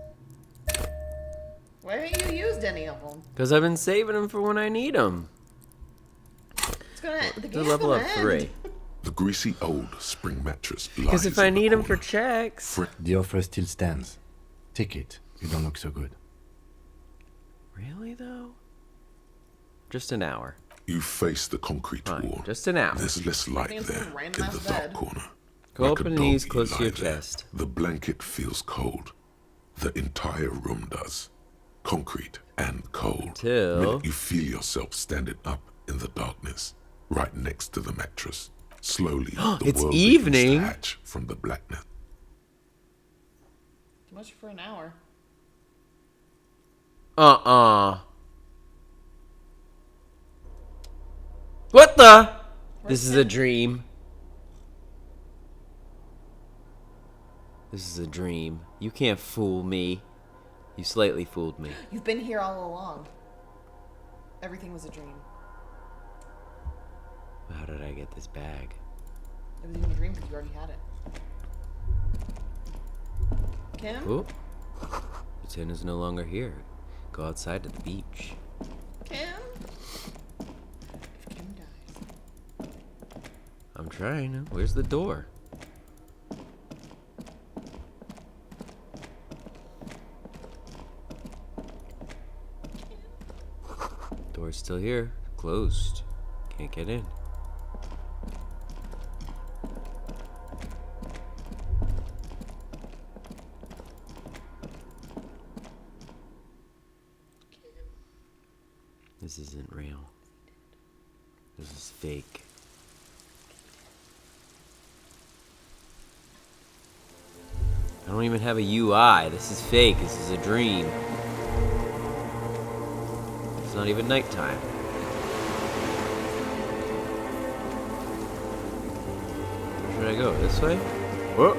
Why haven't you used any of them? Because I've been saving them for when I need them. It's gonna. The To game's level gonna up end. 3. The greasy old spring mattress Because lies if I in the need them for corner. checks. The offer still stands. Take it. You don't look so good. Really, though? Just an hour. You face the concrete wall. Just an hour. There's less light It's there some in random the ass dark bed. corner. Go Like up a on dog, knees you close to lie your there. chest. The blanket feels cold. The entire room does. Concrete and cold. Till- Minute you feel yourself standing up in the darkness, right next to the mattress. Slowly, the It's world evening. begins to hatch from the blackness. Too much for an hour. What the? This is a dream. This is a dream. You can't fool me. You slightly fooled me. You've been here all along. Everything was a dream. How did I get this bag? It was even a dream because you already had it. Kim? Oh. Pretend is no longer here. Go outside to the beach. Kim? I'm trying. Where's the door? Door's still here. Closed. Can't get in. This isn't real. This is fake. I don't even have a UI. This is fake. This is a dream. It's not even nighttime. Where should I go? This way? Whoa.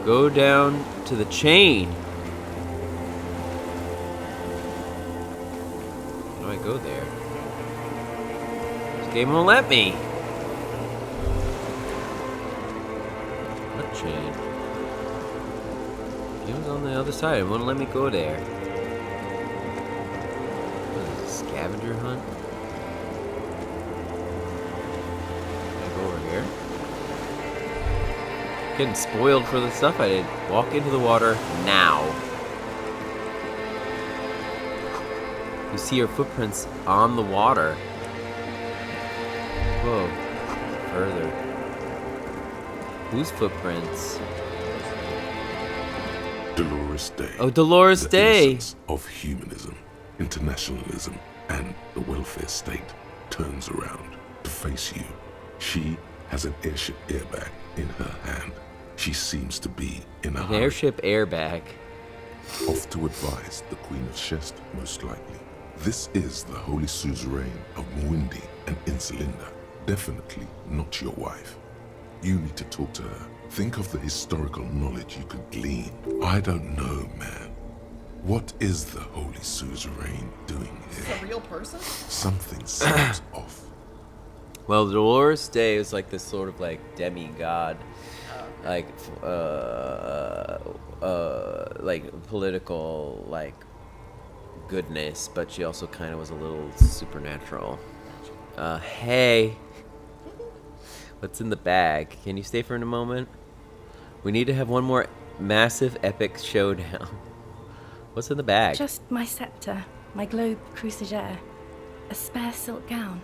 Go down to the chain. How do I go there? This game won't let me. What chain? It was on the other side. It wouldn't let me go there. What is this, a scavenger hunt? Can I go over here? Getting spoiled for the stuff I did. Walk into the water now. You see your footprints on the water. Whoa. Further. Whose footprints? Dolores Day. Oh, Dolores the Day. innocence of humanism, internationalism, and the welfare state turns around to face you. She has an airship airbag in her hand. She seems to be in a An hurry. airship airbag. Off to advise the Queen of Shest, most likely. This is the Holy Suzerain of Mwindi and Insulinda. Definitely not your wife. You need to talk to her. Think of the historical knowledge you could glean. I don't know, man. What is the Holy Suzerain doing Is this here? a real person? Something seems off. Well, Dolores Day is like this sort of like demigod, like political like goodness, but she also kind of was a little supernatural. Hey, what's in the bag? Can you stay for a moment? We need to have one more massive epic showdown. What's in the bag? Just my scepter, my globe cruciger, a spare silk gown,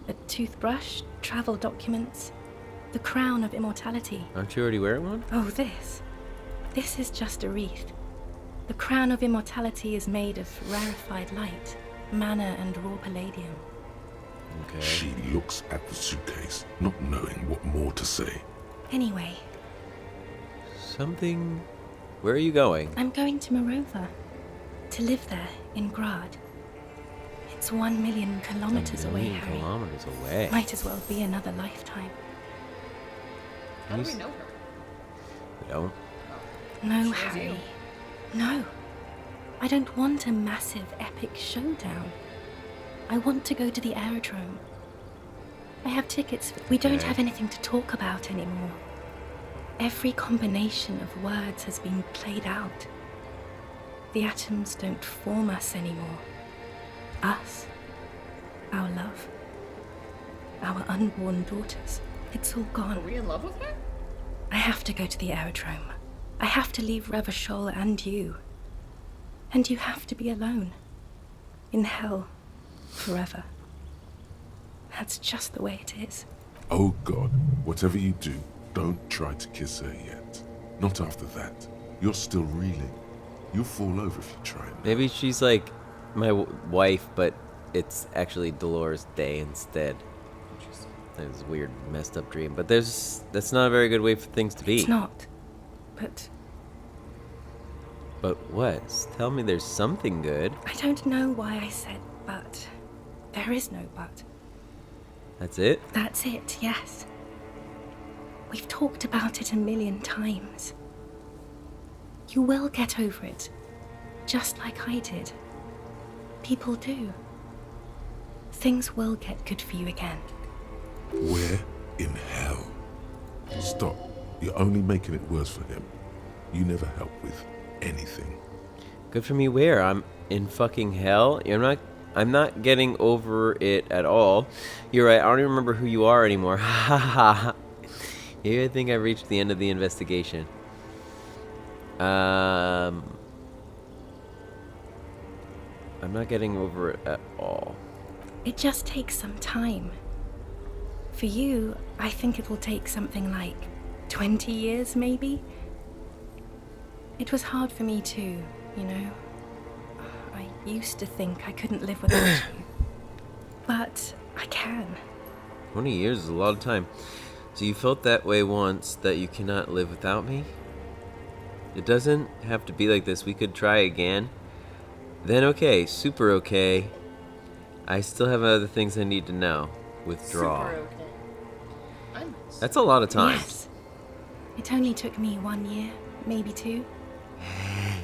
a toothbrush, travel documents, the crown of immortality. Aren't you already wearing one? Oh, this. This is just a wreath. The crown of immortality is made of rarefied light, mana and raw palladium. Okay. She looks at the suitcase, not knowing what more to say. Anyway, Something. Where are you going? I'm going to Morova, to live there in Grad. It's 1 million kilometers away, 1 million Harry. kilometers away. Might as well be another lifetime. How do we know her? We don't. No, She knows Harry. you. No. I don't want a massive, epic showdown. I want to go to the aerodrome. I have tickets. We don't Okay. have anything to talk about anymore. Every combination of words has been played out. The atoms don't form us anymore. Us. Our love. Our unborn daughters. It's all gone. Are we in love with her? I have to go to the aerodrome. I have to leave Revachol and you. And you have to be alone. In hell. Forever. That's just the way it is. Oh God, whatever you do, don't try to kiss her yet. Not after that. You're still reeling. You'll fall over if you try. Maybe she's like my wife, but it's actually Dolores Day instead. It's a weird, messed up dream. But that's not a very good way for things to be. It's not. But But what? Tell me there's something good. I don't know why I said but. There is no but. That's it? That's it, yes. We've talked about it 1,000,000 times. You will get over it, just like I did. People do. Things will get good for you again. Where in hell? Stop. You're only making it worse for him. You never help with anything. Good for me where? I'm in fucking hell? I'm not getting over it at all. You're right, I don't even remember who you are anymore. Ha ha ha. Maybe I think I reached the end of the investigation. I'm not getting over it at all. It just takes some time. For you, I think it will take something like 20 years, maybe? It was hard for me too, you know? I used to think I couldn't live without you. But I can. 20 years is a lot of time. So you felt that way once, that you cannot live without me? It doesn't have to be like this. We could try again. Then okay, super okay. I still have other things I need to know. Withdraw. Super okay. That's a lot of time. Yes. It only took me 1 year, maybe 2.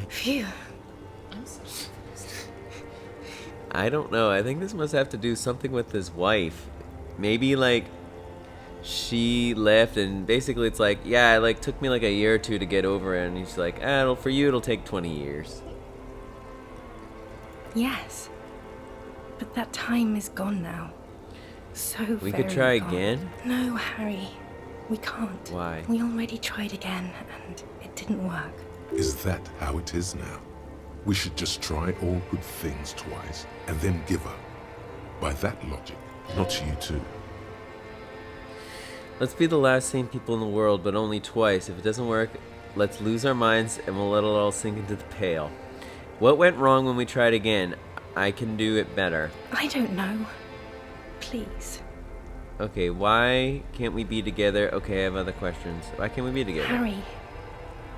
Phew. I'm so confused. I don't know. I think this must have to do something with his wife. Maybe like she left and basically it's like, yeah, it like took me like a year or 2 to get over it, and he's like, for you it'll take 20 years. Yes. But that time is gone now. So We very could try gone. again? No, Harry. We can't. Why? We already tried again, and it didn't work. Is that how it is now? We should just try all good things twice and then give up. By that logic, not you too. Let's be the last sane people in the world, but only twice. If it doesn't work, let's lose our minds and we'll let it all sink into the pail. What went wrong when we tried again? I can do it better. I don't know. Please. Okay, why can't we be together? Okay, I have other questions. Why can't we be together? Harry,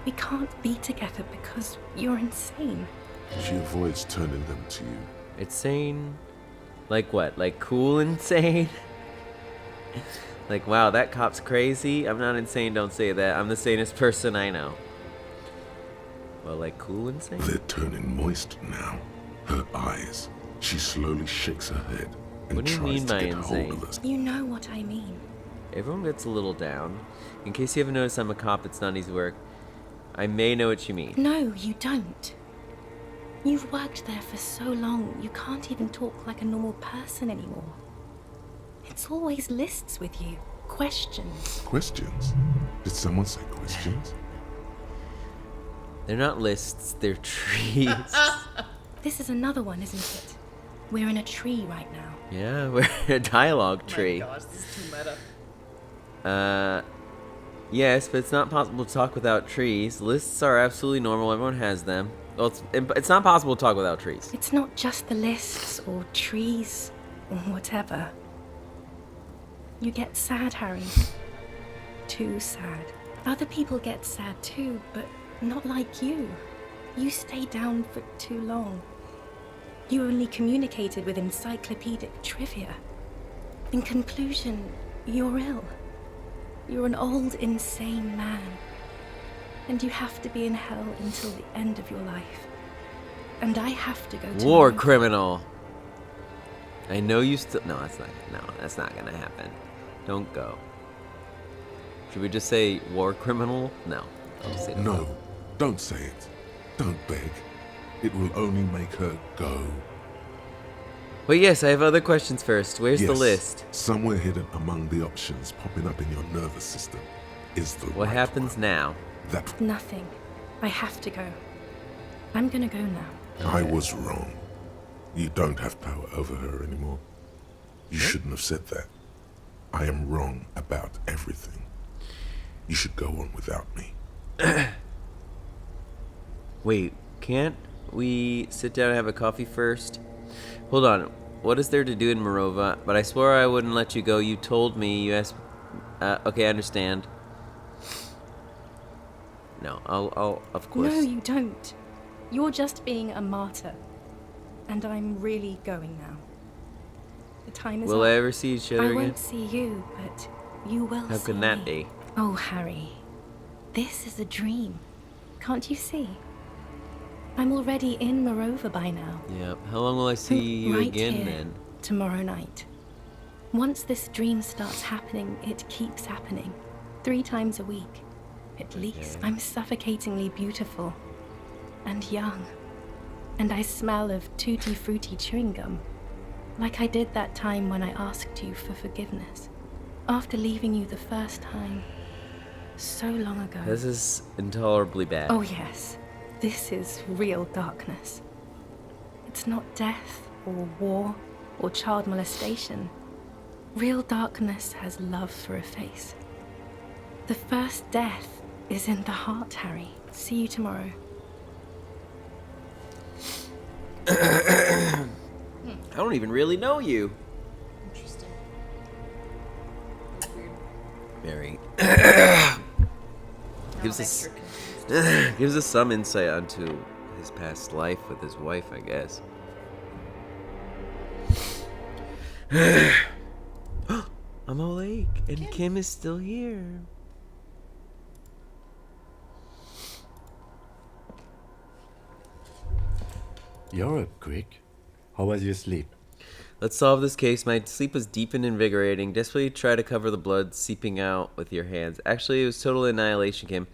we can't be together because you're insane. She avoids turning them to you. Insane? Like what? Like cool insane? Like, wow, that cop's crazy? I'm not insane, don't say that. I'm the sanest person I know. Well, like cool insane? They're turning moist now. Her eyes. She slowly shakes her head and What do you tries mean to by get hold insane? of us. You know what I mean. Everyone gets a little down. In case you haven't noticed, I'm a cop. It's not easy work. I may know what you mean. No, you don't. You've worked there for so long, you can't even talk like a normal person anymore. It's always lists with you. Questions. Questions? Did someone say questions? They're not lists, they're trees. This is another one, isn't it? We're in a tree right now. Yeah, we're a dialogue tree. Oh my gosh, this is too meta. Yes, but it's not possible to talk without trees. Lists are absolutely normal. Everyone has them. Well, it's not possible to talk without trees. It's not just the lists or trees or whatever. You get sad, Harry. Too sad. Other people get sad too, but not like you. You stay down for too long. You only communicated with encyclopedic trivia. In conclusion, you're ill. You're an old, insane man. And you have to be in hell until the end of your life. And I have to go to War London. criminal. I know you still. No, that's not gonna happen. Don't go. Should we just say war criminal? No. I'll just say No, don't say it. Don't beg. It will only make her go. But yes, I have other questions first. Where's the Yes, list? Somewhere hidden among the options popping up in your nervous system is the What happens now? That Nothing. I have to go. I'm gonna go now. I was wrong. You don't have power over her anymore. You shouldn't have said that. I am wrong about everything. You should go on without me. Wait, can't we sit down and have a coffee first? Hold on. What is there to do in Morova? But I swore I wouldn't let you go. You told me. You asked. Okay, I understand. No, I'll of course. No, you don't. You're just being a martyr. And I'm really going now. The time is Will up. I ever see each other I again? won't see you, but you will How see can that me. be? Oh, Harry. This is a dream. Can't you see? I'm already in Morova by now. Yeah. How long will I see you Right again here, then? Tomorrow night. Once this dream starts happening, it keeps happening. 3 times a week. At least. I'm suffocatingly beautiful. And young. And I smell of tutti frutti chewing gum. Like I did that time when I asked you for forgiveness. After leaving you the first time. So long ago. This is intolerably bad. Oh yes. This is real darkness. It's not death or war or child molestation. Real darkness has love for a face. The first death is in the heart, Harry. See you tomorrow. I don't even really know you. Interesting. Very. Gives us Gives us some insight onto his past life with his wife, I guess. I'm awake, and Kim is still here. You're up quick. How was your sleep? Let's solve this case. My sleep was deep and invigorating. Desperately try to cover the blood seeping out with your hands. Actually, it was total annihilation, Kim.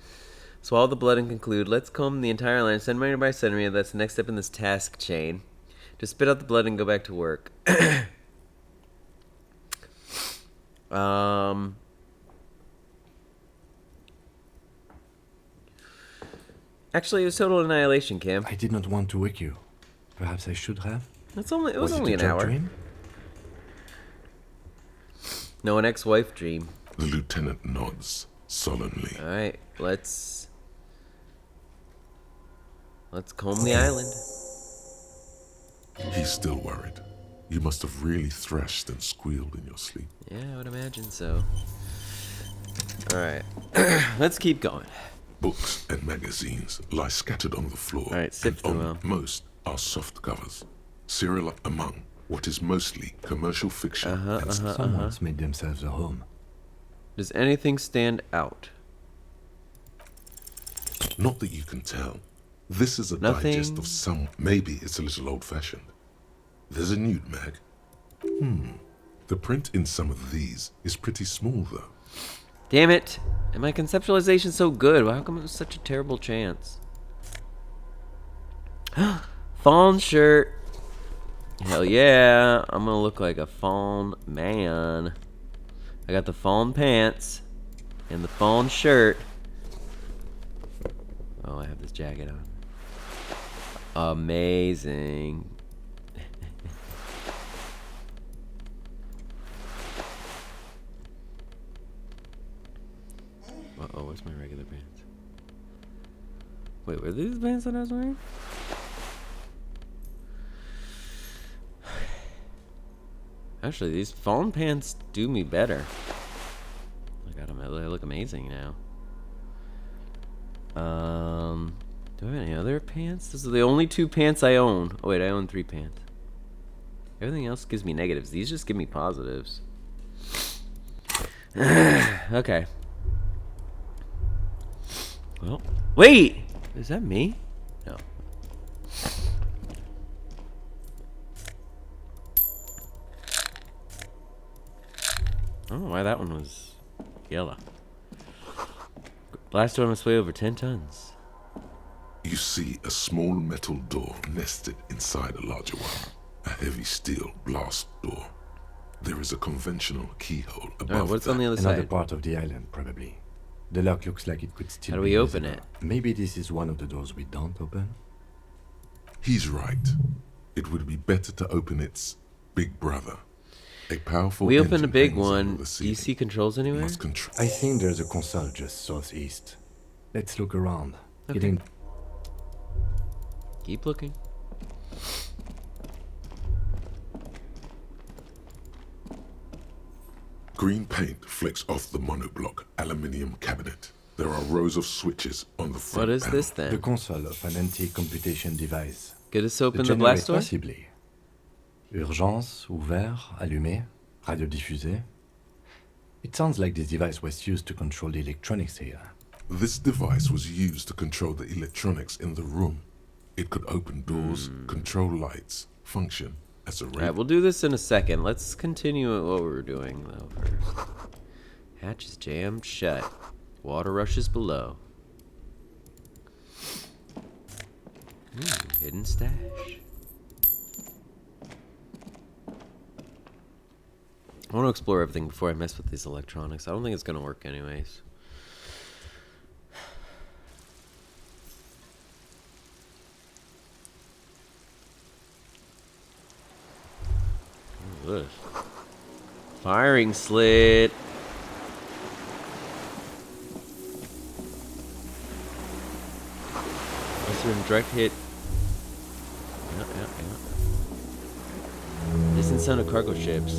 Swallow the blood and conclude. Let's comb the entire line, centimeter by centimeter. That's the next step in this task chain. Just spit out the blood and go back to work. Actually, it was total annihilation, Kim. I did not want to wake you. Perhaps I should have. It was only it an a hour. dream? No, an ex-wife dream. The lieutenant nods solemnly. All right, let's comb the island. He's still worried. You must have really thrashed and squealed in your sleep. Yeah, I would imagine so. All right, let's keep going. Books and magazines lie scattered on the floor. All right, sift and through on them. most are soft covers. Serial among what is mostly commercial fiction. Someone's made themselves a home. Does anything stand out? Not that you can tell. This is a Nothing. digest of some. Maybe it's a little old-fashioned. There's a nude mag. The print in some of these is pretty small, though. Damn it! And my conceptualization's so good. How come it was such a terrible chance? Fawn shirt. Hell yeah! I'm gonna look like a fawn man. I got the fawn pants and the fawn shirt. Oh, I have this jacket on. Amazing. Uh-oh, where's my regular pants? Wait, were these the pants that I was wearing? Actually, these fawn pants do me better. I got them. They look amazing now. Do I have any other pants? These are the only 2 pants I own. Oh wait, I own 3 pants. Everything else gives me negatives. These just give me positives. Okay. Well, wait! Is that me? No. I don't know why that one was yellow. Blast door must weigh over 10 tons. You see a small metal door nested inside a larger one. A heavy steel blast door. There is a conventional keyhole above what's that. on the other Another side? part of the island, probably. The lock looks like it could still How do be we open visible. it? Maybe this is one of the doors we don't open? He's right. It would be better to open its big brother. A powerful We opened a engine big hangs over one. the Do you see controls anywhere? Must control. I think there's a console just southeast. Let's look around. Okay. Get in. Keep looking. Green paint flecks off the monoblock aluminium cabinet. There are rows of switches on the front What is panel. this then? The console of an anti-computation device. Get us open the generator blast door? Possibly. Urgence, ouvert, allumé, radio diffusé. It sounds like this device was used to control the electronics here. This device was used to control the electronics in the room. It could open doors, control lights, function as a radio. Alright, we'll do this in a second. Let's continue what we were doing, though, first. Hatch is jammed shut. Water rushes below. Hidden stash. I want to explore everything before I mess with these electronics. I don't think it's going to work anyways. What is this? Firing slit. Direct hit. Yeah. Distant sound of cargo ships.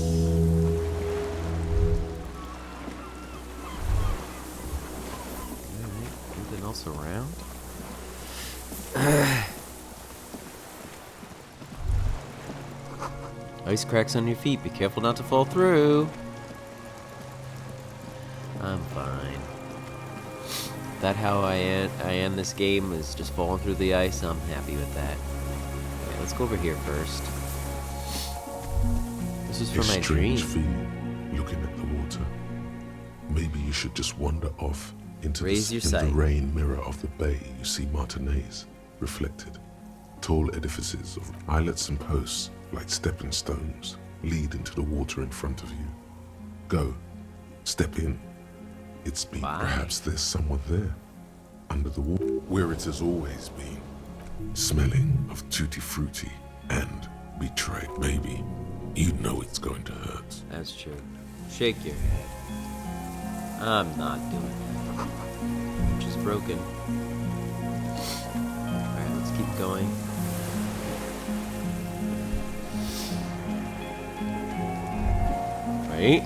Alright, anything else around? Ice cracks on your feet. Be careful not to fall through. I'm fine. That how I end this game is just falling through the ice. I'm happy with that. Okay, let's go over here first. This is for my dream. Strange feeling looking at the water. Maybe you should just wander off into Raise your in sight. the rain mirror of the bay. You see Martinez reflected. Tall edifices of islets and posts, like stepping stones, lead into the water in front of you. Go, step in. It's been. Perhaps there's someone there, under the water, where it has always been, smelling of tutti frutti and betrayed. Maybe you know it's going to hurt. That's true. Shake your head. I'm not doing that. Which is broken. Alright, let's keep going. Right?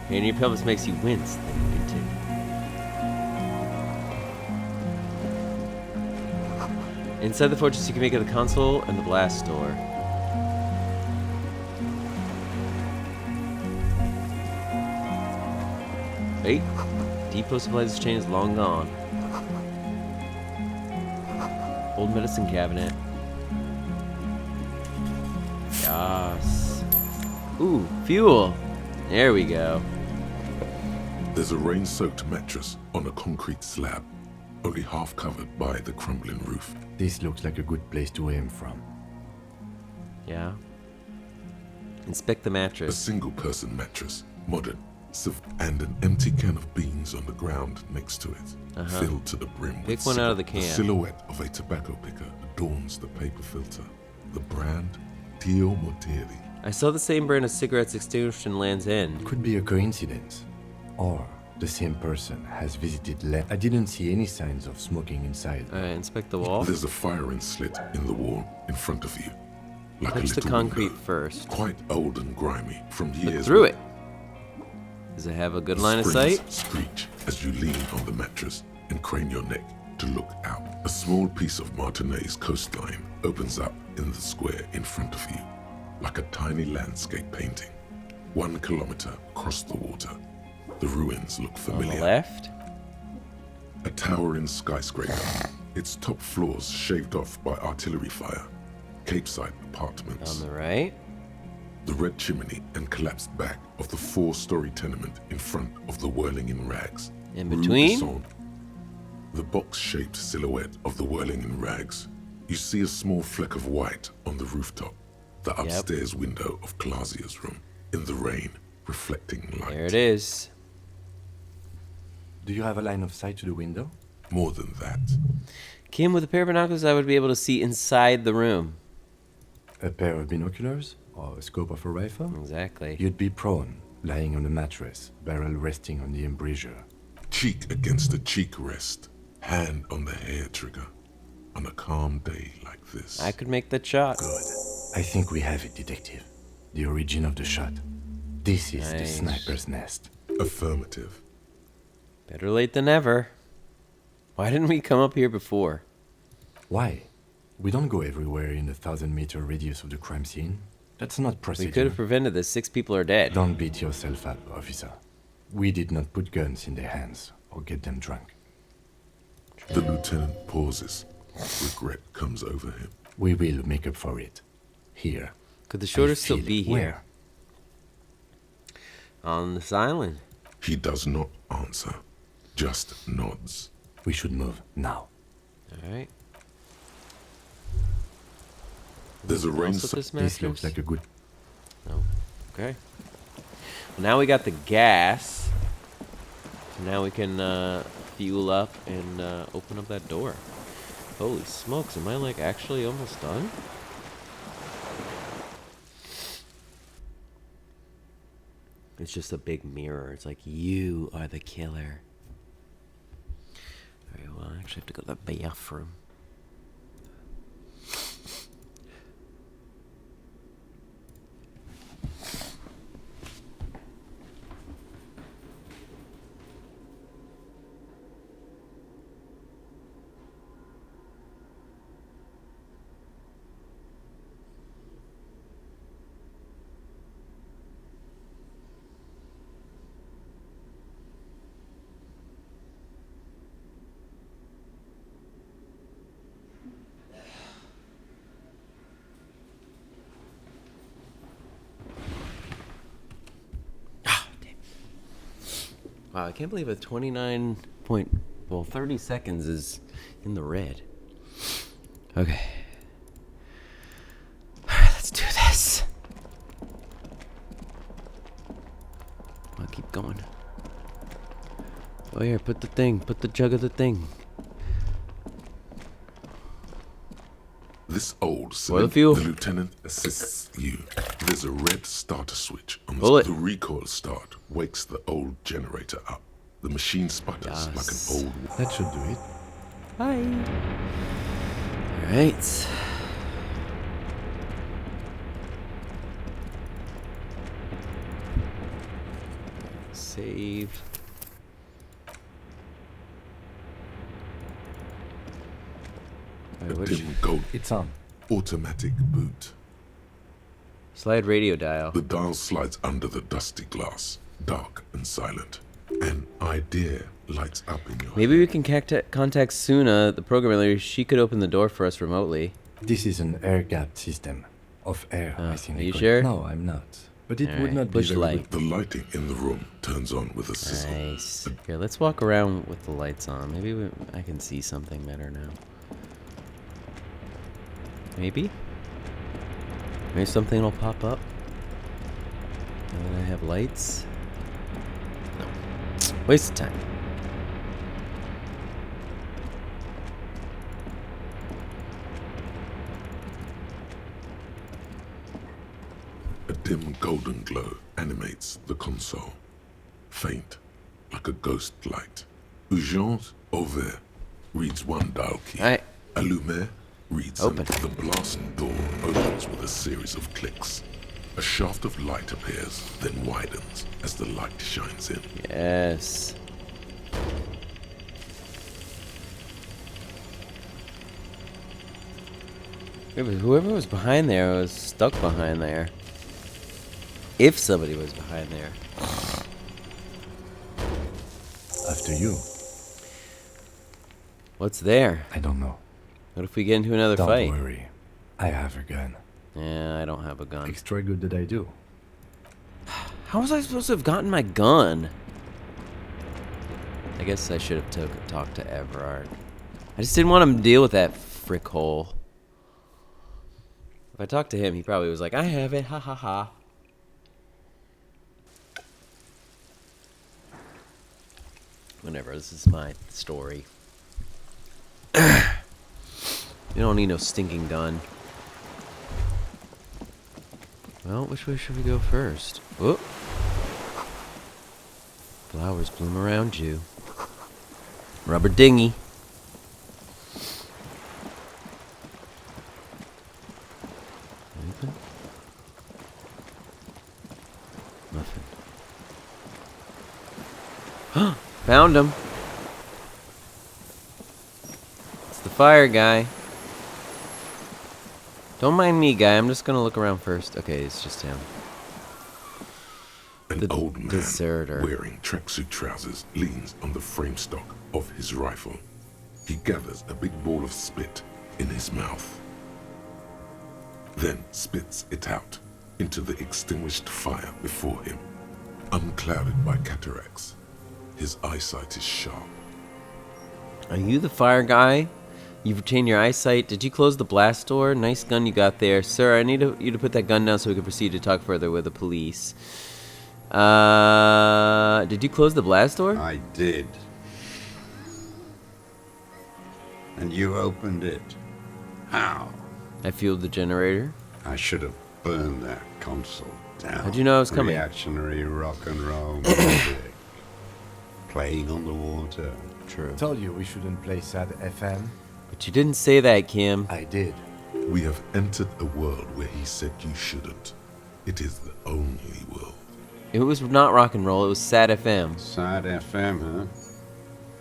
And your pelvis makes you wince. Then you continue. Inside the fortress, you can make it the console and the blast door. Wait. Depot supplies chain is long gone. Old medicine cabinet. Yes. Ooh, fuel. There we go. There's a rain-soaked mattress on a concrete slab, only half covered by the crumbling roof. This looks like a good place to aim from. Yeah. Inspect the A mattress. single-person mattress, modern, and an empty can of beans on the ground next to it, filled to the brim. Pick with one out of the The can. silhouette of a tobacco picker adorns the paper filter. The brand, Tio Mortelli. I saw the same brand of cigarettes extinguished in Land's End. Could be a coincidence. Or the same person has visited I didn't see any signs of smoking inside. Inspect the wall. There's a firing slit in the wall in front of you. Like Touch a the little concrete window, first. Quite old and grimy from years. Look through it. Does it have a good line of Springs sight? screech as you lean on the mattress and crane your neck to look out. A small piece of Martinez coastline opens up in the square in front of you, like a tiny landscape painting. 1 kilometer across the water. The ruins look familiar. On the left? A towering skyscraper, its top floors shaved off by artillery fire. Capeside apartments. On the right? The red chimney and collapsed back of the 4-story tenement in front of the whirling in rags. In Rue between? Besson. The box-shaped silhouette of the whirling in rags. You see a small fleck of white on the rooftop. The upstairs window of Clausia's room. In the rain, reflecting light. There it is. Do you have a line of sight to the window? More than that. Kim, with a pair of binoculars, I would be able to see inside the room. A pair of binoculars? Or a scope of a rifle? Exactly. You'd be prone, lying on the mattress, barrel resting on the embrasure. Cheek against a cheek rest. Hand on the hair trigger. On a calm day like this. I could make that shot. Good. I think we have it, Detective. The origin of the shot. This is the sniper's nest. Affirmative. Better late than never. Why didn't we come up here before? Why? We don't go everywhere in a 1,000-meter radius of the crime scene. That's not procedure. We could have prevented this. 6 people are dead. Don't beat yourself up, officer. We did not put guns in their hands or get them drunk. The lieutenant pauses. Regret comes over him. We will make up for it. Here. Could the shorter I still feel be it. here? Where? On this island. He does not answer. Just nods. We should move now. Alright. There's a rain. This looks like a good. No. Okay. Well, now we got the gas. So now we can fuel up and open up that door. Holy smokes! Am I like actually almost done? It's just a big mirror. It's like you are the killer. Alright. Well, I actually have to go to the bathroom. Wow, I can't believe a 30 seconds is in the red. Okay. Alright, let's do this. I'll keep going. Oh, here, put the jug of the thing. This old Oil fuel. The lieutenant assists you. There's a red starter switch on Bullet. the recoil start wakes the old generator up. The machine sputters like an old. That should do it. Bye. Alright. Save. A dim gold. It's on. Automatic boot. Slide radio dial. The dial slides under the dusty glass, dark and silent. An idea lights up in your. Maybe we can contact Suna, the programmer. She could open the door for us remotely. This is an air-gapped system. Of air, I think. Are you sure? No, I'm not. But it would not push be the very light. The lighting in the room turns on with a sizzle. Nice. Here, let's walk around with the lights on. Maybe I can see something better now. Maybe something will pop up. Now that I have lights. No. Waste of time. A dim golden glow animates the console. Faint, like a ghost light. Urgence ouvert reads one dial key. Alright. Allumer reads Open. The blast door opens with a series of clicks. A shaft of light appears, then widens as the light shines in. Yes. Whoever was behind there was stuck behind there. If somebody was behind there. After you. What's there? I don't know. What if we get into another fight? Don't worry. I have a gun. Yeah, I don't have a gun. Extra good that I do. How was I supposed to have gotten my gun? I guess I should have talked to Everard. I just didn't want him to deal with that frick hole. If I talked to him, he probably was like, I have it, ha ha ha. Whatever, this is my story. You don't need no stinking gun. Well, which way should we go first? Whoop. Flowers bloom around you. Rubber dinghy. Anything? Nothing. Found him. It's the fire guy. Don't mind me, guy. I'm just gonna look around first. Okay, it's just him. An old man deserter. wearing tracksuit trousers leans on the frame stock of his rifle. He gathers a big ball of spit in his mouth, then spits it out into the extinguished fire before him. Unclouded by cataracts, his eyesight is sharp. Are you the fire guy? You've retained your eyesight. Did you close the blast door? Nice gun you got there. Sir, I need you to put that gun down so we can proceed to talk further with the police. Did you close the blast door? I did. And you opened it. How? I fueled the generator. I should have burned that console down. How'd you know I was coming? Reactionary rock and roll music. Playing on the water. True. Told you we shouldn't play sad FM. But you didn't say that, Kim. I did. We have entered a world where he said you shouldn't. It is the only world. It was not rock and roll, it was sad FM. Sad FM, huh?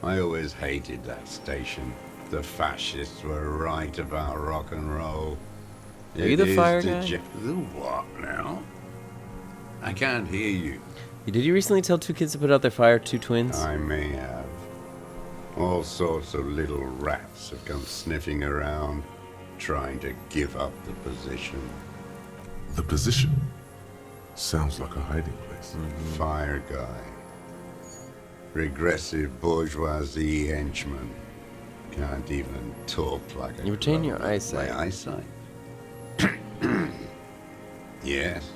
I always hated that station. The fascists were right about rock and roll. Are you the fire guy? The what now? I can't hear you. Did you recently tell two kids to put out their fire, two twins? I may have. All sorts of little rats have come sniffing around, trying to give up the position. The position sounds like a hiding place. Fire guy. Regressive bourgeoisie henchman. Can't even talk like a You retain your grown-up. eyesight. My eyesight? Yes.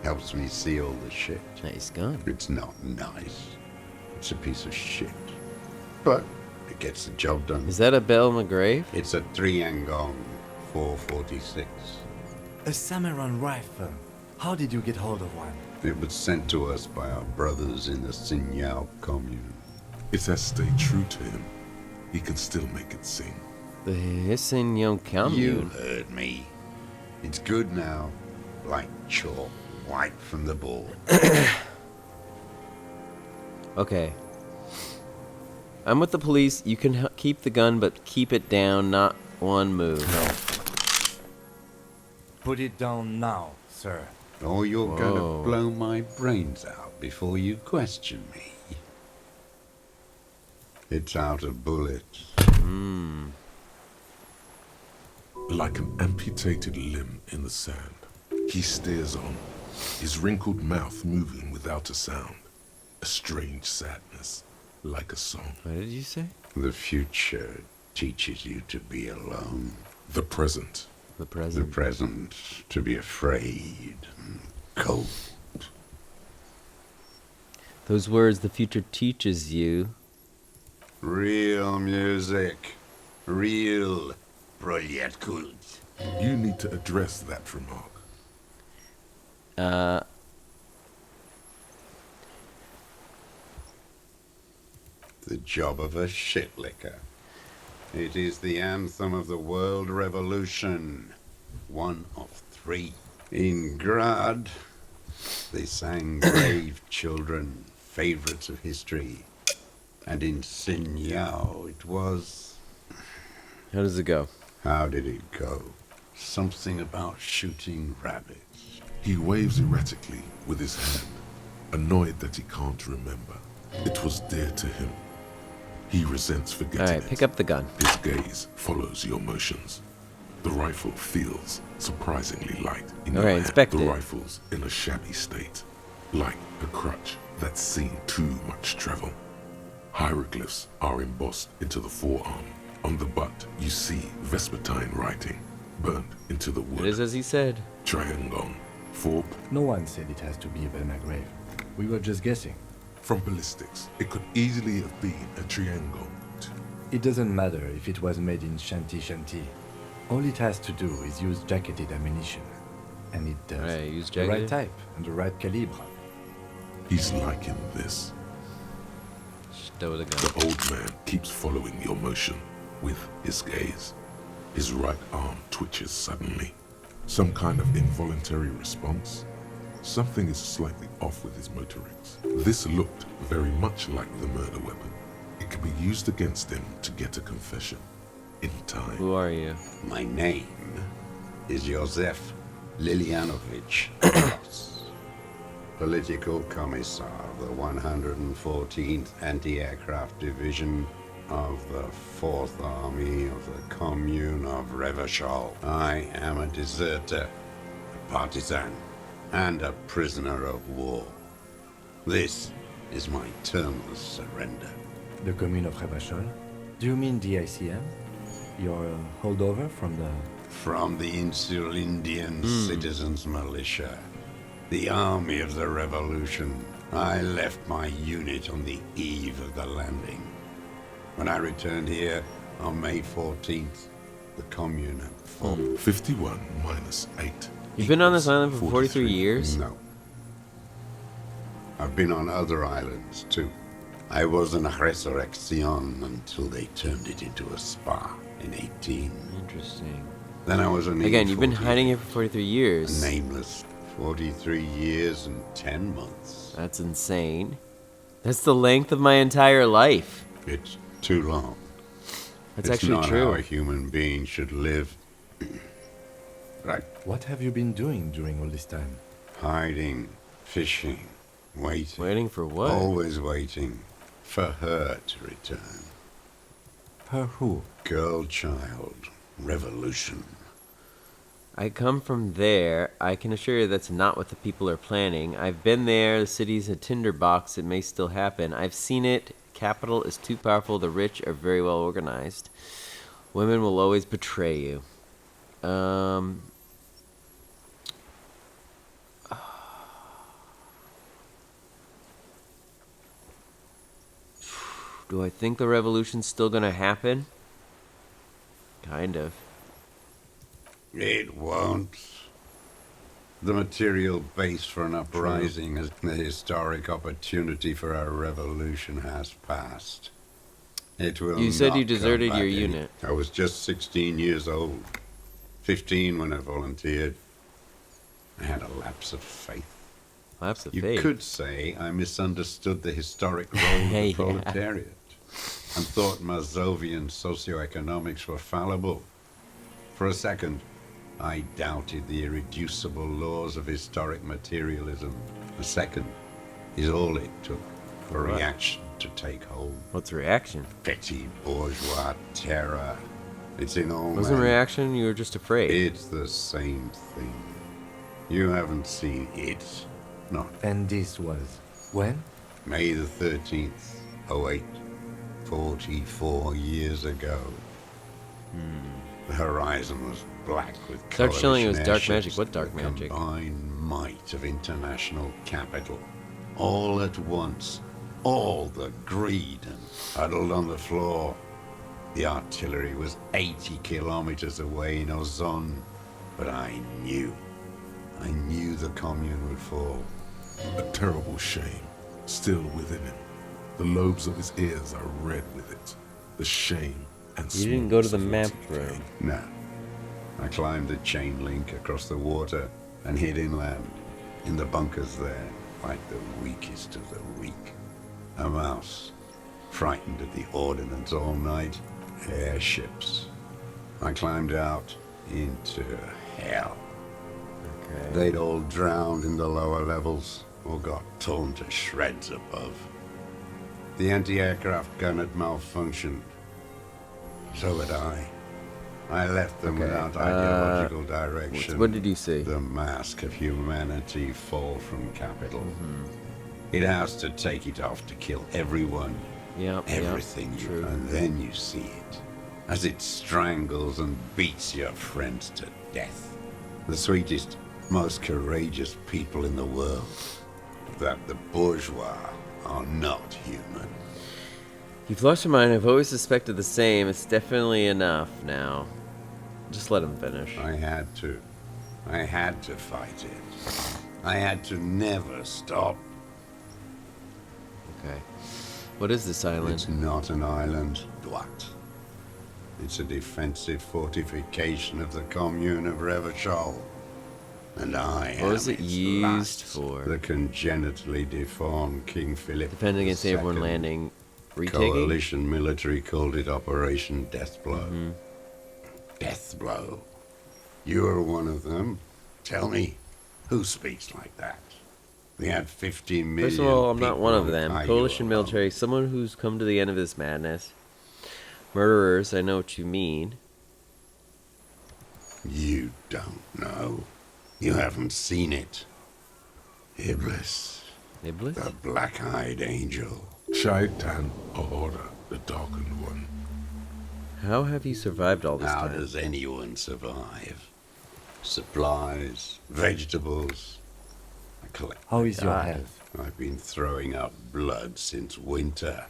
Helps me see all the shit. Nice gun. It's not nice. It's a piece of shit. But it gets the job done. Is that a Belle McGrave? It's a Triangong 446. A Samuran rifle. How did you get hold of one? It was sent to us by our brothers in the Sinyao commune. It has stayed true to him. He can still make it sing. The Elysium commune. You heard me. It's good now. Like chalk, wiped from the board. Okay. I'm with the police. You can keep the gun, but keep it down. Not one move. Put it down now, sir. Or you're Whoa. gonna blow my brains out before you question me. It's out of bullets. Like an amputated limb in the sand, he stares on, his wrinkled mouth moving without a sound. A strange sadness, like a song. What did you say? The future teaches you to be alone. The present. The The present. present to be afraid and cold. Those words the future teaches you. Real music. Real brilliant kult. You need to address that remark. The job of a shitlicker. It is the anthem of the world revolution. One of 3. In Grad, they sang Brave Children, favorites of history. And in Sinyao, it was... How does it go? How did it go? Something about shooting rabbits. He waves erratically with his hand, annoyed that he can't remember. It was dear to him. He resents forgetting Alright, pick up the gun. His gaze follows your motions. The rifle feels surprisingly light in your Alright, hand. inspect The it. rifle's in a shabby state, like a crutch that's seen too much travel. Hieroglyphs are embossed into the forearm. On the butt, you see Vespertine writing, burned into the wood. It is as he said. Triangon, Forb. No one said it has to be a Belle McGrave. We were just guessing. From ballistics, it could easily have been a triangle. It doesn't matter if it was made in Shanti Shanti. All it has to do is use jacketed ammunition. And it does. Alright, use the right jacketed? type and the right calibre. He's liking this. Stow the gun. The old man keeps following your motion with his gaze. His right arm twitches suddenly. Some kind of involuntary response. Something is slightly off with his motorics. This looked very much like the murder weapon. It could be used against him to get a confession. In time. Who are you? My name is Josef Lilianovich Ross, Political Commissar of the 114th Anti-Aircraft Division of the 4th Army of the Commune of Revachol. I am a deserter, a partisan, and a prisoner of war. This is my terminal surrender. The commune of Revachol? Do you mean the ICM? Your holdover from the... From the Insulindian Citizens Militia, the army of the revolution. I left my unit on the eve of the landing. When I returned here on May 14th, the commune had formed. 51 minus 8. You've been on this island for 43 years? No. I've been on other islands, too. I was in Resurrection until they turned it into a spa in 18. Interesting. Then I was an Again, you've been hiding here for 43 years. Nameless. 43 years and 10 months. That's insane. That's the length of my entire life. It's too long. That's it's actually not true. how a human being should live. Right. What have you been doing during all this time? Hiding, fishing, waiting. Waiting for what? Always waiting for her to return. Her who? Girl child, revolution. I come from there. I can assure you that's not what the people are planning. I've been there. The city's a tinderbox. It may still happen. I've seen it. Capital is too powerful. The rich are very well organized. Women will always betray you. Do I think the revolution's still gonna happen? Kind of. It won't. The material base for an uprising, has the historic opportunity for a revolution has passed. It will. You said not you deserted come your back any- unit. I was just 16 years old. 15 when I volunteered. I had a lapse of faith. Lapse of You faith? could say I misunderstood the historic role of the Yeah. proletariat and thought Mazovian socioeconomics were fallible. For a second, I doubted the irreducible laws of historic materialism. A second is all it took for What? reaction to take hold. What's reaction? Petty bourgeois terror. It's in all Wasn't men. reaction? You were just afraid. It's the same thing. You haven't seen it. Not. And this was when? May the 13th, 08. 44 years ago. The horizon was black with Start showing it was dark airships, magic. What dark the magic? combined might of international capital. All at once. All the greed and huddled on the floor. The artillery was 80 kilometers away in Ozon. But I knew the commune would fall. A terrible shame, still within him. The lobes of his ears are red with it. The shame and You didn't go to the smallness map of its room. No. I climbed the chain link across the water and hid inland, in the bunkers there, like the weakest of the weak. A mouse, frightened at the ordnance all night, airships. I climbed out into hell. Okay. They'd all drowned in the lower levels or got torn to shreds above. The anti-aircraft gun had malfunctioned. So had I. I left them Okay, without ideological direction. what did you see? The mask of humanity fall from capital. It has to take it off to kill everyone. Yep, Everything. true. And then you see it. As it strangles and beats your friends to death. The sweetest, most courageous people in the world. That the bourgeois are not human. You've lost your mind. I've always suspected the same. It's definitely enough now. Just let him finish. I had to. I had to fight it. I had to never stop. Okay. What is this island? It's not an island, Dwat. It's a defensive fortification of the commune of Revachol. And I What was am it its used last, for? The congenitally deformed King Philip Defending against II. airborne landing. Retaking? Coalition military called it Operation Deathblow. Deathblow. You're one of them. Tell me, who speaks like that? We had 50 million. First of all, I'm not people one of on them. Caillou Coalition alone. military, someone who's come to the end of this madness. Murderers, I know what you mean. You don't know. You haven't seen it. Iblis. Iblis? The black-eyed angel. Shaitan Ahura, the darkened one. How have you survived all this How time? does anyone survive? Supplies, vegetables. I collect. How is your health? I've been throwing up blood since winter.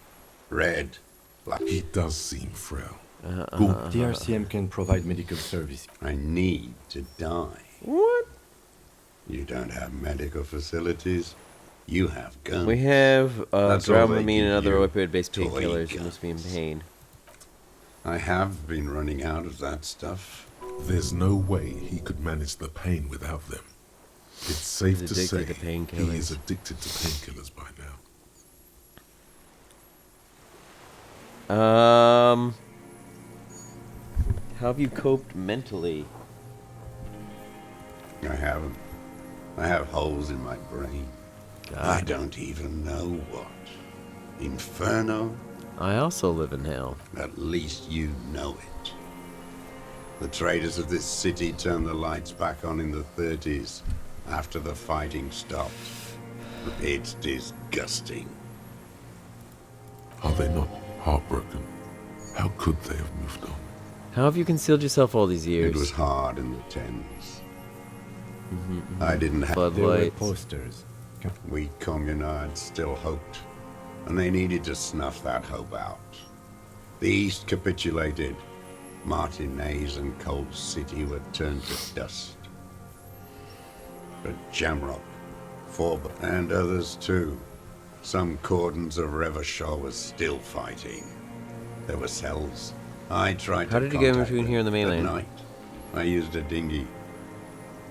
Red. Black. He does seem frail. The RCM can provide medical service. I need to die. What? You don't have medical facilities. You have guns. We have That's all they Dramamine and give other you. opioid-based Toy painkillers. You guns. must be in pain. I have been running out of that stuff. There's no way he could manage the pain without them. It's safe He's to say addicted to he painkillers. is addicted to painkillers by now. How have you coped mentally? I haven't. I have holes in my brain. I don't even know what. Inferno? I also live in hell. At least you know it. The traders of this city turned the lights back on in the 30s, after the fighting stopped. It's disgusting. Are they not heartbroken? How could they have moved on? How have you concealed yourself all these years? It was hard in the 10s. I didn't have... Floodlights. There were posters. We communards still hoped, and they needed to snuff that hope out. The East capitulated. Martinez and Cold City were turned to dust. But Jamrock, Forb, and others too. Some cordons of Revachol was still fighting. There were cells. I tried How to did you get in contact between them here and the mainland? At night. I used a dinghy.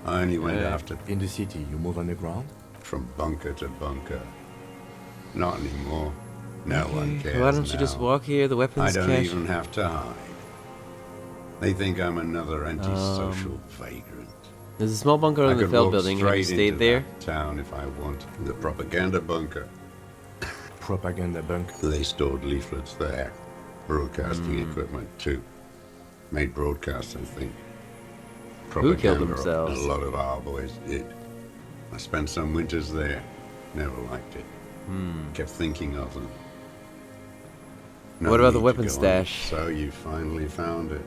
I only went after... In the city, you move underground? From bunker to bunker. Not anymore. No one cares. Why don't you now. just walk here? The weapons I don't cache. even have to hide. They think I'm another antisocial vagrant. There's a small bunker I in the could Feld walk building. Have you straight stayed into there? that town if I want. The propaganda bunker. Propaganda bunker? They stored leaflets there. Broadcasting equipment too. Made broadcasts, I think. Who killed Propaganda, themselves? A lot of our boys did. I spent some winters there. Never liked it. Kept thinking of them. What about the need to weapon go on. stash? So you finally found it.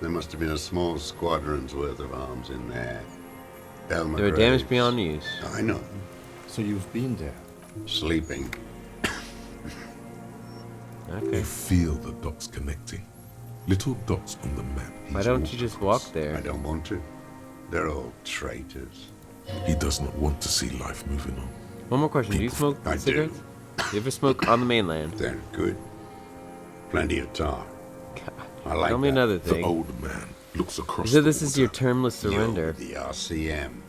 There must have been a small squadron's worth of arms in there. They were damaged beyond use. I know. So you've been there? Sleeping. Okay. You feel the dots connecting. Little dots on the map. Why don't you just walk there? I don't want to. They're all traitors. He does not want to see life moving on. One more question. Do you smoke I cigarettes? Do you ever smoke on the mainland? They're good. Plenty of tar. I like Tell me that. another thing. The old man looks across So the this is your water. termless surrender. The RCM.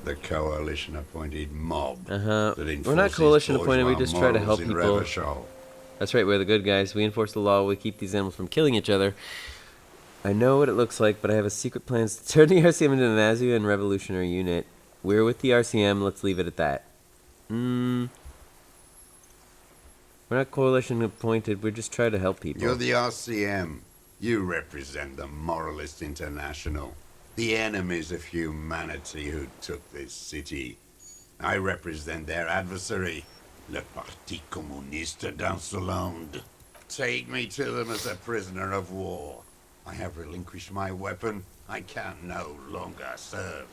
The coalition-appointed mob. That We're not enforces coalition appointed. We bourgeois just try to help morals in people. Revachol. That's right. We're the good guys. We enforce the law. We keep these animals from killing each other. I know what it looks like, but I have a secret plan to turn the RCM into a Nazi and revolutionary unit. We're with the RCM. Let's leave it at that. We're not coalition appointed. We're just trying to help people. You're the RCM. You represent the Moralist International. The enemies of humanity who took this city. I represent their adversary, le Parti Communiste d'Insolande. Take me to them as a prisoner of war. I have relinquished my weapon. I can no longer serve.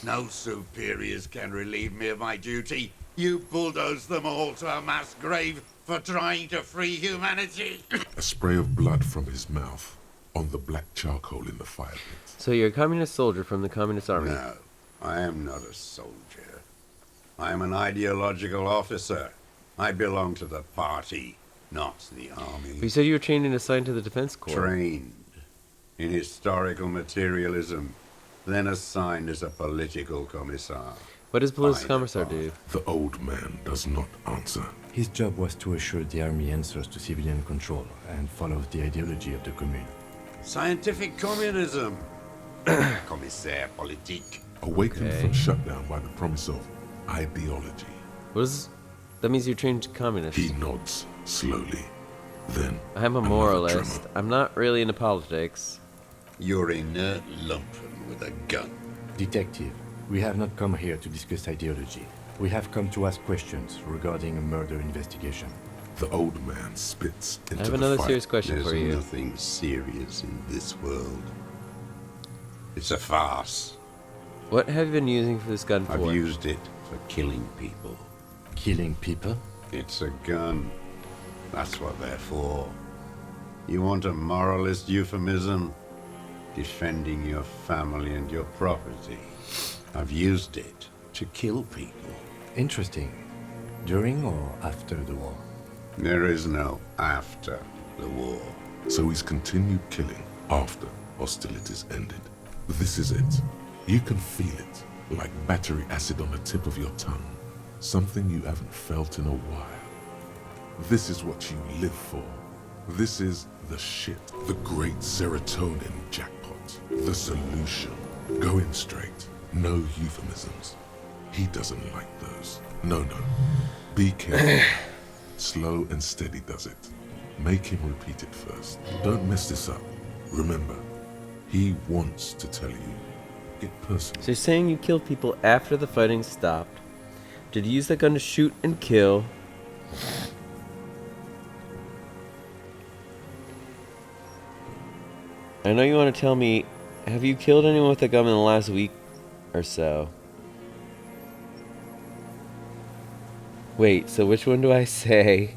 No superiors can relieve me of my duty. You bulldoze them all to a mass grave for trying to free humanity. A spray of blood from his mouth on the black charcoal in the fire pit. So you're a communist soldier from the Communist Army. No, I am not a soldier. I am an ideological officer. I belong to the party, not the army. You said you were trained and assigned to the Defense Corps. Trained in historical materialism, then assigned as a political commissar. What does political commissar do? The old man does not answer. His job was to assure the army answers to civilian control and follows the ideology of the commune. Scientific communism. Commissaire politique. Awakened from shutdown by the promise of ideology. What is... That means you're trained communist. He nods slowly. Then I'm a moralist. I'm not really into politics. You're a inert lumpen with a gun. Detective, we have not come here to discuss ideology. We have come to ask questions regarding a murder investigation. The old man spits into I have the another fire. serious question There's for you. nothing serious in this world. It's a farce. What have you been using for this gun for? I've used it for killing people. Killing people? It's a gun. That's what they're for. You want a moralist euphemism? Defending your family and your property. I've used it to kill people. Interesting. During or after the war? There is no after the war. So he's continued killing after hostilities ended. This is it. You can feel it, like battery acid on the tip of your tongue. Something you haven't felt in a while. This is what you live for. This is the shit. The great serotonin jackpot. The solution. Going straight. No euphemisms. He doesn't like those. No. Be careful. Slow and steady does it. Make him repeat it first. Don't mess this up. Remember, He wants to tell you. Get personal. So you're saying you killed people after the fighting stopped? Did you use that gun to shoot and kill? I know you want to tell me, have you killed anyone with a gun in the last week or so? Wait, so which one do I say?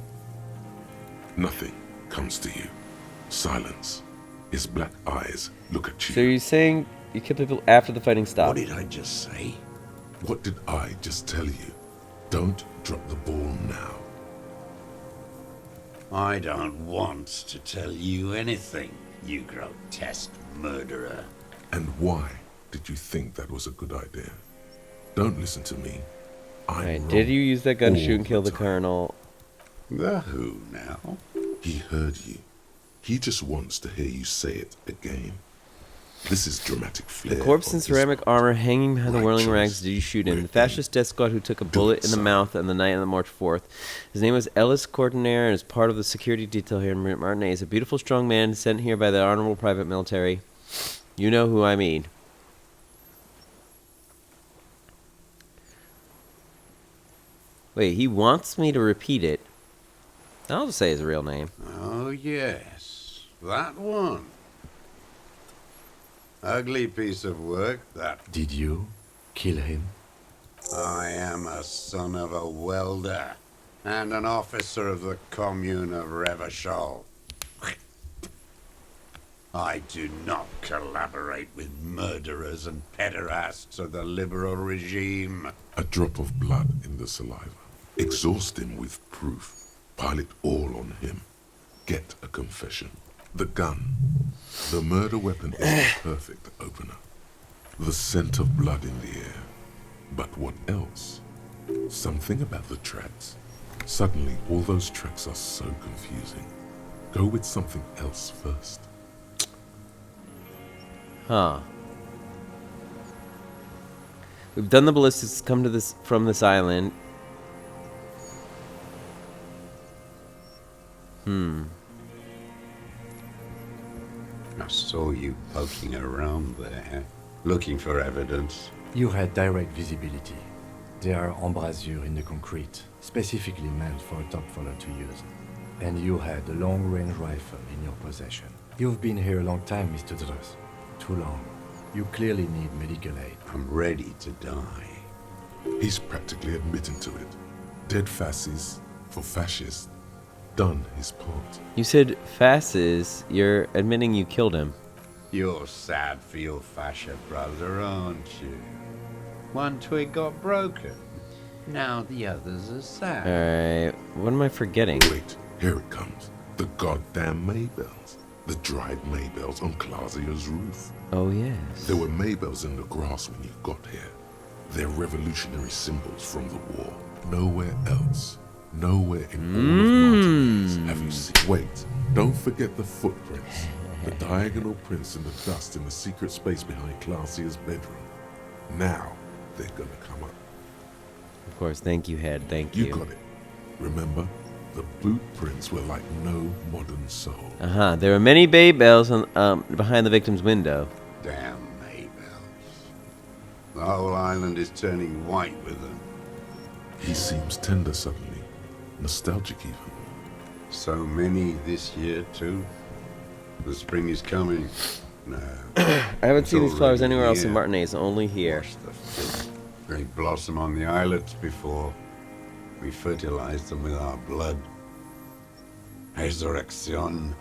Nothing comes to you. Silence. His black eyes look at you. So you're saying you killed people after the fighting stopped? What did I just say? What did I just tell you? Don't drop the ball now. I don't want to tell you anything, you grotesque murderer. And why did you think that was a good idea? Don't listen to me. Right, did you use that gun to shoot and kill the colonel? The who now? He heard you. He just wants to hear you say it again. This is dramatic flair. The corpse in ceramic armor hanging behind the whirling rags did you shoot in. The fascist death squad who took a bullet in the mouth on the night of March 4th. His name was Ellis Courtenaire and is part of the security detail here in Martinez. He's a beautiful, strong man sent here by the honorable private military. You know who I mean. Wait, he wants me to repeat it. I'll just say his real name. Oh, yes. That one. Ugly piece of work, that. Did you kill him? I am a son of a welder and an officer of the commune of Revachol. I do not collaborate with murderers and pederasts of the liberal regime. A drop of blood in the saliva. Exhaust him with proof. Pile it all on him. Get a confession. The gun. The murder weapon is the perfect opener. The scent of blood in the air. But what else? Something about the tracks. Suddenly, all those tracks are so confusing. Go with something else first. Huh. We've done the ballistics, come to this from this island. I saw you poking around there, looking for evidence. You had direct visibility. There are embrasures in the concrete, specifically meant for a top follower to use. And you had a long-range rifle in your possession. You've been here a long time, Mr. Druss. Too long. You clearly need medical aid. I'm ready to die. He's practically admitting to it. Dead fascists for fascists. Done his part. You said fascists. You're admitting you killed him. You're sad for your fascia brother, aren't you? One twig got broken. Now the others are sad. Alright, what am I forgetting? Wait, here it comes. The goddamn Maybells. The dried Maybells on Clausia's roof. Oh, yes. There were Maybells in the grass when you got here. They're revolutionary symbols from the war. Nowhere else. Nowhere in all of Martinez have you seen. Wait, don't forget the footprints. The diagonal prints in the dust in the secret space behind Clausia's bedroom. Now they're gonna come up. Of course, thank you, Head. Thank you. You got it. Remember, the boot prints were like no modern soul. There were many Maybells on, behind the victim's window. Damn Maybells. The whole island is turning white with them. He seems tender suddenly. Nostalgic even. So many this year too. The spring is coming. No. I haven't seen these flowers already anywhere else in here. Martinez, only here. Watch the filth. They blossom on the islets before we fertilize them with our blood. Resurrection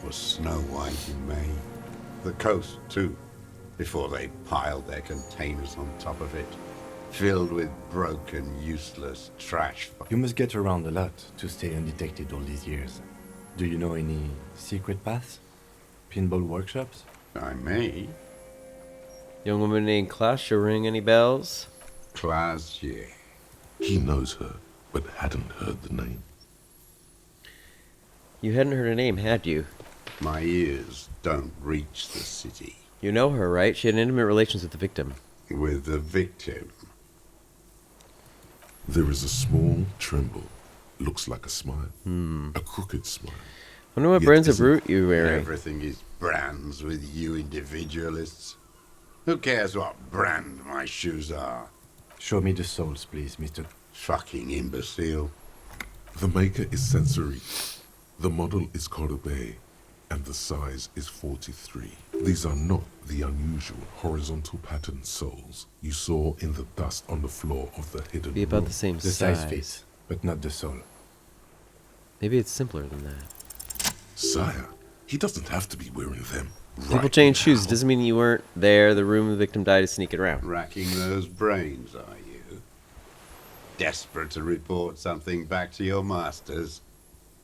was snow white in May. The coast too, before they piled their containers on top of it, filled with broken, useless trash. You must get around a lot to stay undetected all these years. Do you know any secret paths? Pinball workshops? I may. Young woman named Klaus, ring any bells? Klaus, yeah. He knows her, but hadn't heard the name. You hadn't heard her name, had you? My ears don't reach the city. You know her, right? She had intimate relations with the victim. With the victim? There is a small tremble. Looks like a smile. A crooked smile. Wonder what Yet brands of isn't root you're wearing. Everything is brands with you individualists. Who cares what brand my shoes are? Show me the soles, please, Mr. Fucking imbecile. The maker is Sensory. The model is Corbe, and the size is 43. These are not the unusual horizontal pattern soles you saw in the dust on the floor of the hidden Be about room. the same The size. size fits, but not the sole. Maybe it's simpler than that. Sire, he doesn't have to be wearing them. People change shoes. Doesn't mean you weren't there. The room the victim died is sneaking around. Racking those brains, are you? Desperate to report something back to your masters?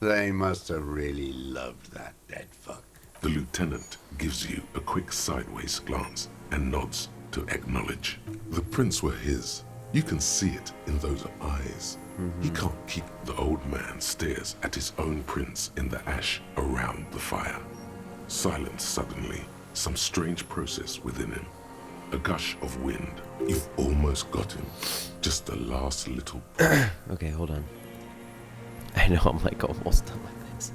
They must have really loved that dead fuck. The lieutenant gives you a quick sideways glance and nods to acknowledge. The prints were his. You can see it in those eyes. He can't keep the old man stares at his own prints in the ash around the fire. Silence suddenly, some strange process within him. A gush of wind. You've almost got him. Just the last little... Okay, hold on. I know I'm like almost done with this.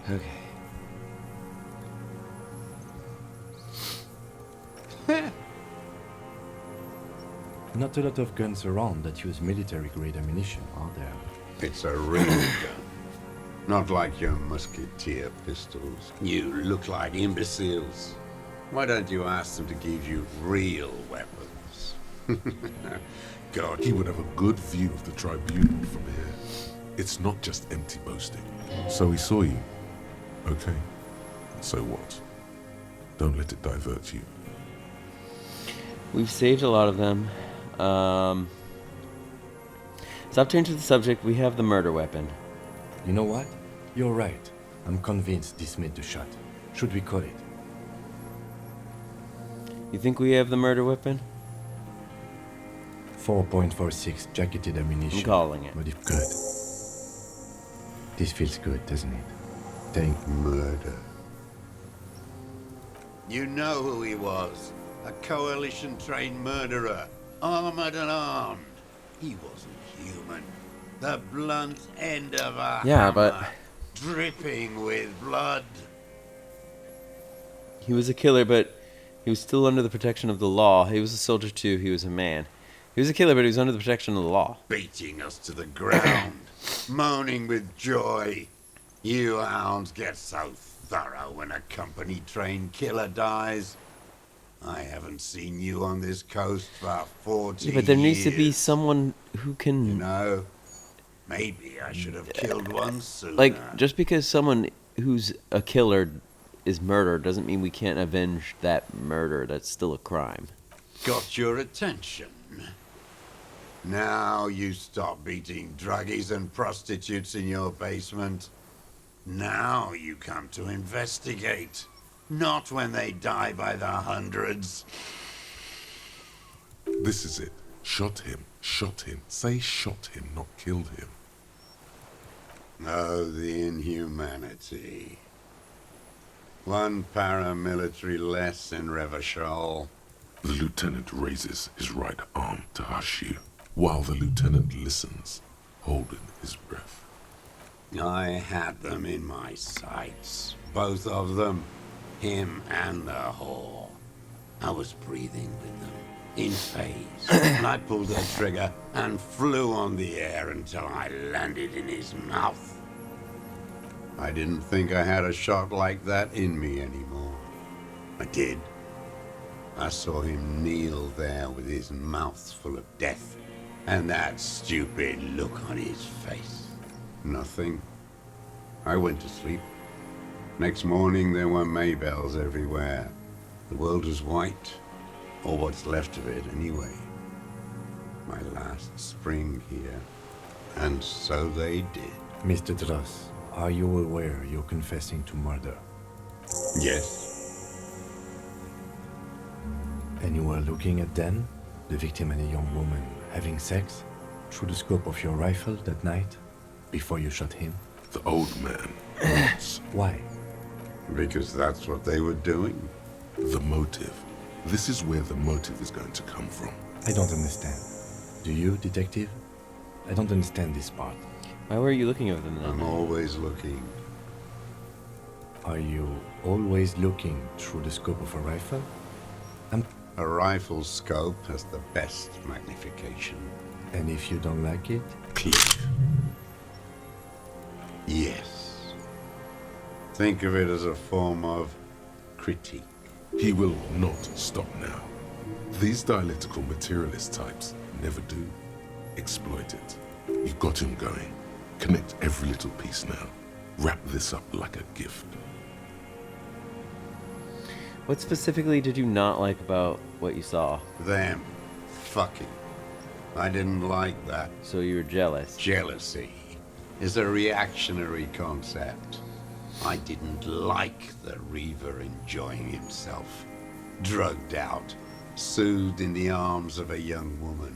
Okay. Not a lot of guns around that use military-grade ammunition, are there? It's a real gun. Not like your musketeer pistols. You look like imbeciles. Why don't you ask them to give you real weapons? God, He would have a good view of the tribunal from here. It's not just empty boasting. So he saw you. Okay. So what? Don't let it divert you. We've saved a lot of them. Stop changing the subject. We have the murder weapon. You know what? You're right. I'm convinced this made the shot. Should we call it? You think we have the murder weapon? 4.46 jacketed ammunition. I'm calling it. But if good. This feels good, doesn't it? Thank murder. You know who he was. A coalition-trained murderer. Armored and armed. He wasn't human. The blunt end of a Yeah, hammer, but dripping with blood. he was a killer, but he was still under the protection of the law. He was a soldier too. He was a man. He was a killer, but he was under the protection of the law. Beating us to the ground. Moaning with joy. You hounds get so thorough when a company-trained killer dies. I haven't seen you on this coast for 40 Yeah, but there needs to be years. someone who can... You know, maybe I should have killed one sooner. Like, just because someone who's a killer is murdered doesn't mean we can't avenge that murder. That's still a crime. Got your attention. Now you stop beating druggies and prostitutes in your basement. Now you come to investigate. Not when they die by the hundreds. This is it. Shot him. Shot him. Say shot him, not killed him. Oh, the inhumanity. One paramilitary less in Revachol. The lieutenant raises his right arm to hush you, while the lieutenant listens, holding his breath. I had them in my sights. Both of them. Him and the whore. I was breathing with them, in phase. And I pulled the trigger and flew on the air until I landed in his mouth. I didn't think I had a shot like that in me anymore. I did. I saw him kneel there with his mouth full of death, and that stupid look on his face. Nothing. I went to sleep. Next morning, there were Maybells everywhere. The world was white, or what's left of it anyway. My last spring here. And so they did. Mr. Dross, are you aware you're confessing to murder? Yes. And you were looking at Dan, the victim and a young woman, having sex through the scope of your rifle that night, before you shot him? The old man. Why? Because that's what they were doing. The motive. This is where the motive is going to come from. I don't understand. Do you, detective? I don't understand this part. Why were you looking at them then? I'm always looking. Are you always looking through the scope of a rifle? A rifle scope has the best magnification. And if you don't like it? Click. Yes. Think of it as a form of critique. He will not stop now. These dialectical materialist types never do. Exploit it. You got him going. Connect every little piece now. Wrap this up like a gift. What specifically did you not like about what you saw? Them. Fucking. I didn't like that. So you were jealous? Jealousy is a reactionary concept. I didn't like the Reaver enjoying himself. Drugged out, soothed in the arms of a young woman.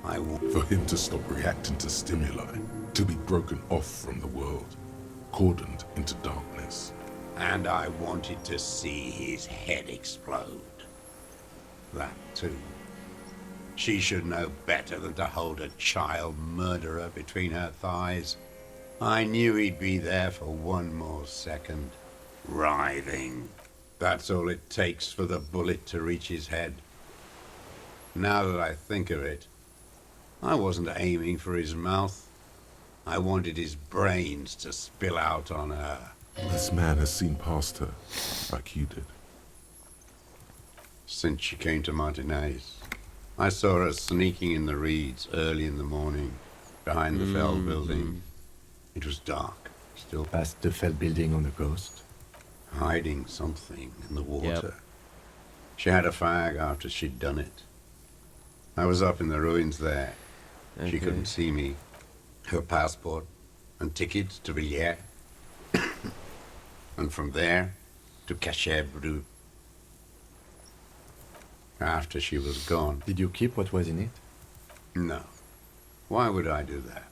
I want for him to stop reacting to stimuli, to be broken off from the world, cordoned into darkness. And I wanted to see his head explode. That too. She should know better than to hold a child murderer between her thighs. I knew he'd be there for one more second. Writhing. That's all it takes for the bullet to reach his head. Now that I think of it, I wasn't aiming for his mouth. I wanted his brains to spill out on her. This man has seen past her, like you did. Since she came to Martinez, I saw her sneaking in the reeds early in the morning, behind the Fell building. It was dark, still past the Fell building on the coast. Hiding something in the water. Yep. She had a fag after she'd done it. I was up in the ruins there. Okay. She couldn't see me. Her passport and tickets to Villiers. And from there to Cachet-Bru. After she was gone. Did you keep what was in it? No. Why would I do that?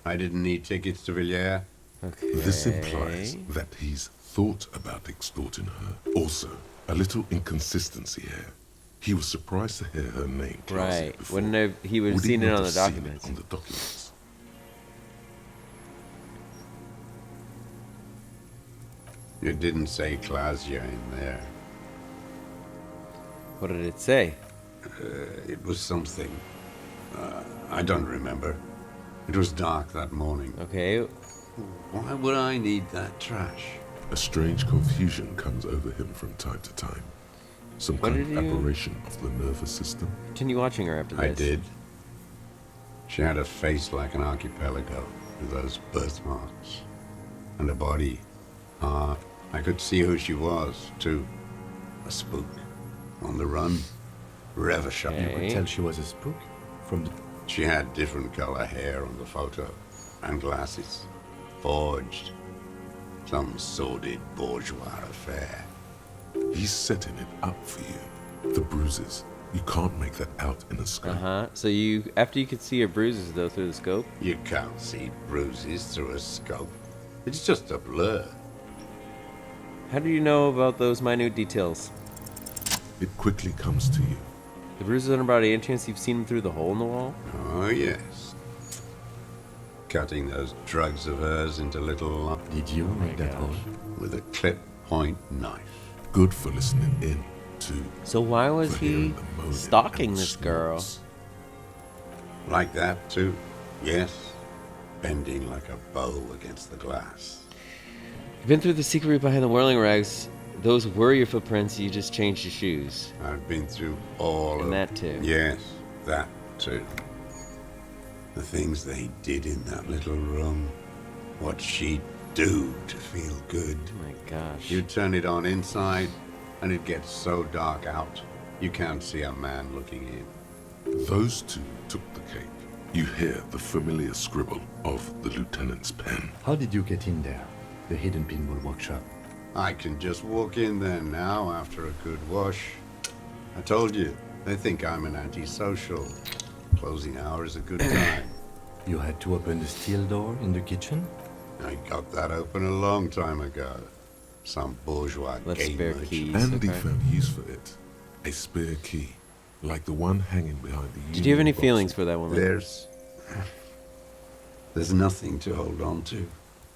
I didn't need tickets to Villiers. Okay. This implies that he's thought about extorting her. Also, a little inconsistency here. He was surprised to hear her name. Right. Before. Wouldn't have he would have seen it on the documents. On the documents. It didn't say Clausia in there. What did it say? It was something. I don't remember. It was dark that morning. Okay. Why would I need that trash? A strange confusion comes over him from time to time. Some kind of aberration of the nervous system. Continue watching her after this. I did. She had a face like an archipelago with those birthmarks. And a body. I could see who she was, too. A spook. On the run. Revachon. You could tell she was a spook? From the... She had different color hair on the photo. And glasses. Forged. Some sordid bourgeois affair. He's setting it up for you. The bruises. You can't make that out in a scope. So you, after you could see her bruises though through the scope? You can't see bruises through a scope. It's just a blur. How do you know about those minute details? It quickly comes to you. The bruises on her body, any chance you've seen them through the hole in the wall? Oh, yes. Cutting those drugs of hers into little... Did you make that hole? With a clip point knife. Good for listening in, too. So why was he stalking this girl? Like that, too? Yes. Bending like a bow against the glass. You've been through the secret route behind the whirling rags. Those were your footprints, you just changed your shoes. I've been through all and that too. Yes, that too. The things they did in that little room. What she'd do to feel good. Oh my gosh. You turn it on inside, and it gets so dark out, you can't see a man looking in. Those two took the cake. You hear the familiar scribble of the lieutenant's pen. How did you get in there? The hidden pinball workshop. I can just walk in there now after a good wash. I told you, they think I'm an antisocial. Closing hour is a good time. You had to open the steel door in the kitchen? I got that open a long time ago. Some bourgeois game merchant. Andy found use for it. A spare key, like the one hanging behind the Did you have any Union feelings box. for that woman? There's nothing to hold on to.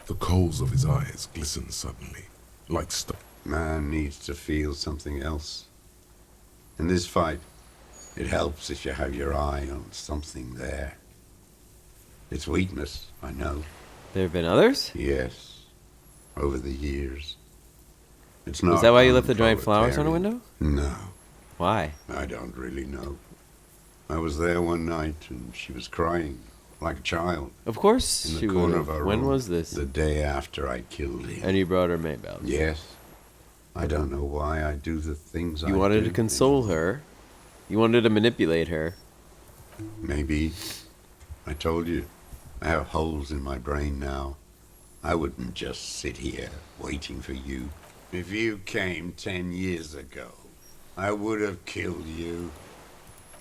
The coals of his eyes glistened suddenly, like stone. Man needs to feel something else. In this fight, it helps if you have your eye on something there. It's weakness, I know. There have been others? Yes, over the years. It's not. Is that why you left the giant flowers on a window? No. Why? I don't really know. I was there one night and she was crying, like a child. Of course in the she corner would of have. her When room, was this? The day after I killed him. And you brought her Maybells. Yes. I don't know why I do the things I do. You wanted to console her. You wanted to manipulate her. Maybe. I told you, I have holes in my brain now. I wouldn't just sit here waiting for you. If you came 10 years ago, I would have killed you.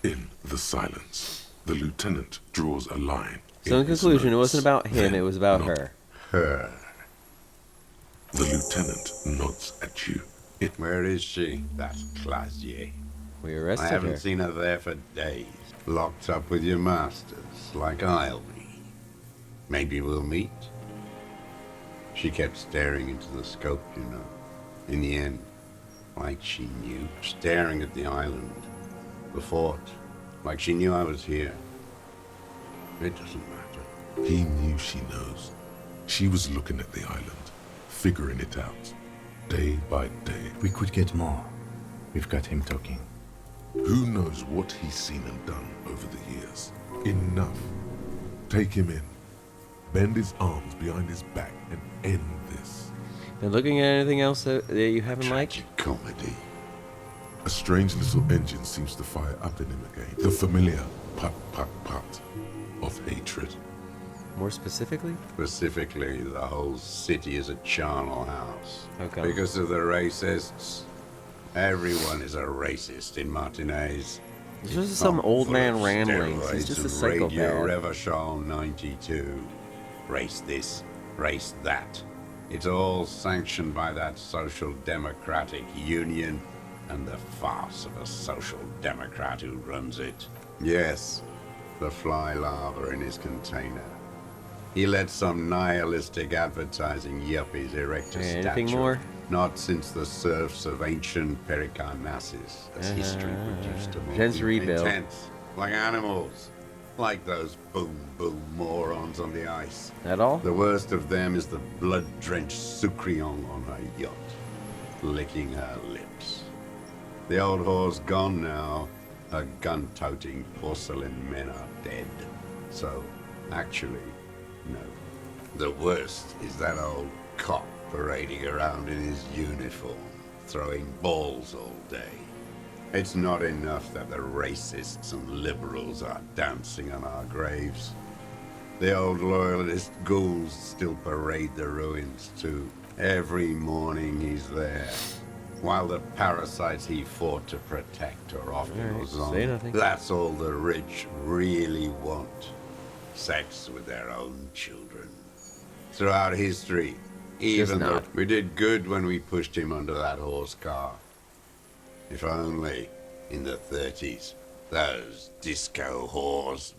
In the silence, the lieutenant draws a line. So in conclusion, it wasn't about him, it was about her. Her. The lieutenant nods at you. Where is she? That Clasier. We arrested I haven't her. seen her there for days. Locked up with your masters, like I'll be. Maybe we'll meet. She kept staring into the scope, you know. In the end, like she knew, staring at the island, the fort, like she knew I was here. It doesn't matter. He knew she knows. She was looking at the island, figuring it out, day by day. We could get more. We've got him talking. Who knows what he's seen and done over the years? Enough. Take him in. Bend his arms behind his back and end this. Been looking at anything else that you haven't liked? Comedy. A strange little engine seems to fire up in him again. The familiar put, put, put of hatred. More specifically? Specifically, the whole city is a charnel house. Okay. Because of the racists. Everyone is a racist in Martinez. He's just some old man ramblings. He's just a psychopath. Radio Revachol 92. Race this, race that. It's all sanctioned by that Social Democratic Union and the farce of a Social Democrat who runs it. Yes, the fly larva in his container. He let some nihilistic advertising yuppies erect a statue. Anything more? Not since the serfs of ancient Pericarnassus, as history produced them all. Gents rebuild. Intense, like animals. Like those boom morons on the ice. That all? The worst of them is the blood-drenched Sucrion on her yacht, licking her lips. The old whore's gone now. Her gun-toting porcelain men are dead. So, actually, no. The worst is that old cop parading around in his uniform, throwing balls all day. It's not enough that the racists and liberals are dancing on our graves. The old loyalist ghouls still parade the ruins too. Every morning he's there, while the parasites he fought to protect are off in Alright, Elysium. say nothing. That's all the rich really want. Sex with their own children. Throughout history, even though we did good when we pushed him under that horse car. If only, in the 30s, those disco whores.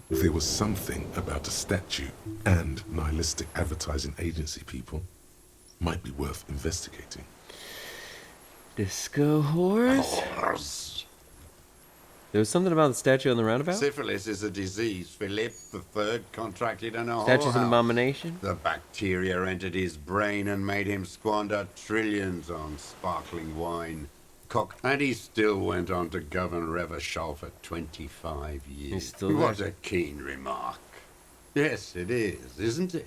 There was something about a statue and nihilistic advertising agency people might be worth investigating. Disco whores? There was something about the statue on the roundabout? Syphilis is a disease Philip III contracted in a Statue's an whorehouse. abomination? The bacteria entered his brain and made him squander trillions on sparkling wine. And he still went on to govern Revachol for 25 years. He's still What there. a keen remark. Yes, it is, isn't it?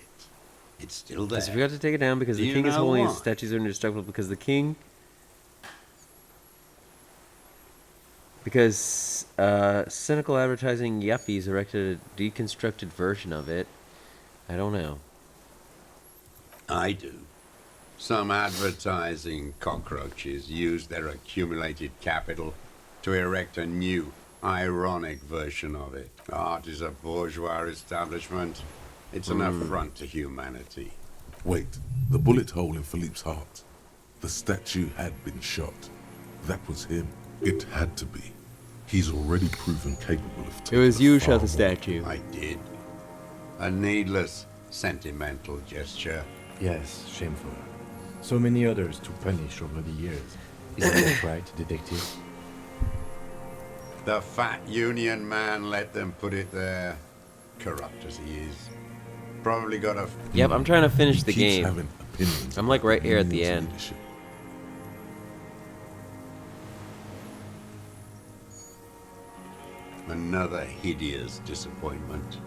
It's still there. Because we got to take it down because Do the you king is know holy and why? his statues are indestructible because the king... Because cynical advertising yuppies erected a deconstructed version of it. I don't know. I do. Some advertising cockroaches use their accumulated capital to erect a new, ironic version of it. Art is a bourgeois establishment. It's an affront to humanity. Wait, the bullet hole in Philippe's heart. The statue had been shot. That was him. It had to be. He's already proven capable of taking It was you who far shot the more. statue. I did. A needless, sentimental gesture. Yes, shameful. So many others to punish over the years. Isn't that right, detective? The fat union man let them put it there. Corrupt as he is. Probably got a... Yep, I'm trying to finish the Keeps game. having opinions I'm like right here at the unions end. leadership. Another hideous disappointment.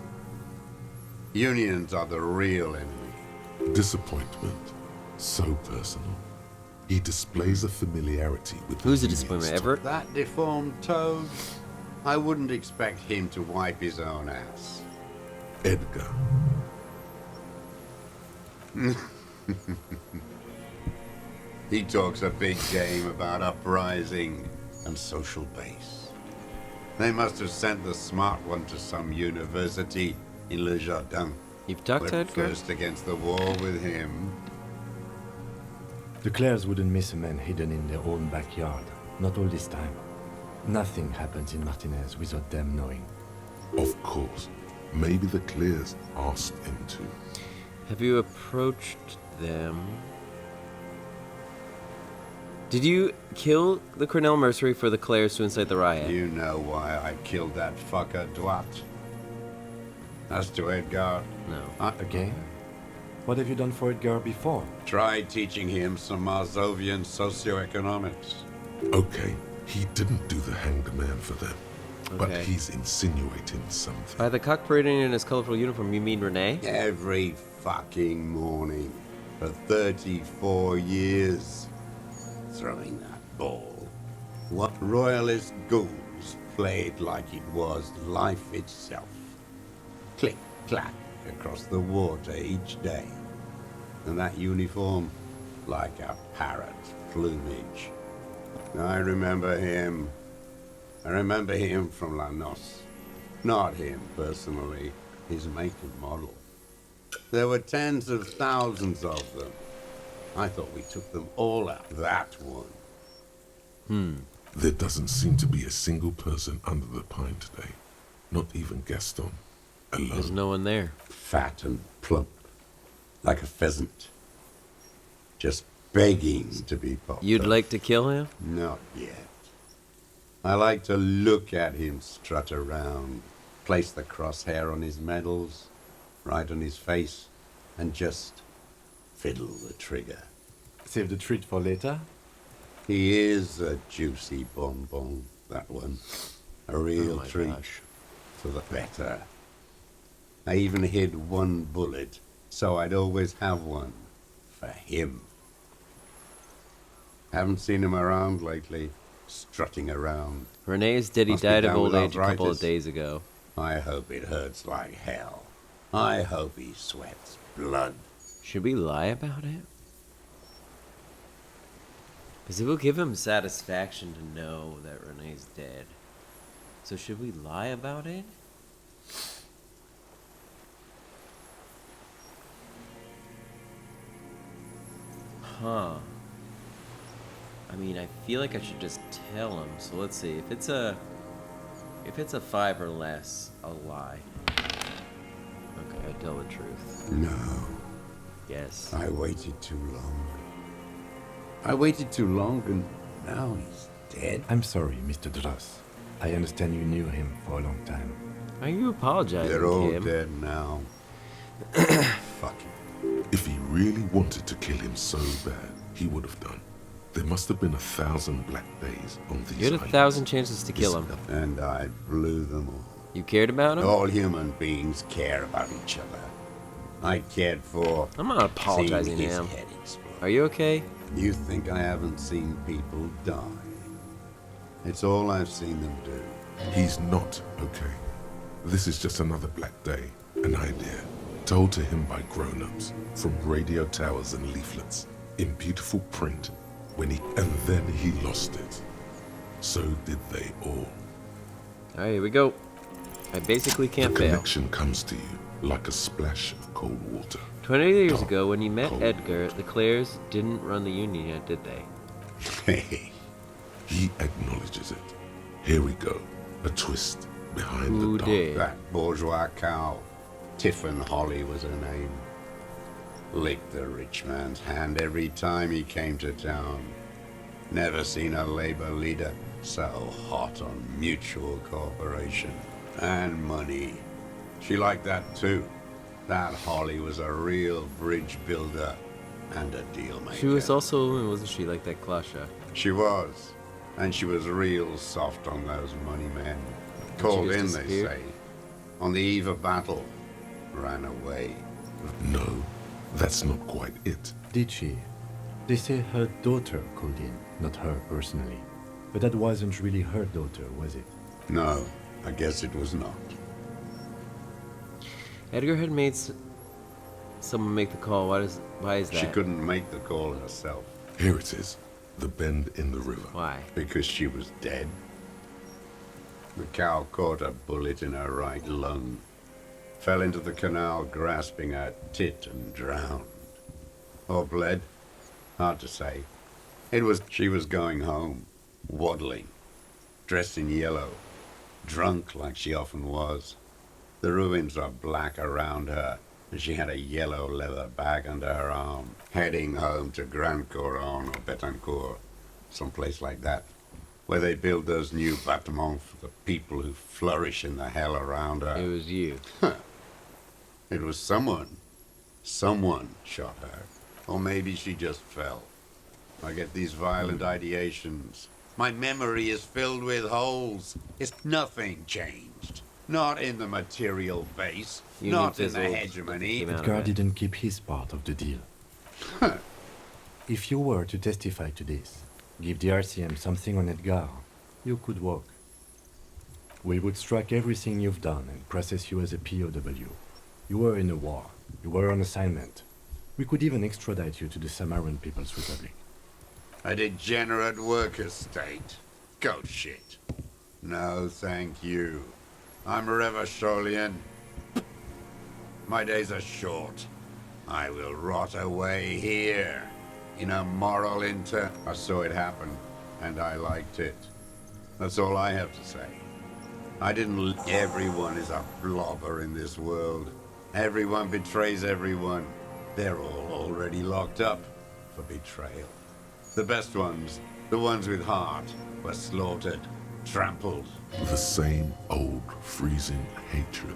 Unions are the real enemy. Disappointment. So personal. He displays a familiarity with Who's the a disappointment, unions. Everett? That deformed toad? I wouldn't expect him to wipe his own ass. Edgar. He talks a big game about uprising and social base. They must have sent the smart one to some university in Le Jardin. You've talked to We're Edgar? first against the wall with him. The Clares wouldn't miss a man hidden in their own backyard. Not all this time. Nothing happens in Martinez without them knowing. Of course. Maybe the Clears asked him to. Have you approached them? Did you kill the Cornell Mercenary for the Clares to incite the riot? You know why I killed that fucker, Dwat. As to Edgar, no. Again? What have you done for Edgar before? Tried teaching him some Marzovian socioeconomics. Okay, he didn't do the hanged man for them. But Okay. he's insinuating something. By the cock parading in his colorful uniform, you mean Renee? Every fucking morning for 34 years. Throwing that ball. What royalist ghouls played like it was life itself. Click, clack across the water each day. And that uniform, like a parrot's plumage. I remember him. I remember him from La Noce. Not him personally, his make and model. There were tens of thousands of them. I thought we took them all out. That one. There doesn't seem to be a single person under the pine today. Not even Gaston. Alone. There's no one there. Fat and plump. Like a pheasant. Just begging to be popped You'd up. like to kill him? Not yet. I like to look at him strut around, place the crosshair on his medals, right on his face, and just fiddle the trigger. Save the treat for later? He is a juicy bonbon, that one. A real my treat. gosh. For the better. I even hid one bullet, so I'd always have one. For him. Haven't seen him around lately. Strutting around. Renee's daddy Must be died of down old with age a couple of arthritis. days ago. I hope it hurts like hell. I hope he sweats blood. Should we lie about it? Because it will give him satisfaction to know that Renee's dead. So should we lie about it? Huh. I mean, I feel like I should just tell him. So let's see. If it's a 5 or less, I'll lie. Okay, I tell the truth. No. Yes. I waited too long. I waited too long and now he's dead. I'm sorry, Mr. Dross. I understand you knew him for a long time. Are you apologizing, They're all Kim? dead now. Fuck him. If he really wanted to kill him so bad, he would have done. There must have been 1,000 black days on these You had islands. 1,000 chances to kill him. And I blew them all. You cared about him? All human beings care about each other. I cared for. I'm not apologizing to seeing his him. head explode. Are you okay? You think I haven't seen people die? It's all I've seen them do. He's not okay. This is just another black day, an idea, told to him by grown-ups, from radio towers and leaflets, in beautiful print, and then he lost it. So did they all. Alright, here we go. I basically can't The fail. connection comes to you like a splash of cold water. 20 years ago, when you met Edgar, the Clares didn't run the Union yet, did they? Hey, he acknowledges it. Here we go. A twist behind Who the dark. did? That bourgeois cow, Tiffin Holly was her name, licked the rich man's hand every time he came to town. Never seen a labor leader so hot on mutual cooperation and money. She liked that too. That Holly was a real bridge builder and a deal maker. She was also, wasn't she, like that Klasha? She was. And she was real soft on those money men. she Called just in, they disappeared? say. On the eve of battle. Ran away. No, that's not quite it. Did she? They say her daughter called in, not her personally. But that wasn't really her daughter, was it? No, I guess it was not. Edgar had made someone make the call. Why is that? She couldn't make the call herself. Here it is. The bend in the river. Why? Because she was dead. The cow caught a bullet in her right lung. Fell into the canal grasping her tit and drowned. Or bled. Hard to say. She was going home. Waddling. Dressed in yellow. Drunk like she often was. The ruins are black around her, and she had a yellow leather bag under her arm, heading home to Grand Couronne or Betancourt, someplace like that, where they build those new bâtiments for the people who flourish in the hell around her. It was you. It was someone. Someone shot her. Or maybe she just fell. I get these violent ideations. My memory is filled with holes. It's nothing changed. Not in the material base. Not in the hegemony. Edgar didn't keep his part of the deal. If you were to testify to this, give the RCM something on Edgar, you could walk. We would strike everything you've done and process you as a POW. You were in a war. You were on assignment. We could even extradite you to the Samaran People's Republic. A degenerate worker state. Goat shit. No, thank you. I'm Revacholian. My days are short. I will rot away here. In a moral I saw it happen, and I liked it. That's all I have to say. Everyone is a blobber in this world. Everyone betrays everyone. They're all already locked up for betrayal. The best ones, the ones with heart, were slaughtered, trampled. The same old freezing hatred.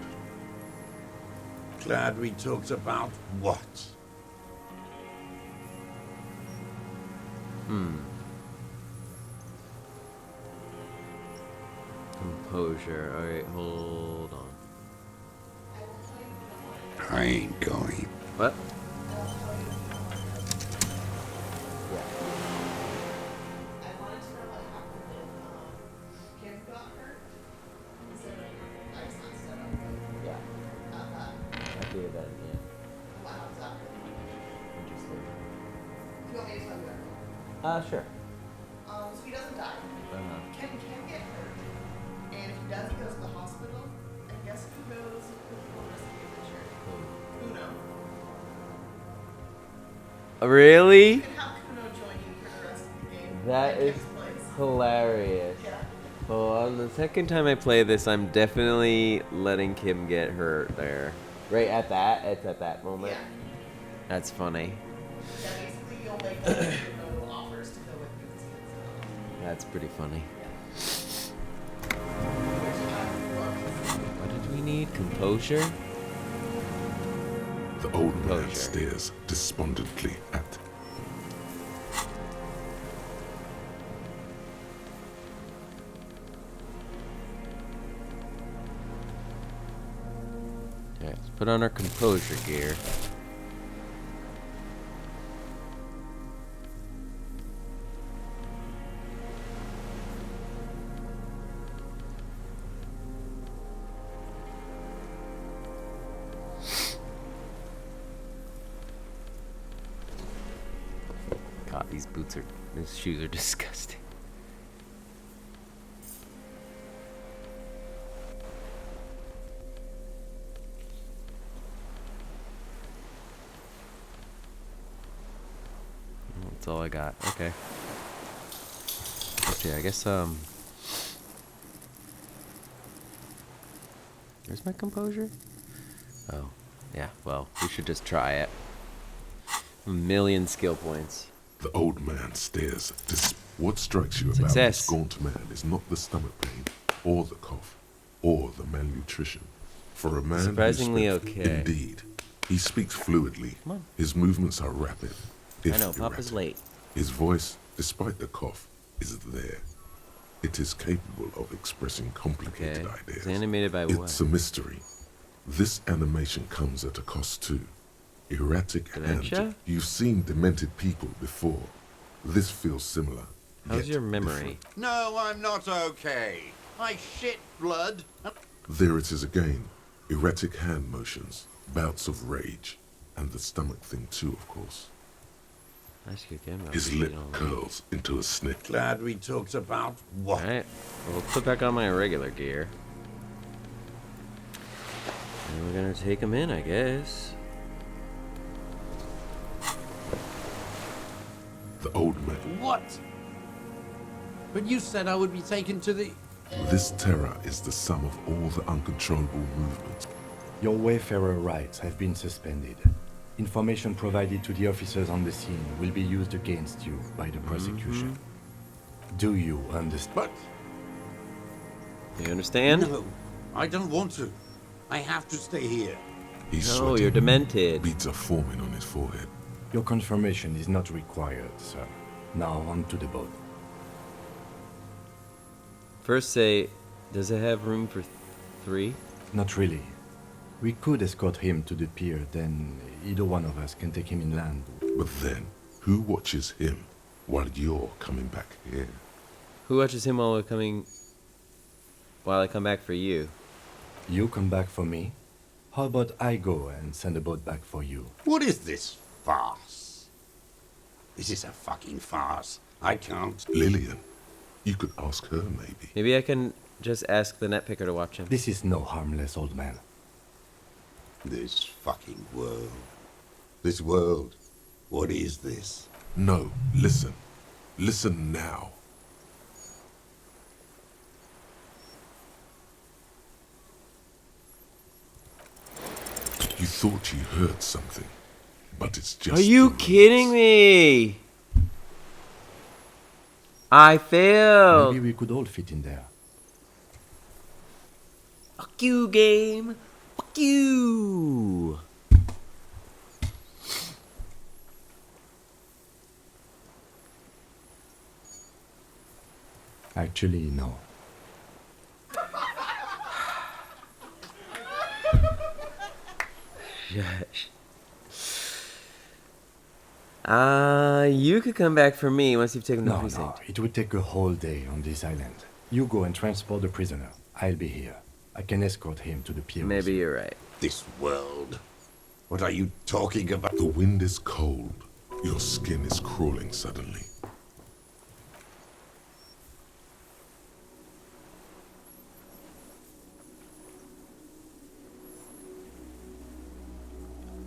Glad we talked about what? Composure. Alright, hold on. I ain't going. What? I gave that in the end. Interesting. You want me to tell you everything? Sure. So he doesn't die. Ken can get hurt. And if he does, he goes to the hospital. And guess who goes with the rest of the adventure? Uno. Really? You can have Kuno join you for the rest of the game. That at is Kim's place. hilarious. Yeah. Well, on the second time I play this, I'm definitely letting Kim get hurt there. Right at that? It's at that moment? Yeah. That's funny. Yeah, basically you'll make no offers to go with you as kids. That's pretty funny. What did we need? Composure? The old man stares despondently at Okay, let's put on our composure gear. God, these shoes are disgusting. That's all I got. Okay. Yeah, I guess, where's my composure? Oh, yeah, well, we should just try it. 1,000,000 skill points. The old man stares. What strikes you about Success. this gaunt man is not the stomach pain, or the cough, or the malnutrition. For a man Surprisingly who's okay. Indeed. He speaks fluidly. Come on. His movements are rapid. I know, Papa's late. His voice, despite the cough, is there. It is capable of expressing complicated ideas. It's animated by what? It's a mystery. This animation comes at a cost too. Erratic Dementia? and you've seen demented people before. This feels similar. How's yet your memory? different. No, I'm not okay. I shit blood. There it is again. Erratic hand motions, bouts of rage, and the stomach thing too, of course. That's good game. His lip curls into a snit. Glad we talked about what? Alright, well, we'll put back on my regular gear. And we're gonna take him in, I guess. The old man. What? But you said I would be taken to the... This terror is the sum of all the uncontrollable movements. Your Wayfarer rights have been suspended. Information provided to the officers on the scene will be used against you by the prosecution. Do you understand? But... Do you understand? No, I don't want to. I have to stay here. He's No, sweating. you're demented. Beads are forming on his forehead. Your confirmation is not required, sir. Now on to the boat. First say, does it have room for 3? Not really. We could escort him to the pier, then either one of us can take him inland. But then, who watches him while you're coming back here? Who watches him while I come back for you? You come back for me? How about I go and send a boat back for you? What is this farce? This is a fucking farce. I can't... Lillian. You could ask her, maybe. Maybe I can just ask the net picker to watch him. This is no harmless old man. This fucking world. This world. What is this? No, listen. Listen now. You thought you heard something, but it's just... Are you kidding me? I failed. Maybe we could all fit in there. Fuck you, game. Fuck you. Actually, no. You could come back for me once you've taken the No, precinct. it would take a whole day on this island. You go and transport the prisoner. I'll be here. I can escort him to the pier. Maybe you're right. This world. What are you talking about? The wind is cold. Your skin is crawling suddenly.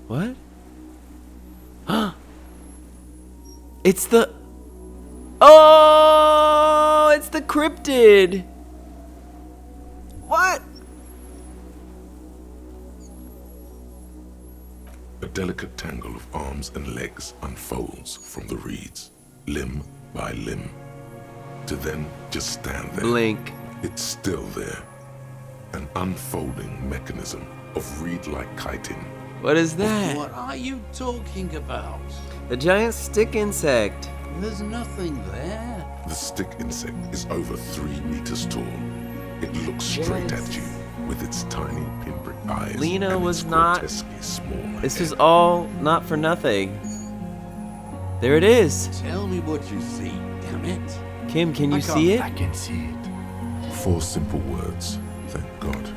What? It's the... Oh! It's the cryptid! What? A delicate tangle of arms and legs unfolds from the reeds, limb by limb, to then just stand there. Blink. It's still there. An unfolding mechanism of reed-like chitin. What is that? What are you talking about? The giant stick insect. There's nothing there. The stick insect is over 3 meters tall. It looks straight at you. with its tiny pinprick eyes. Lena and was its not. grotesquely small This head. is all not for nothing. There it is. Tell me what you see, damn it. Kim, can you see it? I can see it. 4 simple words. Thank God.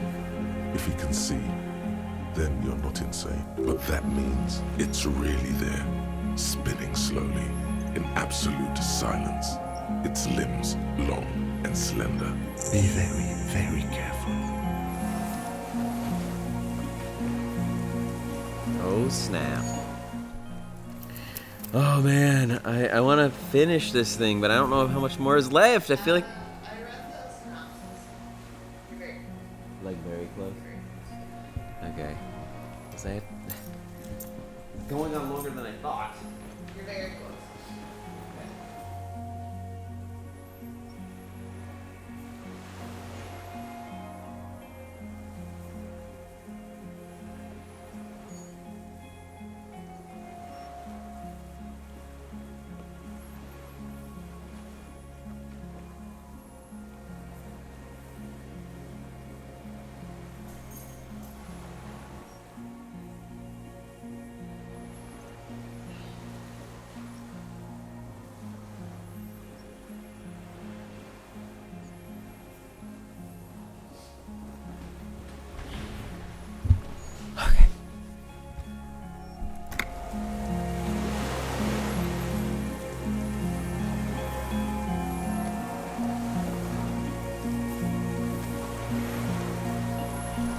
If he can see, then you're not insane. But that means it's really there, spinning slowly, in absolute silence. Its limbs long and slender. Be very, very careful. Oh snap. Oh man, I want to finish this thing, but I don't know how much more is left. I feel like... Like very close? Okay. Is that... going on longer than I thought. You're very close.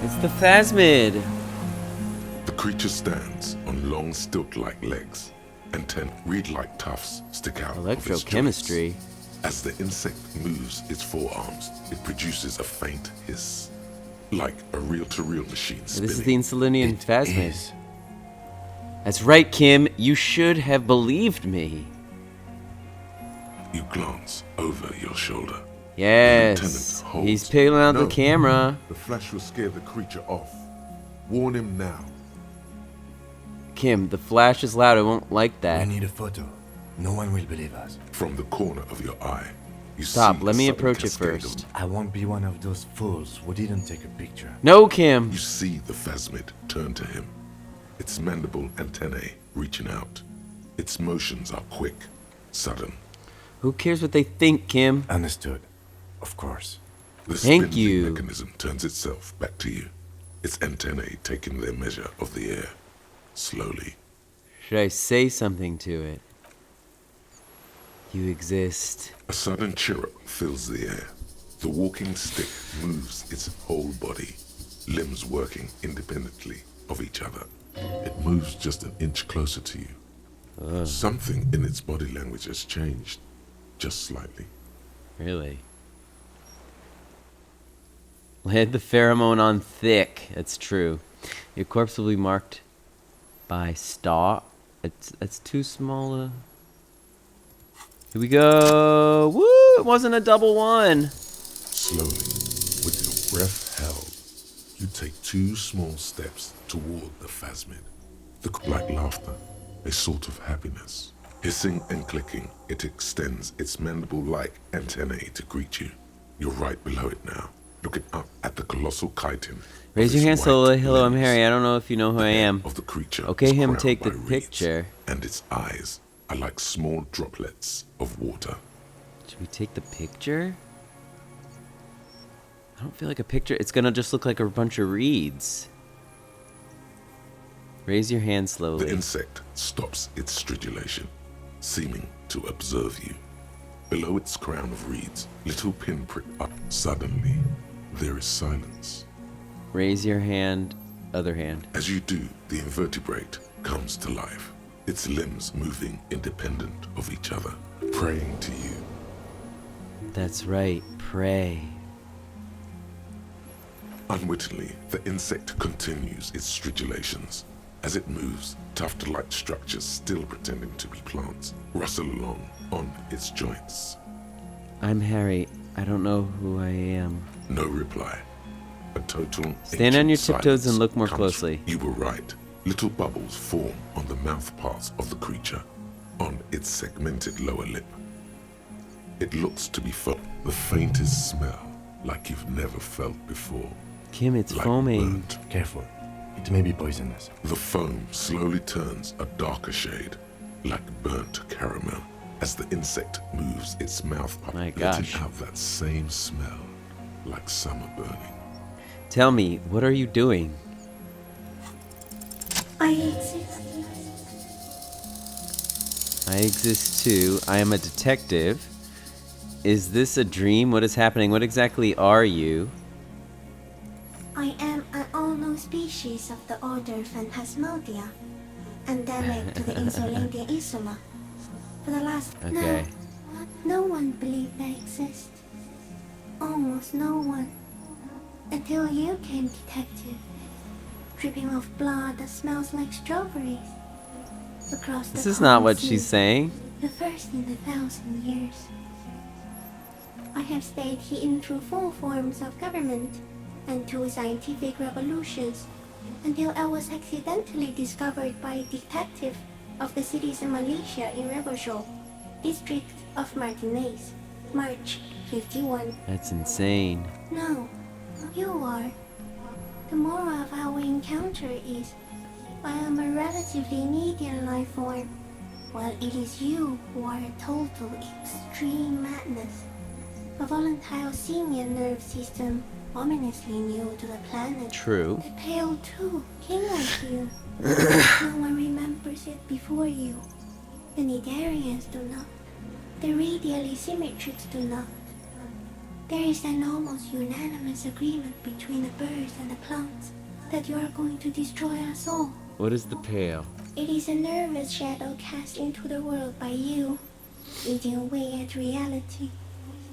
It's the phasmid. The creature stands on long stilt-like legs, and 10 reed-like tufts stick out of its Electrochemistry. joints. As the insect moves its forearms, it produces a faint hiss, like a reel-to-reel machine spinning. This is the Insulinian phasmid. That's right, Kim. You should have believed me. You glance over your shoulder. Yes. The lieutenant holds. He's peeling out No, the camera. The flash will scare the creature off. Warn him now. Kim, the flash is loud. I won't like that. I need a photo. No one will believe us. From the corner of your eye, you Stop. see Let a me sudden approach it cascade of- first. I won't be one of those fools who didn't take a picture. No, Kim. You see the phasmid turn to him, its mandible antennae reaching out. Its motions are quick, sudden. Who cares what they think, Kim? Understood. Of course. The Thank spindly you. mechanism turns itself back to you, its antennae taking their measure of the air, slowly. Should I say something to it? You exist. A sudden chirrup fills the air. The walking stick moves its whole body, limbs working independently of each other. It moves just an inch closer to you. Something in its body language has changed, just slightly. Really? Let the pheromone on thick. That's true. Your corpse will be marked by star. It's too small. Here we go. Woo! It wasn't a double one. Slowly, with your breath held, you take 2 small steps toward the phasmid. Like laughter, a sort of happiness. Hissing and clicking, it extends its mandible-like antennae to greet you. You're right below it now, looking up at the colossal chitin. Raise your hand slowly. Hello, I'm Harry. I don't know if you know who I am. Of the creature Okay, is him crowned take the by reeds, picture. And its eyes are like small droplets of water. Should we take the picture? I don't feel like a picture. It's gonna just look like a bunch of reeds. Raise your hand slowly. The insect stops its stridulation, seeming to observe you. Below its crown of reeds, little pinprick up. Suddenly, there is silence. Raise your hand, other hand. As you do, the invertebrate comes to life, its limbs moving independent of each other, praying to you. That's right, pray. Unwittingly, the insect continues its stridulations. As it moves, tuft-like structures, still pretending to be plants, rustle along on its joints. I'm Harry. I don't know who I am. No reply. A total Stand on your ancient tiptoes and silence look more comes closely. from- You were right. Little bubbles form on the mouth parts of the creature, on its segmented lower lip. It looks to be full, the faintest smell, like you've never felt before. Kim, it's like foaming. burnt. Careful. It may be poisonous. The foam slowly turns a darker shade, like burnt caramel, as the insect moves its mouth up, My letting gosh. out that same smell, like summer burning. Tell me, what are you doing? I exist. I exist too. I am a detective. Is this a dream? What is happening? What exactly are you? I am an unknown species of the order Phantasmadia, endemic to the insulating Isoma. For the last Okay. no one believed I exist. Almost no one. Until you came, detective. Dripping of blood that smells like strawberries. Across This the is not calm what sea, she's saying. the first in 1,000 years. I have stayed hidden through 4 forms of government and 2 scientific revolutions until I was accidentally discovered by a detective of the citizen militia in Rebelshaw, district of Martinez, March 51. That's insane. No, you are. The moral of our encounter is I am a relatively medium life form, while it is you who are a total extreme madness. A volatile senior nerve system, ominously new to the planet. True. The pale too, king like you. No one remembers it before you. The Nidarians do not. The radially symmetrics do not. There is an almost unanimous agreement between the birds and the plants that you are going to destroy us all. What is the pale? It is a nervous shadow cast into the world by you, eating away at reality.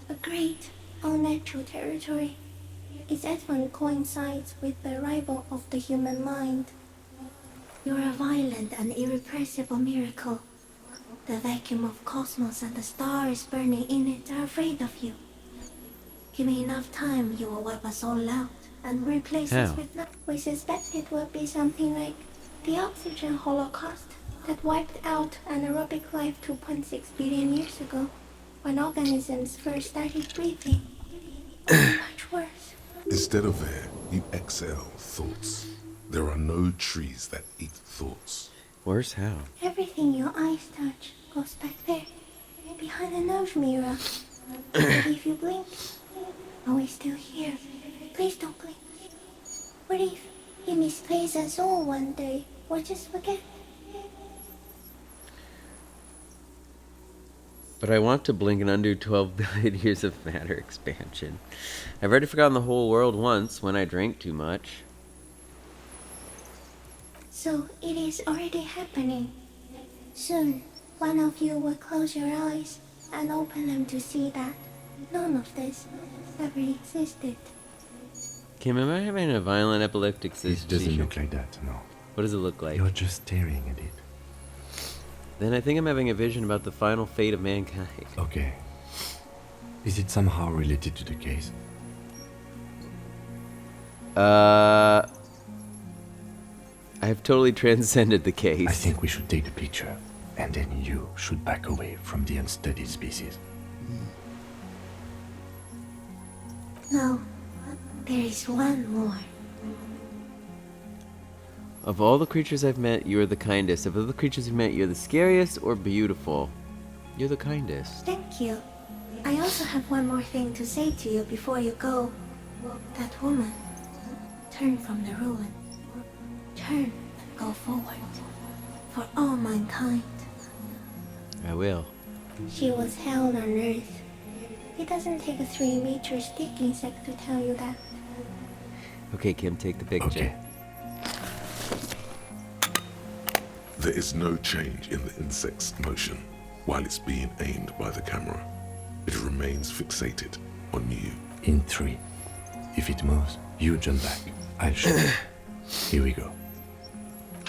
A great, unnatural territory. Its advent coincides with the arrival of the human mind. You are a violent and irrepressible miracle. The vacuum of cosmos and the stars burning in it are afraid of you. Give me enough time, you will wipe us all out and replace us How? with nothing. We suspect it will be something like the oxygen holocaust that wiped out anaerobic life 2.6 billion years ago, when organisms first started breathing. Much worse. Instead of air, you exhale thoughts. There are no trees that eat thoughts. Worse how? Everything your eyes touch goes back there, behind the nose mirror. But if you blink, are we still here? Please don't blink. What if you misplace us all one day, or just forget? But I want to blink and undo 12 billion years of matter expansion. I've already forgotten the whole world once when I drank too much. So it is already happening. Soon, one of you will close your eyes and open them to see that none of this ever existed. Kim, am I having a violent epileptic It doesn't seizure? look like that, no. What does it look like? You're just staring at it. Then I think I'm having a vision about the final fate of mankind. Okay. Is it somehow related to the case? I have totally transcended the case. I think we should take the picture, and then you should back away from the unstudied species. No, there is one more. Of all the creatures I've met, you are the kindest. Of all the creatures you've met, you're the scariest or beautiful. You're the kindest. Thank you. I also have one more thing to say to you before you go. That woman. Turn from the ruin. Turn and go forward. For all mankind. I will. She was hell on earth. It doesn't take a 3-meter stick insect to tell you that. Okay, Kim, take the picture. Okay. There is no change in the insect's motion while it's being aimed by the camera. It remains fixated on you. In 3. If it moves, you jump back. I'll shoot. Here we go.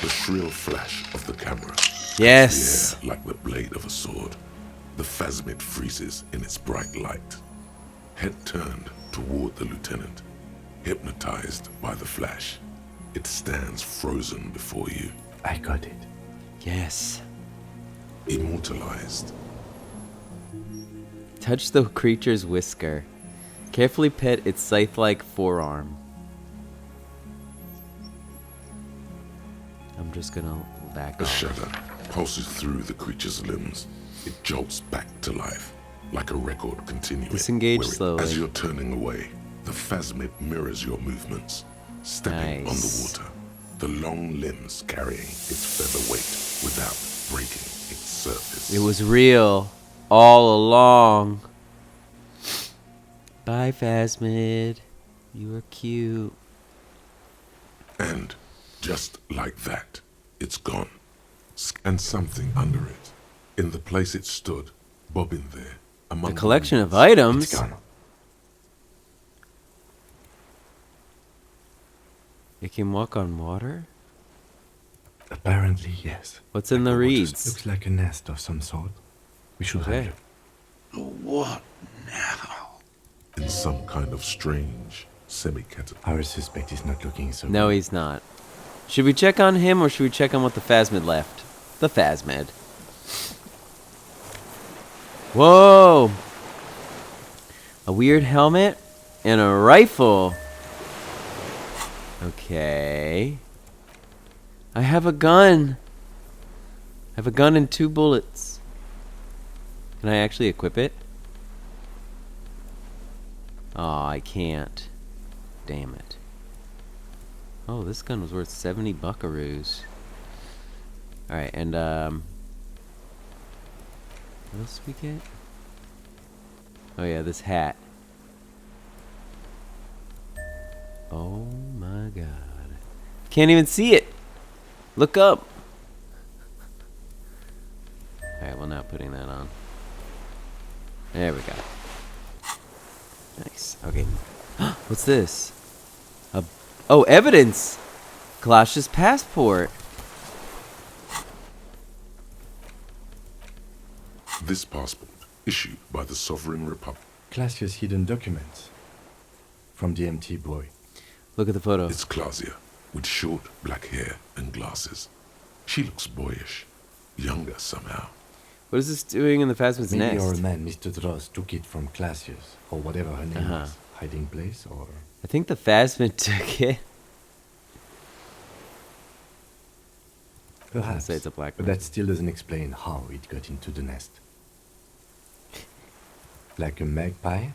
The shrill flash of the camera. Yes. The air like the blade of a sword. The phasmid freezes in its bright light. Head turned toward the lieutenant. Hypnotized by the flash, it stands frozen before you. I got it. Yes. Immortalized. Touch the creature's whisker. Carefully pet its scythe-like forearm. I'm just gonna back A off. shudder pulses through the creature's limbs. It jolts back to life, like a record continuing. Disengage where slowly. As you're turning away, the phasmid mirrors your movements, stepping on the Nice. water, the long limbs carrying its feather weight without breaking its surface. It was real all along. Bye, Phasmid. You were cute. And just like that, it's gone. And something under it, in the place it stood, bobbing there, among A collection of weeds, items. It's gone. It can walk on water? Apparently, yes. What's in the reeds? Looks like a nest of some sort. We should Okay. have it. What now? In some kind of strange semi-caterpillar. Our suspect is not looking so No, good. he's not. Should we check on him or should we check on what the Phasmid left? The Phasmid. Whoa! A weird helmet and a rifle. Okay. I have a gun. I have a gun and 2 bullets. Can I actually equip it? Oh, I can't. Damn it. Oh, this gun was worth 70 buckaroos. Alright, and what else we get? Oh yeah, this hat. Oh my god. Can't even see it! Look up! Alright, well, not putting that on. There we go. Nice. Okay. What's this? Oh, evidence! Kalash's passport. This passport, issued by the Sovereign Republic. Classia's hidden documents. From the MT boy. Look at the photo. It's Clausia, with short black hair and glasses. She looks boyish, younger somehow. What is this doing in the Phasmid's Maybe nest? our man, Mr. Dross, took it from Classia's, or whatever her name is. Hiding place, or... I think the Phasmid took it. Perhaps. Say it's a black But man. that still doesn't explain how it got into the nest. Like a magpie?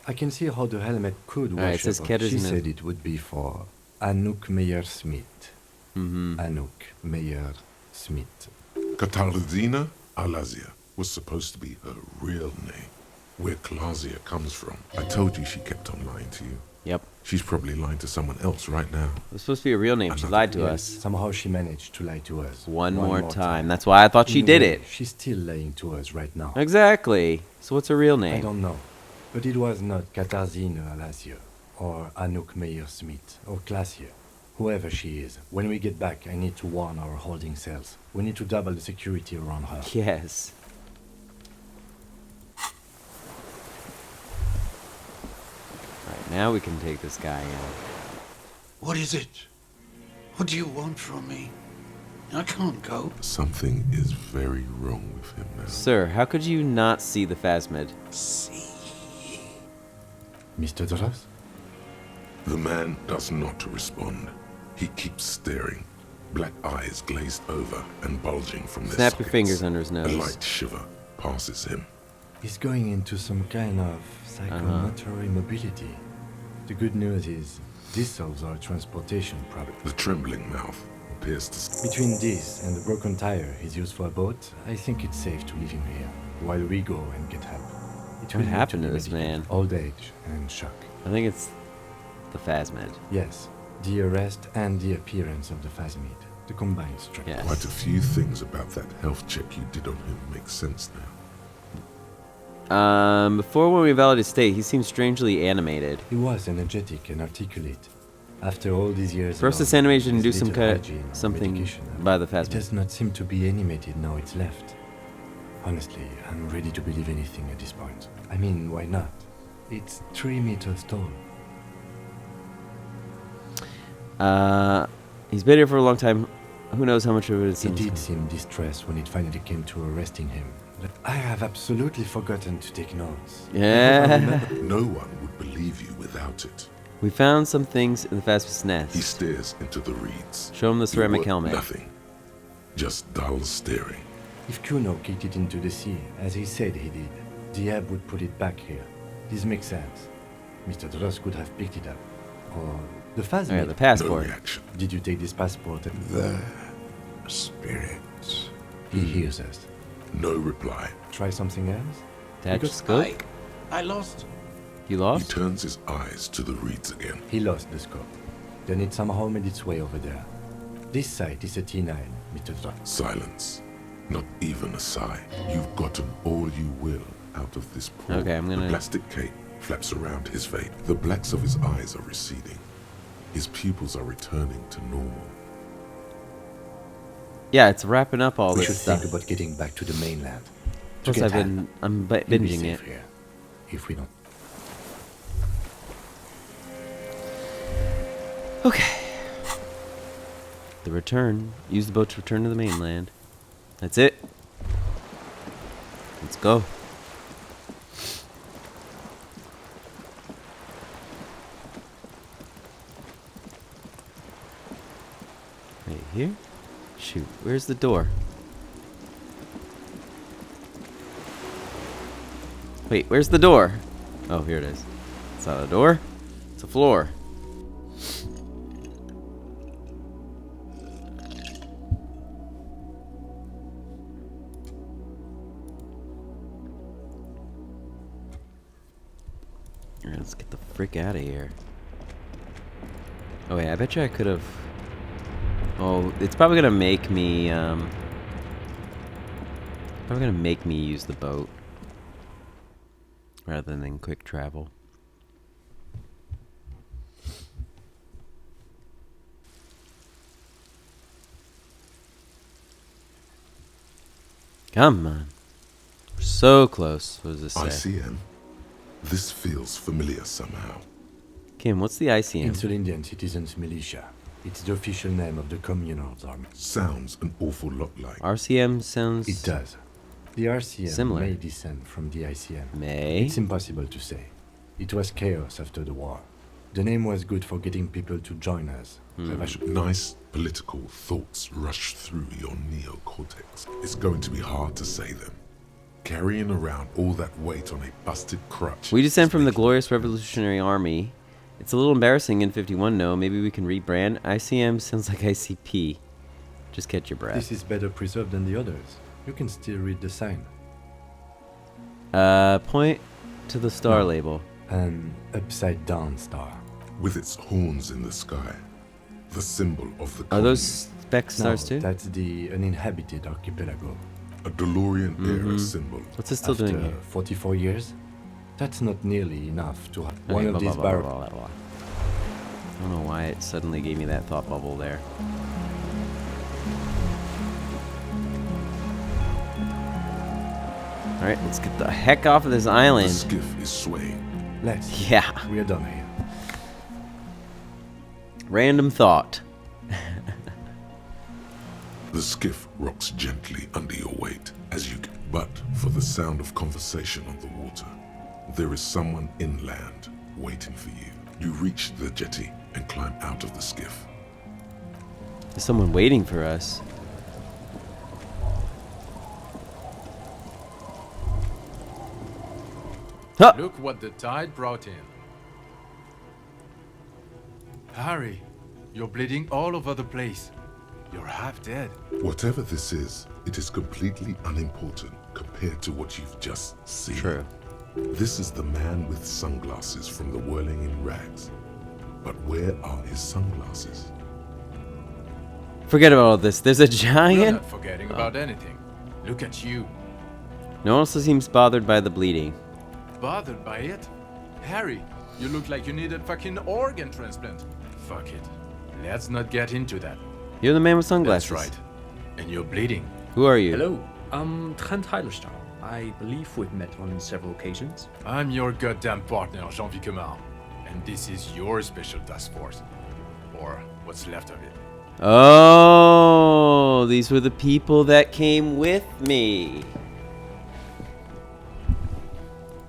I can see how the helmet could Alright, wash it says up. Ketter's She in it. said it would be for Anouk Meyer-Smith. Anouk Meyer-Smith. Katardina Alazia was supposed to be her real name. Where Clausia comes from. I told you she kept on lying to you. Yep. She's probably lying to someone else right now. It was supposed to be a real name. She lied to Yes, us. Somehow she managed to lie to us. One more time. That's why I thought she In a did way, it. She's still lying to us right now. Exactly. So what's her real I name? don't know. But it was not Katarzyna Alazia, or Anouk Meyer-Smith, or Clausia. Whoever she is, when we get back, I need to warn our holding cells. We need to double the security around her. Yes. Alright, now we can take this guy in. What is it? What do you want from me? I can't go. Something is very wrong with him now. Sir, how could you not see the Phasmid? Mr. Dross? The man does not respond. He keeps staring, black eyes glazed over and bulging from their Snap your sockets. fingers under his A nose. light shiver passes him. He's going into some kind of psychomotor immobility. The good news is, this solves our transportation problem. The trembling mouth appears to... Between this and the broken tire he's used for a boat, I think it's safe to leave him here, while we go and get help. It What will need happened to be this medicated. man? Old age and shock. I think it's the Phasmid. Yes, the arrest and the appearance of the Phasmid. The combined strength. Yes. Quite a few things about that health check you did on him make sense now. Before when we validated his state, he seemed strangely animated. He was energetic and articulate. After all these years, Perhaps this alone, animation his do some little kind hygiene or something medication, by the It Phasmid. does not seem to be animated now it's left. Honestly, I'm ready to believe anything at this point. I mean, why not? It's 3 meters tall. He's been here for a long time. Who knows how much of it is He in his- did seem distressed when it finally came to arresting him. I have absolutely forgotten to take notes. Yeah. No one would believe you without it. We found some things in the Phaspus He nest. stares into the reeds. Show him the ceramic You helmet. Nothing. Just dull staring. If Kuno kicked it into the sea, as he said he did, Diab would put it back here. This makes sense. Mr. Dross could have picked it up. Or the Phasmid. Oh, yeah, the passport. No reaction. Did you take this passport? The spirits. He hears us. No reply. Try something else? Attach Because scope? I lost. You He lost? turns his eyes to the reeds again. He lost the scope. Then it somehow made its way over there. This site is a T9, Mr. Dross. Silence. Not even a sigh. You've gotten all you will out of this pool. Okay, I'm gonna- The plastic cape flaps around his face. The blacks of his eyes are receding. His pupils are returning to normal. Yeah, it's wrapping up all We this should stuff. think about getting back to the mainland. To Plus, get I'm We'll be binging safe it. here, if we don't. Okay. The return. Use the boat to return to the mainland. That's it. Let's go. Right here? Shoot, where's the door? Wait, where's the door? Oh, here it is. It's not a door. It's a floor. Alright, let's get the frick out of here. Oh, yeah, I bet you I could have... Oh, it's probably gonna make me, probably gonna make me use the boat. Rather than quick travel. Come on. We're so close. What does this say? ICM? This feels familiar somehow. Kim, what's the ICM? Insulindian Citizens Militia. It's the official name of the Communards Army. Sounds an awful lot like... RCM sounds... It does. The RCM similar. may descend from the ICM. May? It's impossible to say. It was chaos after the war. The name was good for getting people to join us. Nice political thoughts rush through your neocortex. It's going to be hard to say them. Carrying around all that weight on a busted crutch. We descend from the glorious Revolutionary Army. It's a little embarrassing in 51, no. Maybe we can rebrand. ICM sounds like ICP. Just catch your breath. This is better preserved than the others. You can still read the sign. Point to the star label. An upside down star. With its horns in the sky. The symbol of the Are those spec stars too? That's the uninhabited archipelago. A DeLorean era symbol. What's it still doing After here? 44 years? That's not nearly enough to have one Okay, of blah, these blah, blah, barrels. blah, blah, blah. I don't know why it suddenly gave me that thought bubble there. Alright, let's get the heck off of this The island. skiff is swaying. Let's. Yeah. We are done here. Random thought. The skiff rocks gently under your weight as you... But for the sound of conversation on the water, there is someone inland waiting for you. You reach the jetty and climb out of the skiff. There's someone waiting for us. Huh. Look what the tide brought in. Harry, you're bleeding all over the place. You're half dead. Whatever this is, it is completely unimportant compared to what you've just seen. True. This is the man with sunglasses from the Whirling in Rags. But where are his sunglasses? Forget about all this. There's a We're giant. not forgetting about anything. Look at you. No one else seems bothered by the bleeding. Bothered by it? Harry, you look like you need a fucking organ transplant. Fuck it. Let's not get into that. You're the man with sunglasses. That's right. And you're bleeding. Who are you? Hello, I'm Trent Heidelstein. I believe we've met on several occasions. I'm your goddamn partner, Jean-Vic Kemar. And this is your special task force. Or what's left of it. Oh, these were the people that came with me.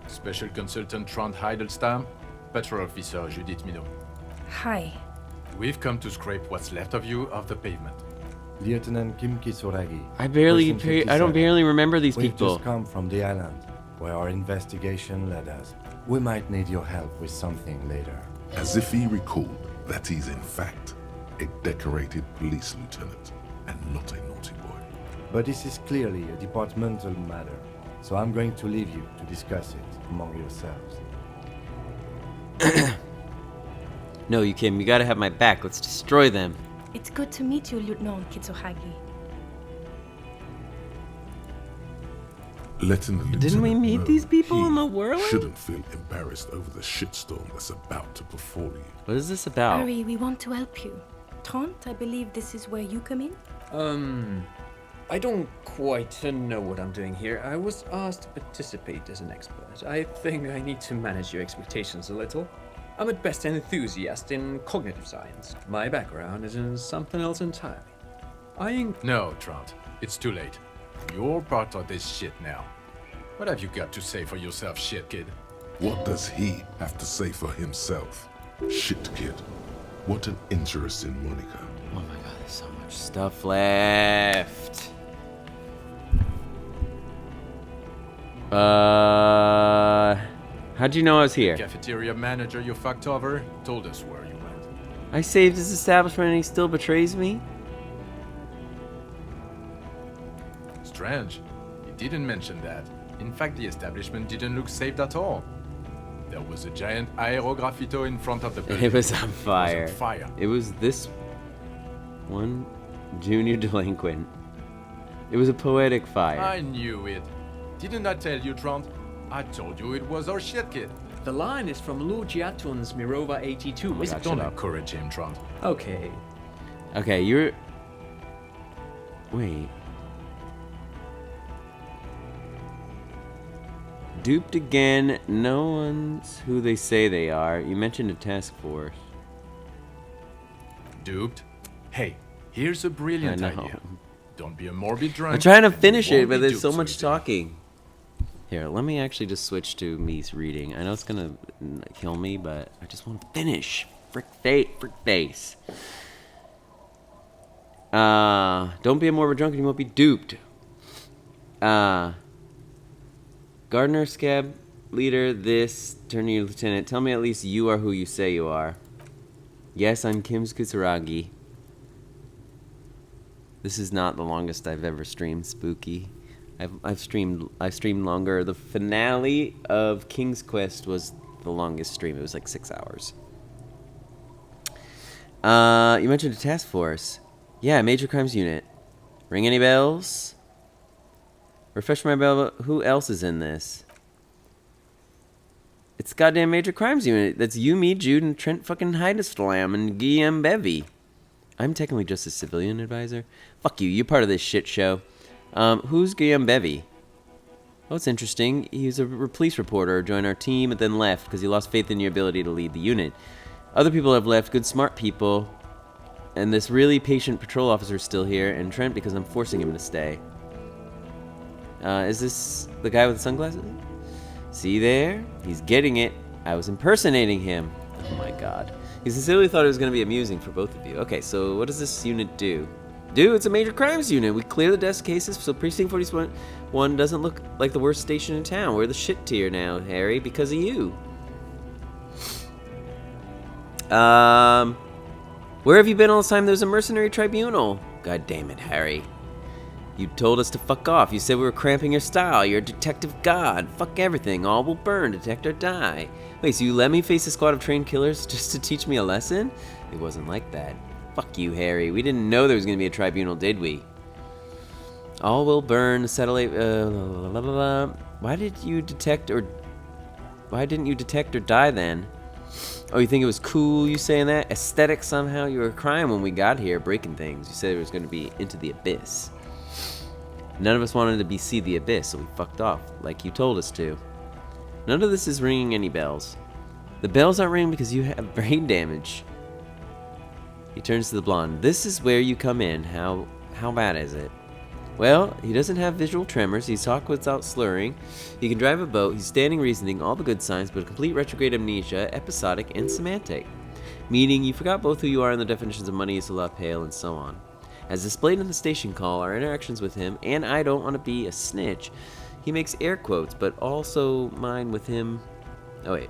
Special Consultant Trent Heidelstein, Patrol Officer Judith Minot. Hi. We've come to scrape what's left of you off the pavement. Lieutenant Kim Kisuragi. I don't 57. barely remember these We've people. just come from the island, where our investigation led us. We might need your help with something later. As if he recalled that he's in fact a decorated police lieutenant and not a naughty boy. But this is clearly a departmental matter, so I'm going to leave you to discuss it among yourselves. No, you Kim, you gotta have my back. Let's destroy them. It's good to meet you, Lieutenant Kitsuhagi. Letting the Didn't we lieutenant meet know these people he in the world? shouldn't feel embarrassed over the shitstorm that's about to befall you. What is this about? Harry, we want to help you. Trant, I believe this is where you come in? I don't quite know what I'm doing here. I was asked to participate as an expert. I think I need to manage your expectations a little. I'm at best an enthusiast in cognitive science. My background is in something else entirely. No, Trant. It's too late. You're part of this shit now. What have you got to say for yourself, shit kid? What does he have to say for himself? Shit kid. What an interesting moniker. Oh my god, there's so much stuff left. How'd you know I was here? Cafeteria manager you fucked over told us where you went. I saved his establishment and he still betrays me? Strange. He didn't mention that. In fact, the establishment didn't look saved at all. There was a giant aerograffito in front of the building. It was on fire. It was on fire. It was this one junior delinquent. It was a poetic fire. I knew it. Didn't I tell you, Trant? I told you it was our shit kid. The line is from Lou Giatun's Mirova 82. Oh my God, Don't shut up. encourage him, Trant. Okay. Okay, you're... Wait. Duped again. No one's who they say they are. You mentioned a task force. Duped? Hey, here's a brilliant I know. idea. Don't be a morbid drunk. I'm trying to and you finish it, won't but be there's duped so so much easily. talking. Here, let me actually just switch to me's reading. I know it's gonna kill me, but I just want to finish. Frick face. Don't be a morbid drunk and you won't be duped. Gardner, Scab, leader, this, turn to your lieutenant. Tell me at least you are who you say you are. Yes, I'm Kim Kusuragi. This is not the longest I've ever streamed, Spooky. I've streamed longer. The finale of King's Quest was the longest stream. It was like 6 hours. You mentioned a task force. Yeah, Major Crimes Unit. Ring any bells? Refresh my bell. Who else is in this? It's goddamn Major Crimes Unit. That's you, me, Jude, and Trent fucking Heideslam and Guillaume Bevy. I'm technically just a civilian advisor. Fuck you. You're part of this shit show. Who's Guillaume Bevy? Oh, it's interesting. He's a police reporter, joined our team, and then left because he lost faith in your ability to lead the unit. Other people have left, good smart people. And this really patient patrol officer is still here, and Trent because I'm forcing him to stay. Is this the guy with the sunglasses? See there? He's getting it. I was impersonating him. Oh my god. He sincerely thought it was going to be amusing for both of you. Okay, so what does this unit do? It's a major crimes unit. We clear the desk cases so Precinct 41 doesn't look like the worst station in town. We're the shit tier now, Harry, because of you. Where have you been all this time? There's a mercenary tribunal. God damn it, Harry. You told us to fuck off. You said we were cramping your style. You're a detective god. Fuck everything. All will burn, detect or die. Wait, so you let me face a squad of trained killers just to teach me a lesson? It wasn't like that. Fuck you, Harry. We didn't know there was going to be a tribunal, did we? All will burn, satellite... Why didn't you detect or die then? Oh, you think it was cool you saying that? Aesthetic somehow? You were crying when we got here, breaking things. You said it was going to be into the abyss. None of us wanted to see the abyss, so we fucked off, like you told us to. None of this is ringing any bells. The bells aren't ringing because you have brain damage. He turns to the blonde. This is where you come in. How bad is it? Well, he doesn't have visual tremors. He talks without slurring. He can drive a boat. He's standing reasoning, all the good signs, but a complete retrograde amnesia, episodic and semantic. Meaning you forgot both who you are and the definitions of money, Salah, pale, and so on. As displayed in the station call, our interactions with him, and I don't want to be a snitch, he makes air quotes, but also mine with him. Oh, wait.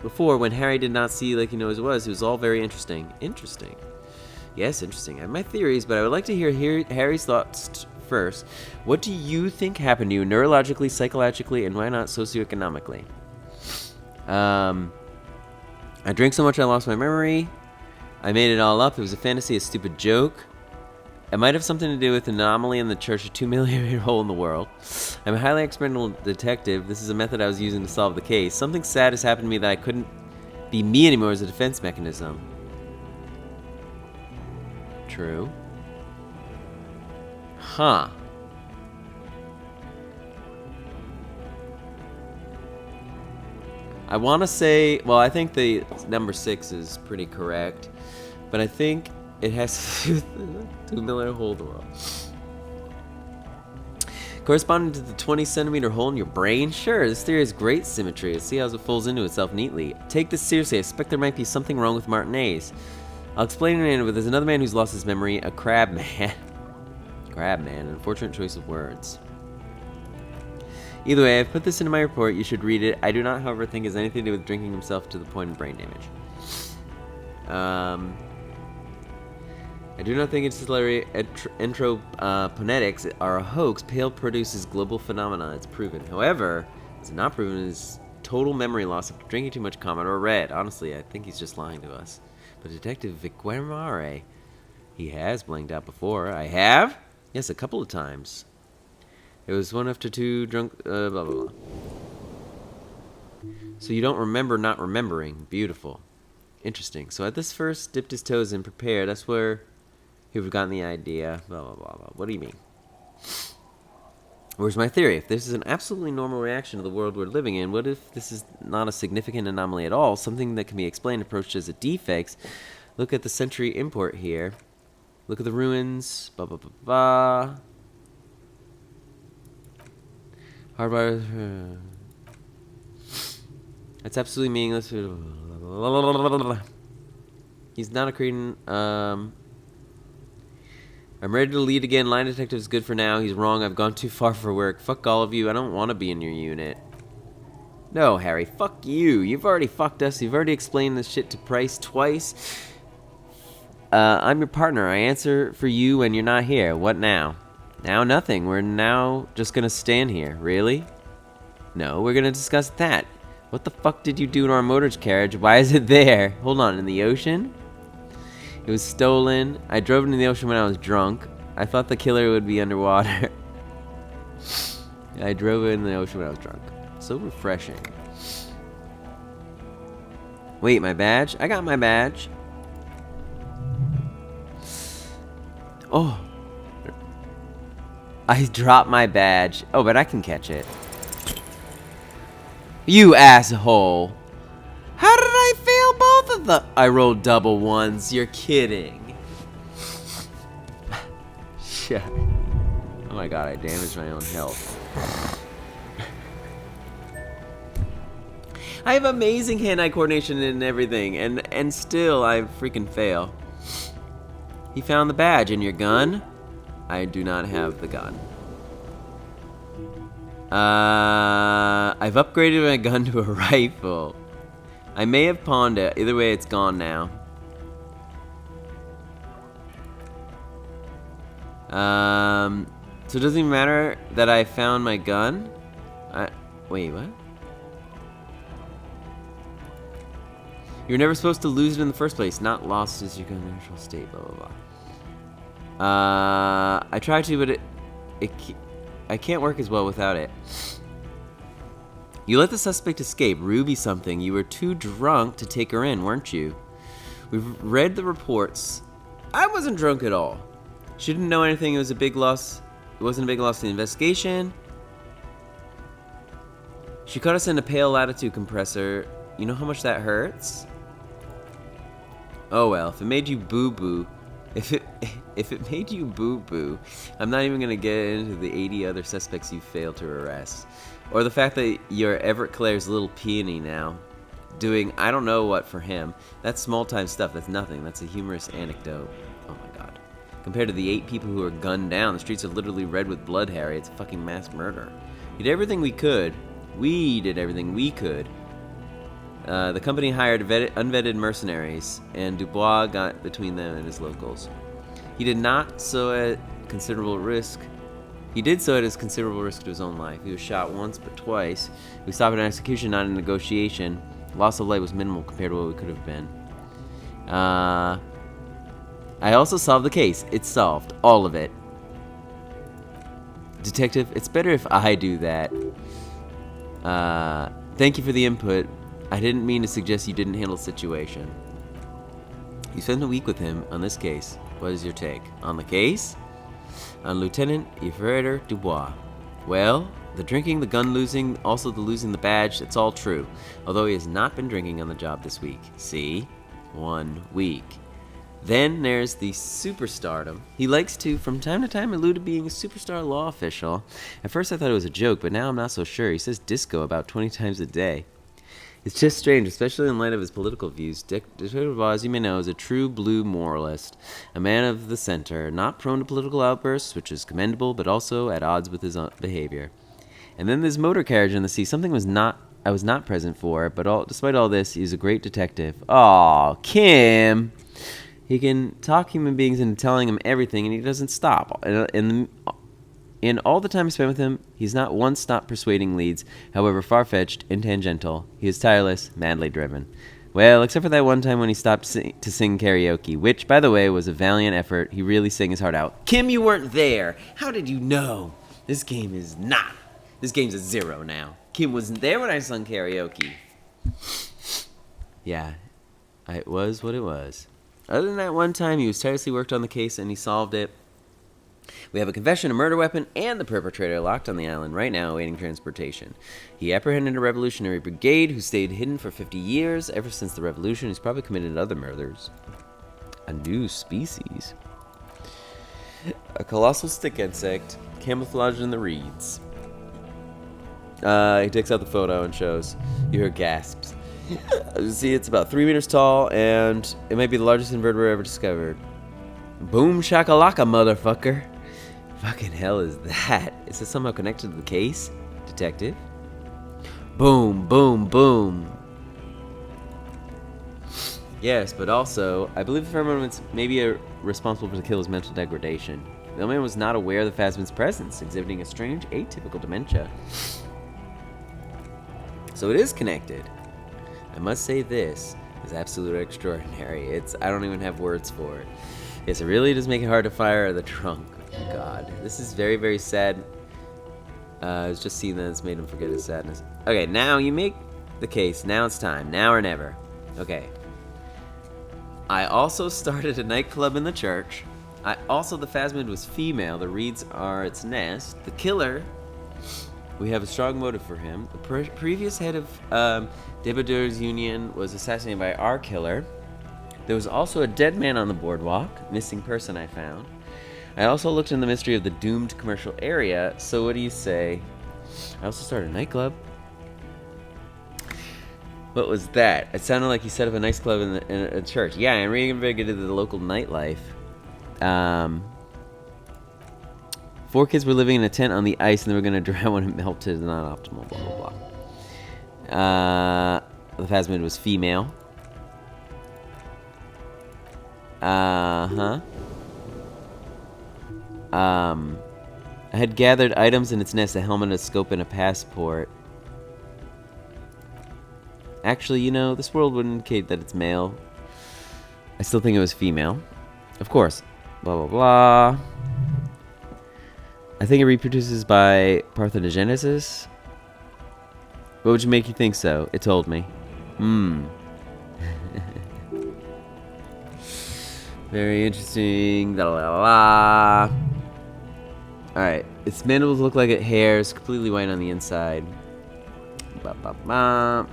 Before, when Harry did not see like he knows it was all very interesting. Interesting. Yes, interesting. I have my theories, but I would like to hear Harry's thoughts first. What do you think happened to you neurologically, psychologically, and why not socioeconomically? I drank so much I lost my memory. I made it all up. It was a fantasy, a stupid joke. It might have something to do with an anomaly in the church, a 2 millimeter hole in the world. I'm a highly experimental detective. This is a method I was using to solve the case. Something sad has happened to me that I couldn't be me anymore as a defense mechanism. True. Huh. I want to say, well, I think the number 6 is pretty correct, but I think it has to do with the 2 millimeter hole in the world. Corresponding to the 20 centimeter hole in your brain? Sure, this theory has great symmetry. Let's see how it folds into itself neatly. Take this seriously. I suspect there might be something wrong with Martinez. I'll explain it, but there's another man who's lost his memory, a crab man. Crab man, unfortunate choice of words. Either way, I've put this into my report. You should read it. I do not, however, think it has anything to do with drinking himself to the point of brain damage. I do not think ancillary entroponetics are a hoax. Pale produces global phenomena. It's proven. However, it's not proven is total memory loss after drinking too much Comet or Red. Honestly, I think he's just lying to us. But Detective Viquemare, he has blanked out before. I have? Yes, a couple of times. It was one after two drunk, blah, blah, blah. So you don't remember not remembering. Beautiful. Interesting. So at this first, dipped his toes in, prepared. That's where he would have gotten the idea. Blah, blah, blah, blah. What do you mean? Where's my theory? If this is an absolutely normal reaction to the world we're living in, what if this is not a significant anomaly at all? Something that can be explained, approached as a defect. Look at the century import here. Look at the ruins. Blah, blah, blah, blah. Hardwire. That's absolutely meaningless. He's not a Cretan. I'm ready to lead again. Line detective is good for now. He's wrong. I've gone too far for work. Fuck all of you. I don't want to be in your unit. No, Harry. Fuck you. You've already fucked us. You've already explained this shit to Price twice. I'm your partner. I answer for you when you're not here. What now? Now nothing. We're now just gonna stand here. Really? No, we're gonna discuss that. What the fuck did you do to our motor's carriage? Why is it there? Hold on, in the ocean? It was stolen. I drove it in the ocean when I was drunk. I thought the killer would be underwater. I drove it in the ocean when I was drunk. So refreshing. Wait, my badge? I got my badge. Oh. I dropped my badge. Oh, but I can catch it. You asshole. How did I fail both of them? I rolled double ones. You're kidding. Shit. Oh my god, I damaged my own health. I have amazing hand-eye coordination and everything, and still I freaking fail. He found the badge. And your gun? I do not have the gun. I've upgraded my gun to a rifle. I may have pawned it. Either way, it's gone now. So it doesn't even matter that I found my gun? Wait, what? You're never supposed to lose it in the first place. Not lost is your gun natural state, blah, blah, blah. I tried to, but I can't work as well without it. You let the suspect escape. Ruby something. You were too drunk to take her in, weren't you? We've read the reports. I wasn't drunk at all. She didn't know anything. It was a big loss. It wasn't a big loss in the investigation. She caught us in a pale latitude compressor. You know how much that hurts? Oh well, if it made you boo-boo. If it made you boo-boo, I'm not even gonna get into the 80 other suspects you failed to arrest. Or the fact that you're Everett Claire's little peony now. doing I don't know what for him. That's small-time stuff. That's nothing. That's a humorous anecdote. Oh my god. Compared to the 8 people who were gunned down, the streets are literally red with blood, Harry. It's a fucking mass murder. We did everything we could. We did everything we could. The company hired unvetted mercenaries, and Dubois got between them and his locals. He did not so at considerable risk. He did so at his considerable risk to his own life. He was shot once, but twice. We stopped an execution, not a negotiation. Loss of life was minimal compared to what we could have been. I also solved the case. It's solved. All of it. Detective, it's better if I do that. Thank you for the input. I didn't mean to suggest you didn't handle the situation. You spent a week with him on this case. What is your take? On the case? On Lieutenant Yves Dubois. Well, the drinking, the gun losing, also the losing the badge, it's all true. Although he has not been drinking on the job this week. See? 1 week. Then there's the superstardom. He likes to, from time to time, allude to being a superstar law official. At first I thought it was a joke, but now I'm not so sure. He says disco about 20 times a day. It's just strange, especially in light of his political views. Detective Dubois, as you may know, is a true blue moralist, a man of the center, not prone to political outbursts, which is commendable, but also at odds with his behavior. And then there's motor carriage in the sea. Something I was not present for, but despite all this, he's a great detective. Aw, Kim! He can talk human beings into telling him everything, and he doesn't stop. In all the time I spent with him, he's not once stopped persuading leads, however far-fetched and tangential. He is tireless, madly driven. Well, except for that one time when he stopped to sing karaoke, which, by the way, was a valiant effort. He really sang his heart out. Kim, you weren't there. How did you know? This game's a 0 now. Kim wasn't there when I sung karaoke. Yeah, it was what it was. Other than that one time, he was tirelessly worked on the case and he solved it. We have a confession, a murder weapon, and the perpetrator locked on the island right now awaiting transportation. He apprehended a revolutionary brigade who stayed hidden for 50 years. Ever since the revolution, he's probably committed other murders. A new species. A colossal stick insect camouflaged in the reeds. He takes out the photo and shows. You hear gasps. See, it's about 3 meters tall, and it might be the largest invertebrate ever discovered. Boom shakalaka, motherfucker. Fucking hell is that? Is this somehow connected to the case? Detective? Boom, boom, boom. Yes, but also, I believe the pheromones may be responsible for the killer's mental degradation. The old man was not aware of the Phasmid's presence, exhibiting a strange, atypical dementia. So it is connected. I must say this is absolutely extraordinary. I don't even have words for it. Yes, it really does make it hard to fire the trunk. God, this is very, very sad. I was just seeing that it's made him forget his sadness. Okay, now you make the case. Now it's time. Now or never. Okay. I also started a nightclub in the church. The Phasmid was female. The reeds are its nest. The killer, we have a strong motive for him. The previous head of Debadeurs Union was assassinated by our killer. There was also a dead man on the boardwalk. Missing person I found. I also looked in the mystery of the doomed commercial area. So what do you say? I also started a nightclub. What was that? It sounded like you set up a nightclub in a church. Yeah, I'm reinvigorated the local nightlife. 4 kids were living in a tent on the ice and they were going to drown when it melted. Not optimal, blah, blah, blah. The Phasmid was female. I had gathered items in its nest, a helmet, a scope, and a passport. Actually, you know, this world would indicate that it's male. I still think it was female. Of course. Blah, blah, blah. I think it reproduces by parthenogenesis. What would you make you think so? It told me. Very interesting. La la la. Alright. Its mandibles look like it hairs, completely white on the inside. Ba ba ba.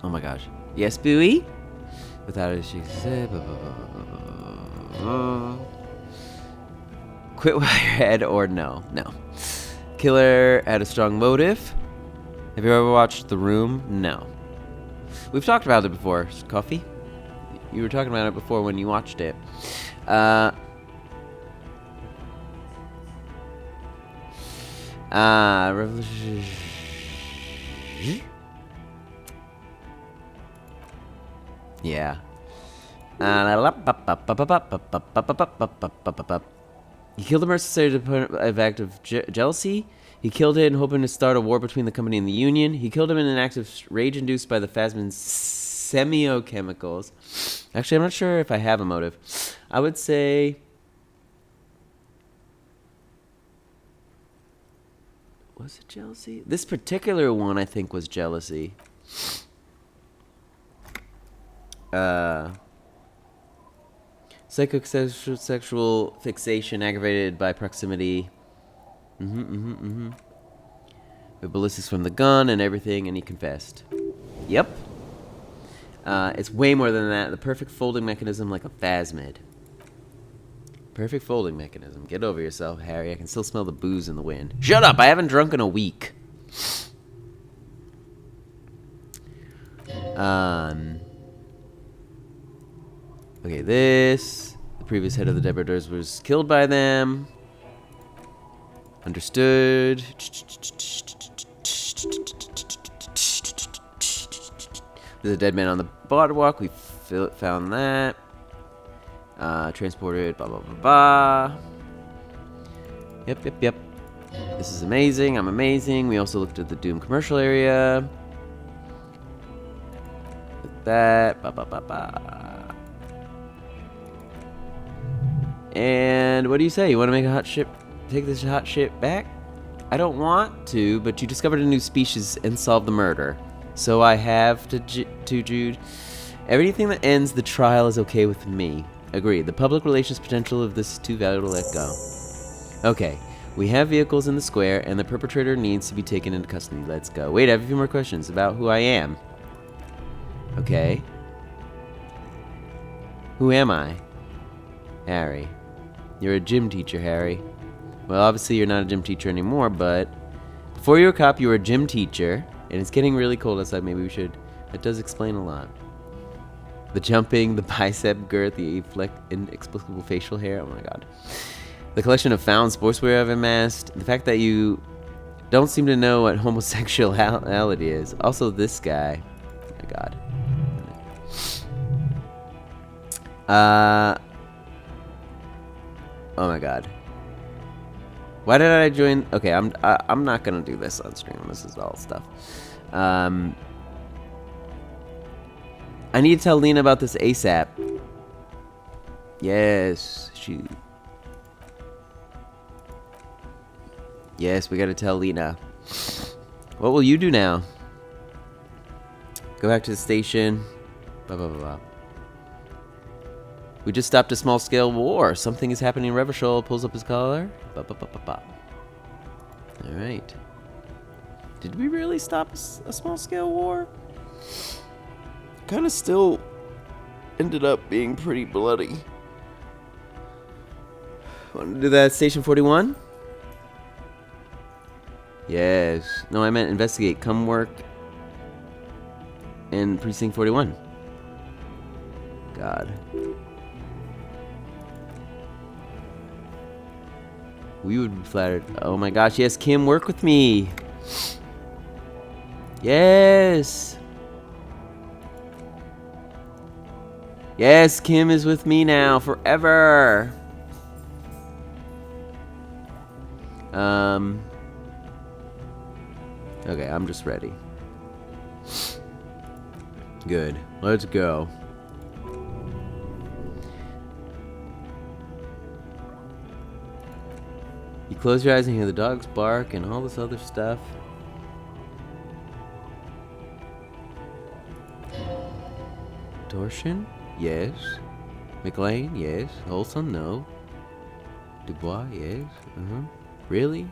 Oh my gosh. Yes, Bowie? Without it, she said. Quit while you're ahead or no. No. Killer had a strong motive. Have you ever watched The Room? No. We've talked about it before. Coffee? You were talking about it before when you watched it. Revolution. Yeah. He killed the mercenary to put an act of jealousy. He killed it in hoping to start a war between the company and the union. He killed him in an act of rage induced by the Phasman's semiochemicals. Actually, I'm not sure if I have a motive. I would say... Was it jealousy? This particular one, I think, was jealousy. Psychosexual fixation aggravated by proximity. With ballistics from the gun and everything, and he confessed. Yep. It's way more than that. The perfect folding mechanism like a phasmid. Perfect folding mechanism. Get over yourself, Harry. I can still smell the booze in the wind. Shut up! I haven't drunk in a week. Okay, this. The previous head of the Debrators was killed by them. Understood. There's a dead man on the boardwalk. We found that. Transported, blah, blah, blah, blah. Yep. This is amazing. I'm amazing. We also looked at the Doom commercial area. Like that. Blah, blah, blah, blah. And what do you say? You want to make a hot ship? Take this hot ship back? I don't want to, but you discovered a new species and solved the murder. So I have to Jude. Everything that ends the trial is okay with me. Agreed. The public relations potential of this is too valuable to let go. Okay. We have vehicles in the square, and the perpetrator needs to be taken into custody. Let's go. Wait, I have a few more questions about who I am. Okay. Who am I? Harry. You're a gym teacher, Harry. Well, obviously you're not a gym teacher anymore, but... Before you were a cop, you were a gym teacher, and it's getting really cold outside. Maybe we should... That does explain a lot. The jumping, the bicep girth, the inexplicable facial hair. Oh my god. The collection of found sportswear I've amassed. The fact that you don't seem to know what homosexuality is. Also, this guy. Oh my god. Oh my god. Why did I join? Okay, I'm not gonna do this on stream. This is all stuff. I need to tell Lena about this ASAP. Yes, Yes, we gotta tell Lena. What will you do now? Go back to the station. Blah, blah, blah, blah. We just stopped a small-scale war. Something is happening. Revachol pulls up his collar. Ba, ba, ba, ba, ba. All right. Did we really stop a small-scale war? Kind of still ended up being pretty bloody. Want to do that at Station 41? Yes. No, I meant investigate. Come work in Precinct 41. God. We would be flattered. Oh my gosh, yes, Kim, work with me. Yes. Yes, Kim is with me now forever. Okay, I'm just ready. Good. Let's go. You close your eyes and hear the dogs bark and all this other stuff. Torsion? Yes. McLean? Yes. Olson? No. Dubois? Yes. Really?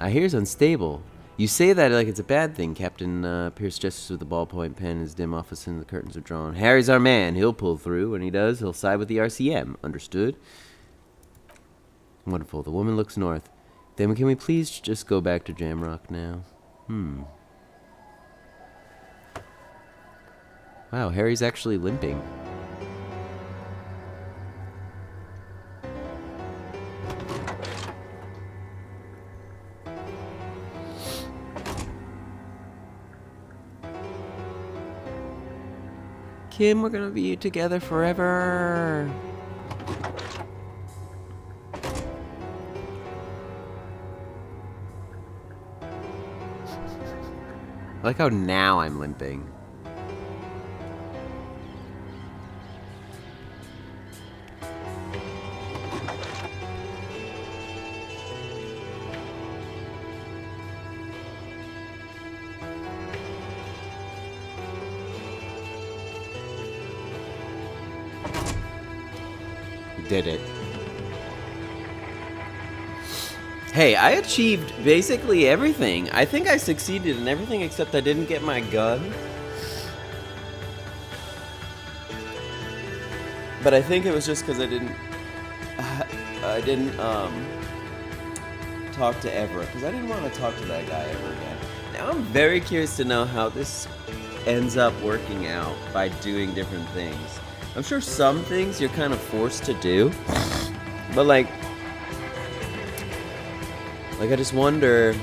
I hear it's unstable. You say that like it's a bad thing. Captain Pierce gestures with the ballpoint pen in his dim office and the curtains are drawn. Harry's our man. He'll pull through. When he does, he'll side with the RCM. Understood? Wonderful. The woman looks north. Then can we please just go back to Jamrock now? Wow, Harry's actually limping. Kim, we're gonna be together forever. I like how now I'm limping. Did it. Hey, I achieved basically everything. I think I succeeded in everything except I didn't get my gun. But I think it was just because I didn't talk to Everett, because I didn't want to talk to that guy ever again. Now I'm very curious to know how this ends up working out by doing different things. I'm sure some things you're kind of forced to do, but like I just wonder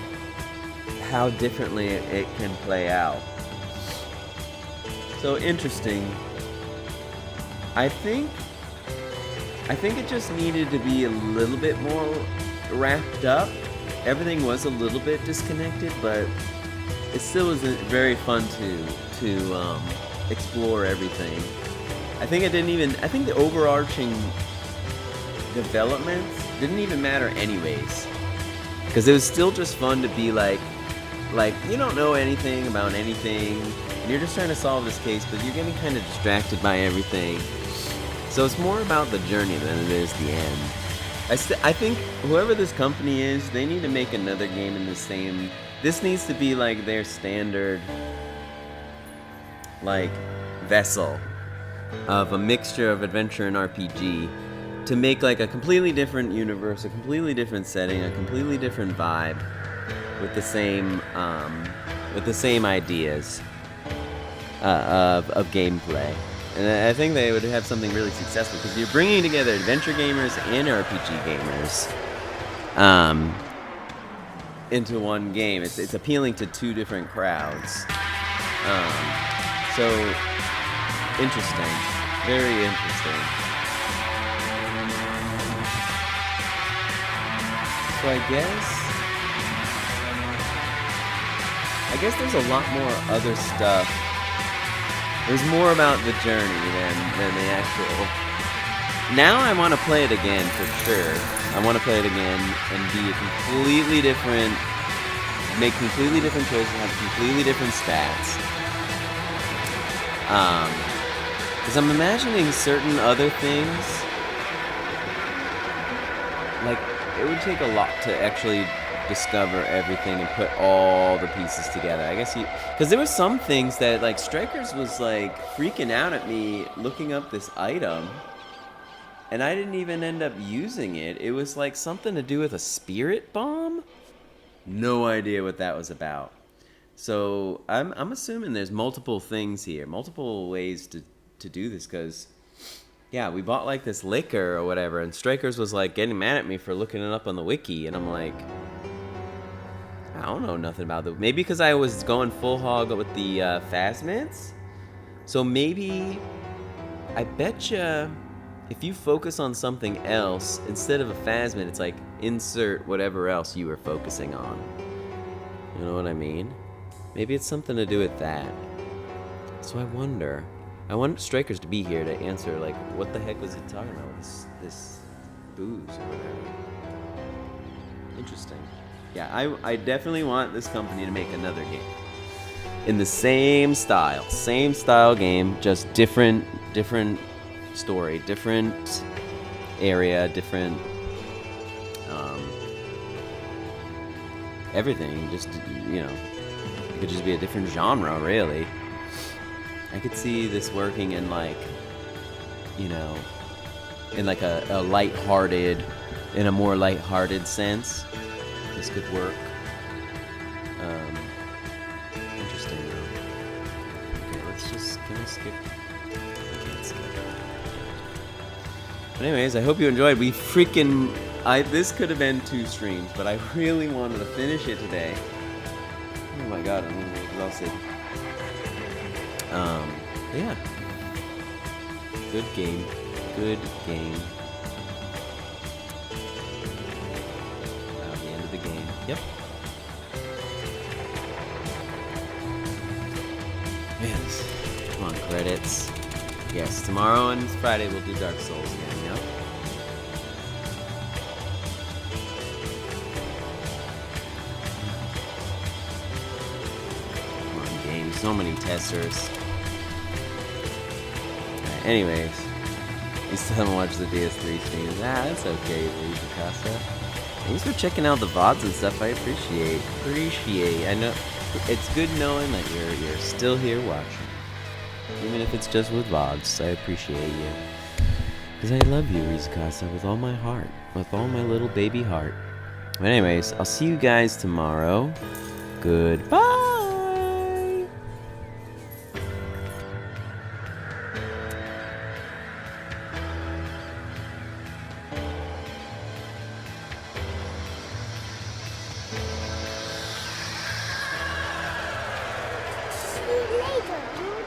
how differently it can play out. So interesting. I think it just needed to be a little bit more wrapped up. Everything was a little bit disconnected, but it still was very fun to explore everything. I think the overarching developments didn't even matter anyways. Because it was still just fun to be like you don't know anything about anything, and you're just trying to solve this case, but you're getting kind of distracted by everything. So it's more about the journey than it is the end. I think whoever this company is, they need to make another game in the same... This needs to be like their standard, like, vessel of a mixture of adventure and RPG to make like a completely different universe, a completely different setting, a completely different vibe with the same ideas of gameplay. And I think they would have something really successful because you're bringing together adventure gamers and RPG gamers into one game. It's appealing to two different crowds. So interesting, very interesting. So I guess there's a lot more other stuff. There's more about the journey than the actual. Now I want to play it again for sure. I want to play it again and be a completely different, make completely different choices, have completely different stats. Because I'm imagining certain other things. Like, it would take a lot to actually discover everything and put all the pieces together. I guess because there were some things that, like, Strikers was, like, freaking out at me looking up this item, and I didn't even end up using it. It was, like, something to do with a spirit bomb? No idea what that was about. So, I'm assuming there's multiple things here, multiple ways to do this, because... Yeah, we bought like this liquor or whatever, and Strikers was like getting mad at me for looking it up on the wiki, and I'm like, I don't know nothing about it. Maybe because I was going full hog with the Phasmids? So maybe, I betcha if you focus on something else, instead of a Phasmid, it's like insert whatever else you were focusing on. You know what I mean? Maybe it's something to do with that. So I wonder... I want Strikers to be here to answer, like, what the heck was he talking about with this booze or whatever. Interesting. Yeah, I definitely want this company to make another game. In the same style game, just different story, different area, different everything. Just, you know, it could just be a different genre, really. I could see this working in, like, you know, in like a lighthearted, in a more lighthearted sense. This could work. Interesting though. Okay, let's just, can we skip? I can't skip. But anyways, I hope you enjoyed. We freaking, this could have been 2 streams, but I really wanted to finish it today. Oh my god, I'm really exhausted. Yeah. Good game. Good game. The end of the game. Yep. Yes. Come on, credits. Yes, tomorrow and Friday we'll do Dark Souls again, yep. Come on, game. So many testers. Alright, anyways. You still haven't watched the DS3 streams. That's okay, Lisa Costa. Thanks for checking out the VODs and stuff. I appreciate. I know it's good knowing that you're still here watching. Even if it's just with VODs, I appreciate you. Because I love you, Rizakasa, with all my heart. With all my little baby heart. But anyways, I'll see you guys tomorrow. Goodbye! See you later, dude.